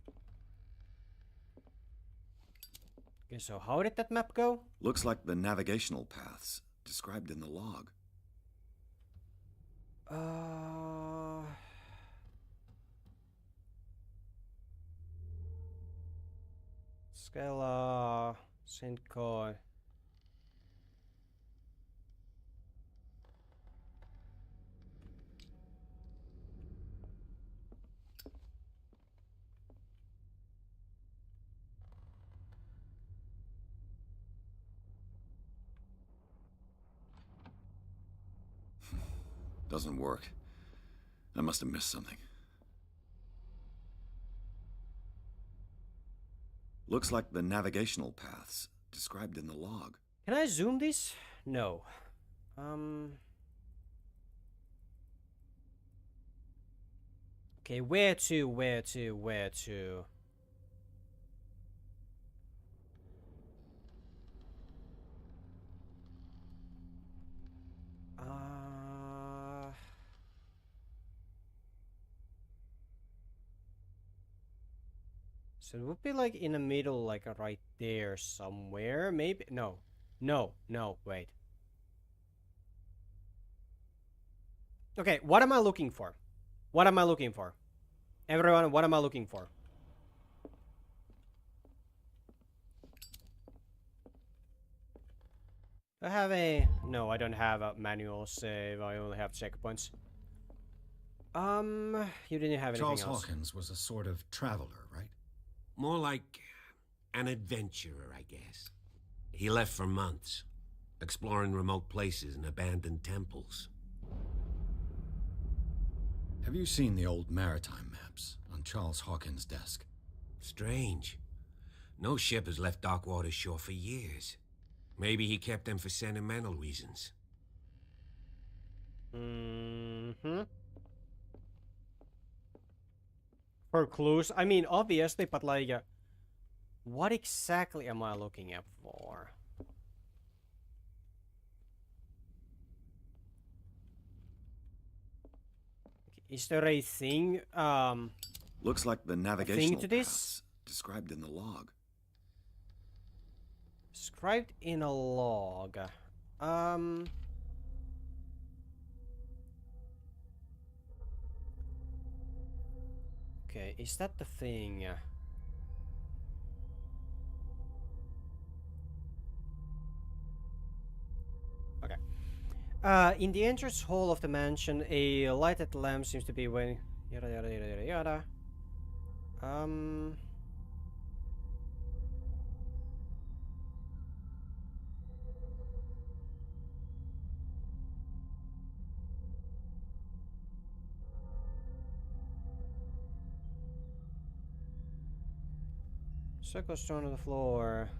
Okay, so how did that map go? Looks like the navigational paths described in the log. Scala, St. Croix. Doesn't work. I must have missed something. Looks like the navigational paths described in the log. Can I zoom this? No. Okay, where to? So it would be like in the middle, like right there somewhere. Maybe no, wait. Okay, what am I looking for? What am I looking for? Everyone, what am I looking for? I have a... No, I don't have a manual save. I only have checkpoints. You didn't have anything Charles else. Hawkins was a sort of traveler, right? More like an adventurer, I guess. He left for months, exploring remote places and abandoned temples. Have you seen the old maritime maps on Charles Hawkins' desk? Strange. No ship has left Darkwater shore for years. Maybe he kept them for sentimental reasons. For clues? I mean, obviously, but like... what exactly am I looking up for? Is there a thing, Looks like the navigational to this? paths described in the log. Described in a log. Okay, is that the thing? Okay. In the entrance hall of the mansion, a lighted lamp seems to be waiting. Yada yada yada yada yada. Circle stone on the floor.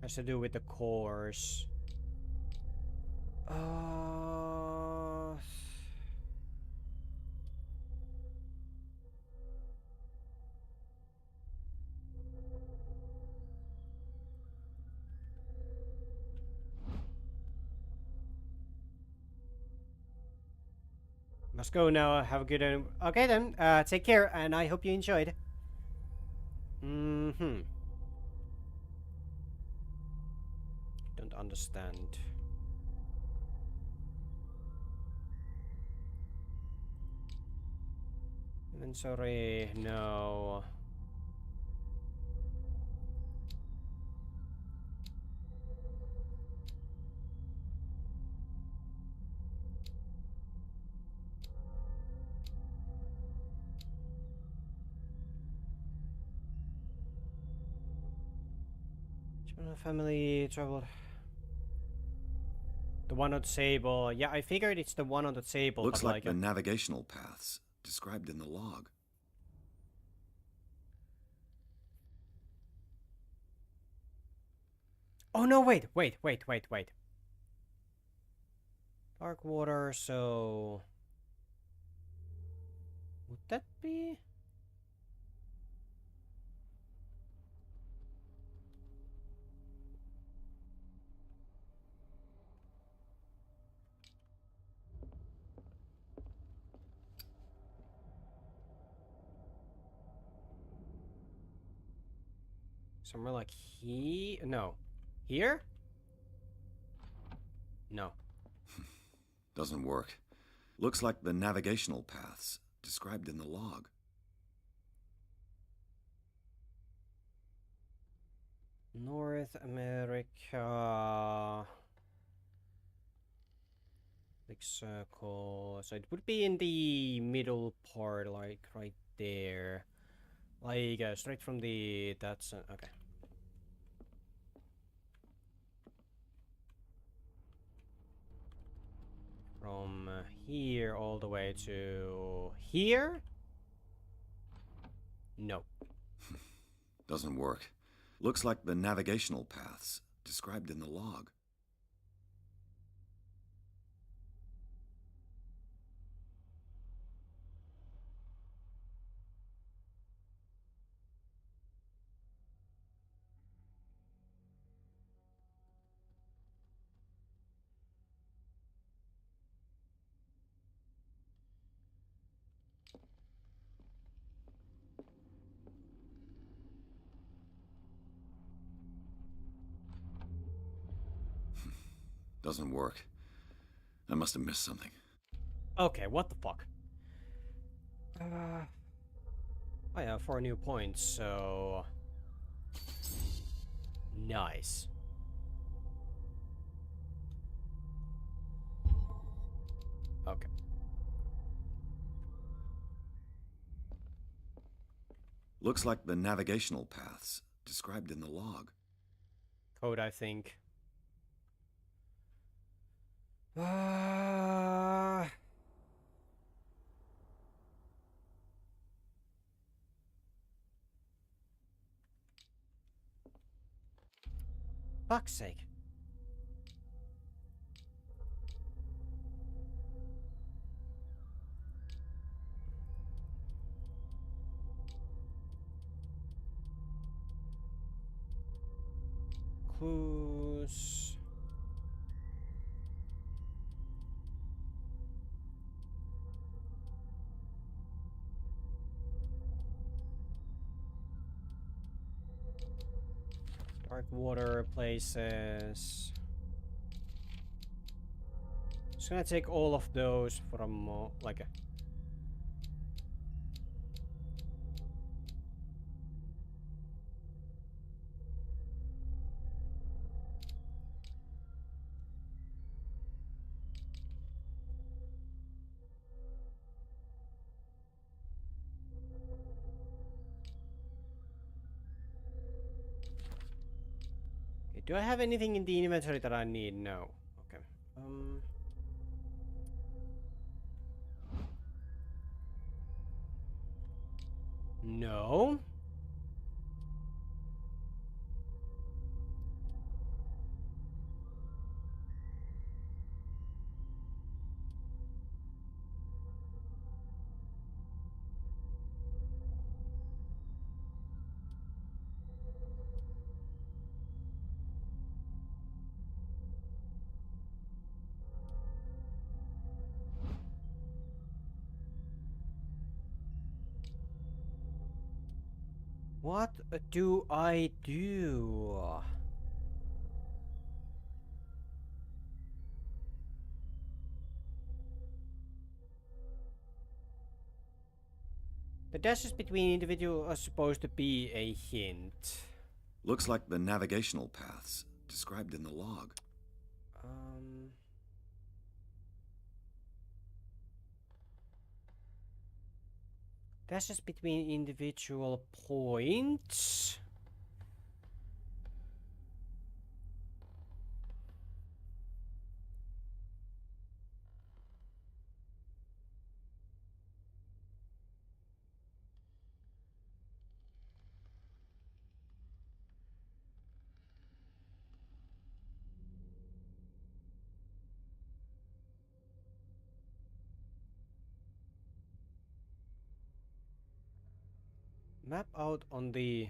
Has to do with the course. Let's go now. Have a good one. Okay then. Take care, and I hope you enjoyed. Don't understand. Inventory, no. Family traveled. The one on the table. Yeah, I figured it's the one on the table. Looks but like the navigational paths described in the log. Oh no, wait. Dark water, so... Would that be... Somewhere like here? No. Here? No. Doesn't work. Looks like the navigational paths described in the log. North America... Big circle. So it would be in the middle part, like right there. Like straight from the... That's... okay. From here all the way to here? No. Doesn't work. Looks like the navigational paths described in the log. Doesn't work. I must have missed something. Okay, what the fuck? Oh yeah, 4 new points, so... Nice. Okay. Looks like the navigational paths described in the log. Code, I think. Uh... Fuck's sake. Clues... Dark water places... Just gonna take all of those from like a... Okay, do I have anything in the inventory that I need? No. Okay. No. What do I do? The dashes between individuals are supposed to be a hint. Looks like the navigational paths described in the log. Dashes between individual points. Map out on the...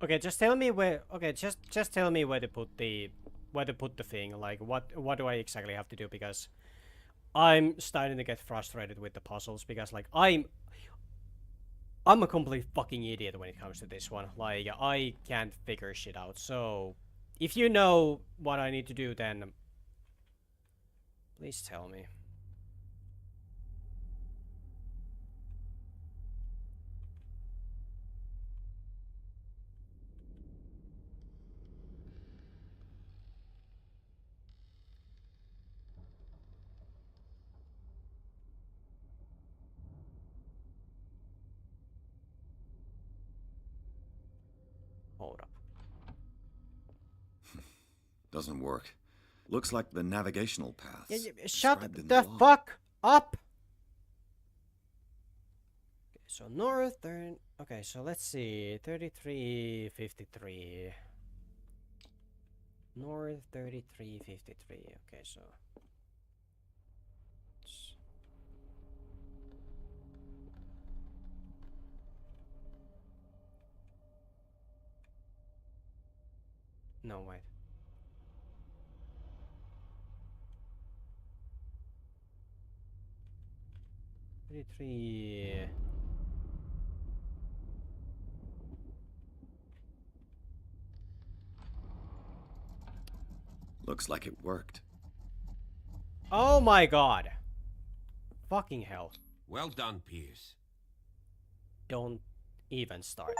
Okay, just tell me where. Okay, just tell me where to put the thing. Like, what do I exactly have to do? Because I'm starting to get frustrated with the puzzles. Because like I'm a complete fucking idiot when it comes to this one. Like I can't figure shit out. So if you know what I need to do, then please tell me. Hold up. Doesn't work. Looks like the navigational paths. Shut described in the log. fuck up! Okay, so northern... Okay, so let's see. 3353. North 3353. Okay, so... No, wait. Three. Looks like it worked. Oh my god. Fucking hell. Well done, Pierce. Don't even start.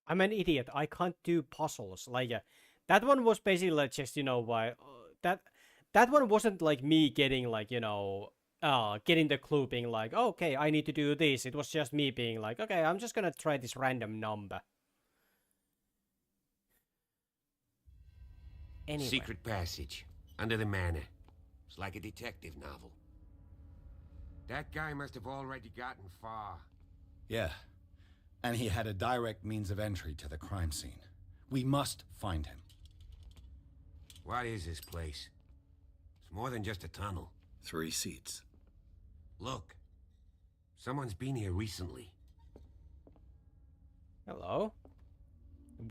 I'm an idiot. I can't do puzzles. Like, that one was basically like just, you know, why that one wasn't like me getting like, you know, getting the clue being like, okay, I need to do this. It was just me being like, okay, I'm just gonna try this random number. Anyway. Secret passage under the manor. It's like a detective novel. That guy must have already gotten far. Yeah. And he had a direct means of entry to the crime scene. We must find him. What is this place? It's more than just a tunnel. 3 seats. Look. Someone's been here recently. Hello?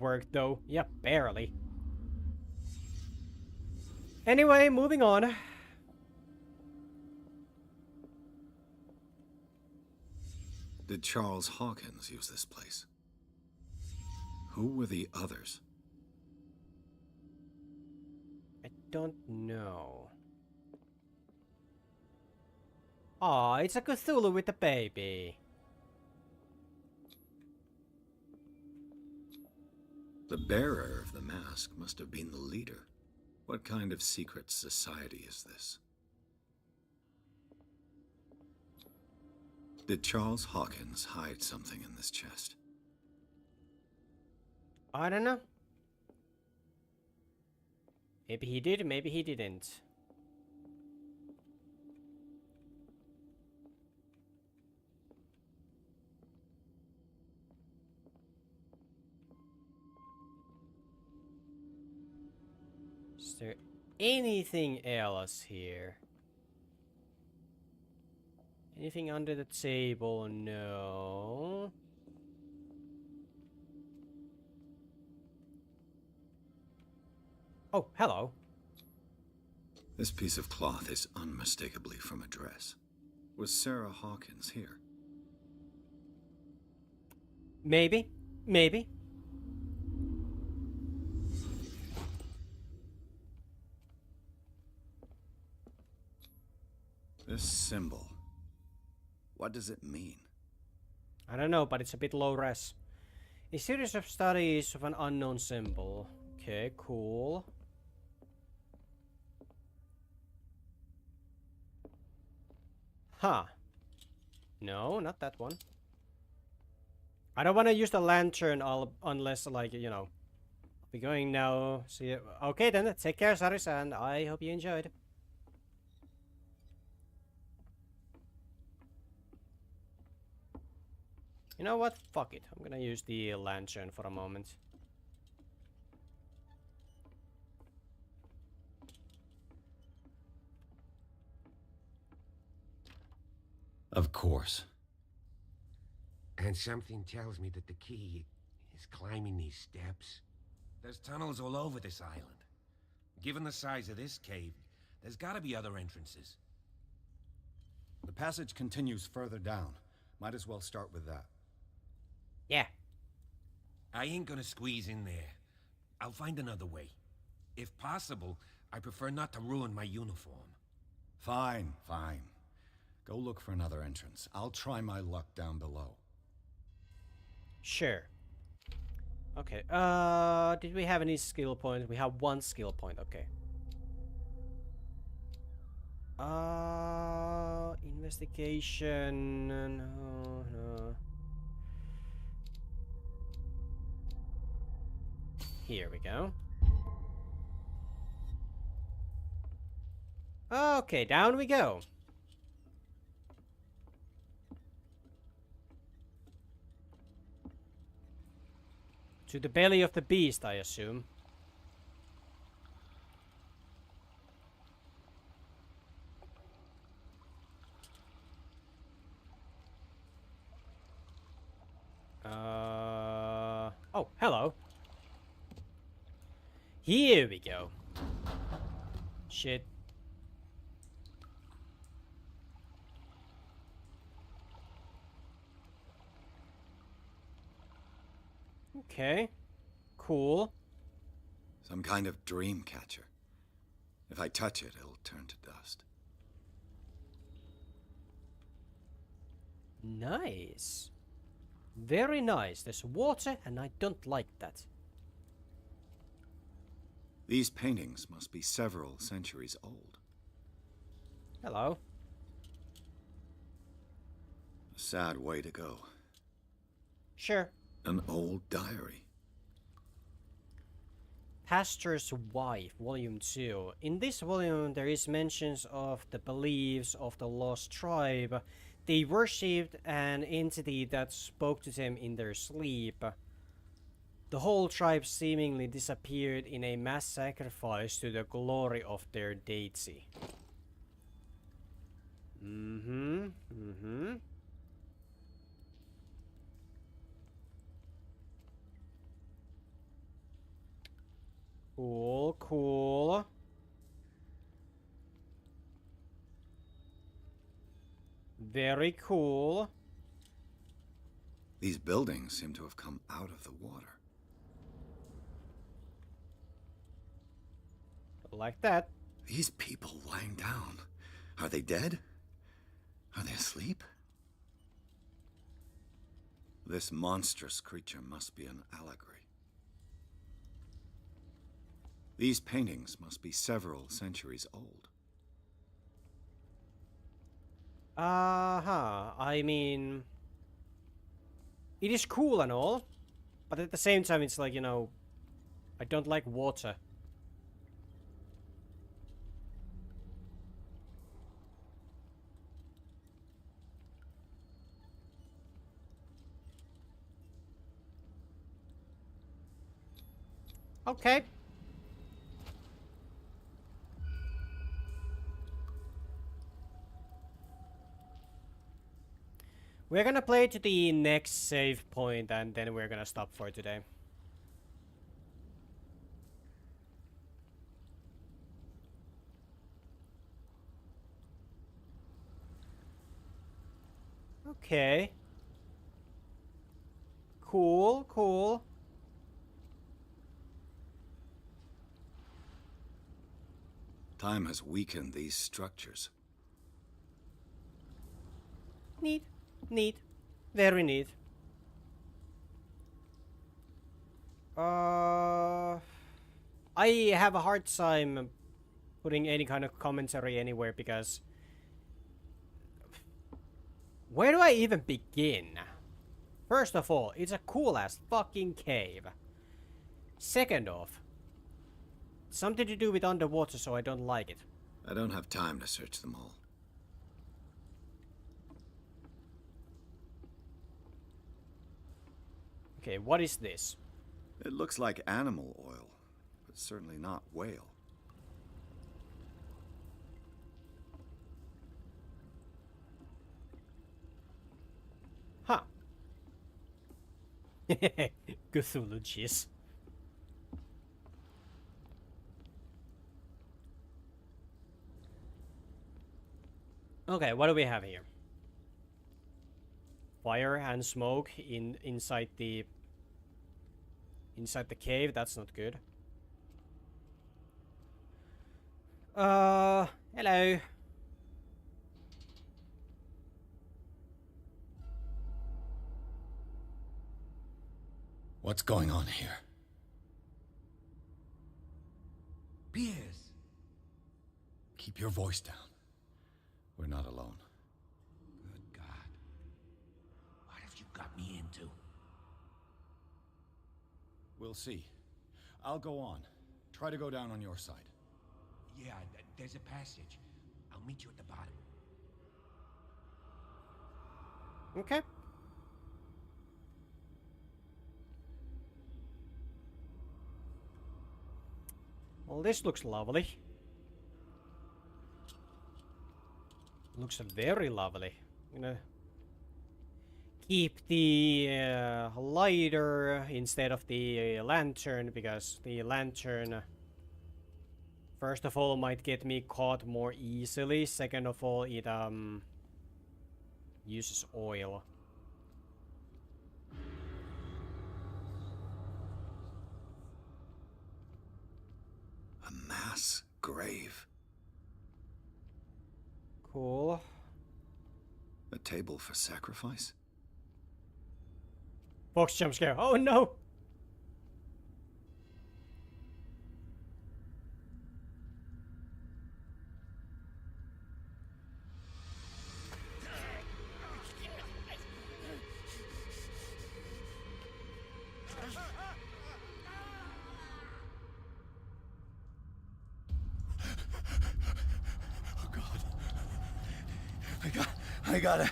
Worked though. Yeah, barely. Anyway, moving on. Did Charles Hawkins use this place? Who were the others? I don't know. Aw, it's a Cthulhu with a baby. The bearer of the mask must have been the leader. What kind of secret society is this? Did Charles Hawkins hide something in this chest? I don't know. Maybe he did, maybe he didn't. Is there anything else here? Anything under the table? No. Oh, hello. This piece of cloth is unmistakably from a dress. Was Sarah Hawkins here? Maybe. Maybe. This symbol. What does it mean? I don't know, but it's a bit low res. A series of studies of an unknown symbol. Okay, cool. Huh. No, not that one. I don't want to use the lantern unless, like, you know. I'll be going now. See you. Okay, then. Take care, Saris, and I hope you enjoyed. You know what? Fuck it. I'm gonna use the lantern for a moment. Of course. And something tells me that the key is climbing these steps. There's tunnels all over this island. Given the size of this cave, there's gotta be other entrances. The passage continues further down. Might as well start with that. Yeah. I ain't gonna squeeze in there. I'll find another way. If possible, I prefer not to ruin my uniform. Fine, fine. Go look for another entrance. I'll try my luck down below. Sure. Okay, did we have any skill points? We have 1 skill point, okay. Investigation, no. Here we go. Okay, down we go. To the belly of the beast, I assume. Oh, hello. Here we go. Shit. Okay. Cool. Some kind of dream catcher. If I touch it, it'll turn to dust. Nice. Very nice. There's water, and I don't like that. These paintings must be several centuries old. Hello. A sad way to go. Sure. An old diary. Pastor's Wife, Volume 2. In this volume, there is mentions of the beliefs of the lost tribe. They worshipped an entity that spoke to them in their sleep. The whole tribe seemingly disappeared in a mass sacrifice to the glory of their deity. Cool, cool. Very cool. These buildings seem to have come out of the water. Like that. These people lying down. Are they dead? Are they asleep? This monstrous creature must be an allegory. These paintings must be several centuries old. I mean, it is cool and all, but at the same time, it's like, you know, I don't like water. Okay. We're gonna play to the next save point and then we're gonna stop for today. Okay. Cool, cool. Time has weakened these structures. Neat. Neat. Very neat. I have a hard time putting any kind of commentary anywhere because where do I even begin? First of all, it's a cool ass fucking cave. Second off, something to do with underwater, so I don't like it. I don't have time to search them all. Okay, what is this? It looks like animal oil, but certainly not whale. Huh. Cthulhu cheese. Okay, what do we have here? Fire and smoke inside the cave. That's not good. Hello. What's going on here? Piers! Keep your voice down. We're not alone. Good God. What have you got me into? We'll see. I'll go on. Try to go down on your side. Yeah, there's a passage. I'll meet you at the bottom. Okay. Well, this looks lovely. Looks very lovely. I'm gonna keep the lighter instead of the lantern because the lantern, first of all, might get me caught more easily. Second of all, it uses oil. A mass grave. Cool. A table for sacrifice? Fox jump scare. Oh no! I gotta...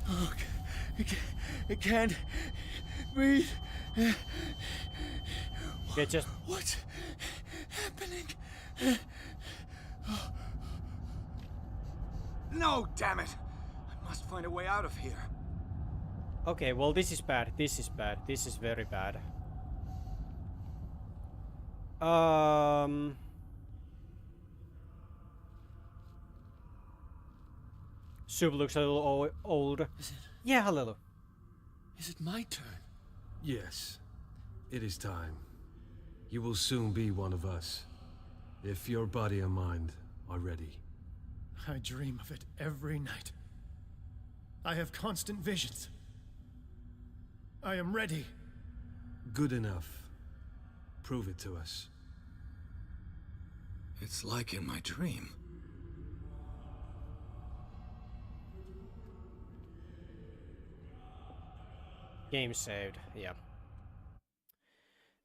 Oh, it can't breathe. Okay, just... What's happening? No, damn it! I must find a way out of here. Okay, well, this is bad. This is bad. This is very bad. Soup looks a little old. Yeah, hello. Is it my turn? Yes. It is time. You will soon be one of us. If your body and mind are ready. I dream of it every night. I have constant visions. I am ready. Good enough. Prove it to us. It's like in my dream. Game saved, yeah.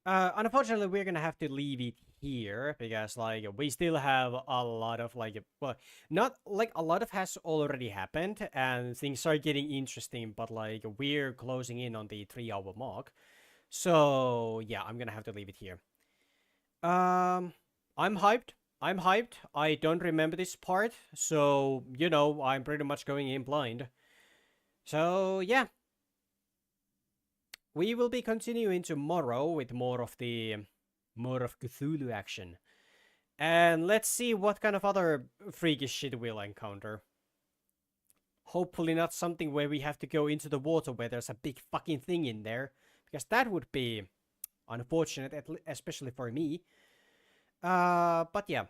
Unfortunately, we're gonna have to leave it here because, like, we still have a lot of, like, well, not like a lot of has already happened and things are getting interesting, but like we're closing in on the 3-hour mark. So yeah, I'm gonna have to leave it here. I'm hyped. I'm hyped. I don't remember this part, so you know, I'm pretty much going in blind. So yeah. We will be continuing tomorrow with more of Cthulhu action. And let's see what kind of other freakish shit we'll encounter. Hopefully not something where we have to go into the water where there's a big fucking thing in there. Because that would be unfortunate, especially for me. But yeah.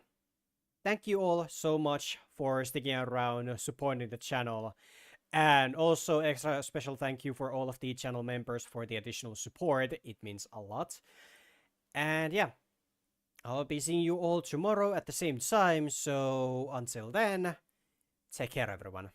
Thank you all so much for sticking around, supporting the channel. And also extra special thank you for all of the channel members for the additional support. It means a lot. And yeah, I'll be seeing you all tomorrow at the same time. So until then, take care everyone.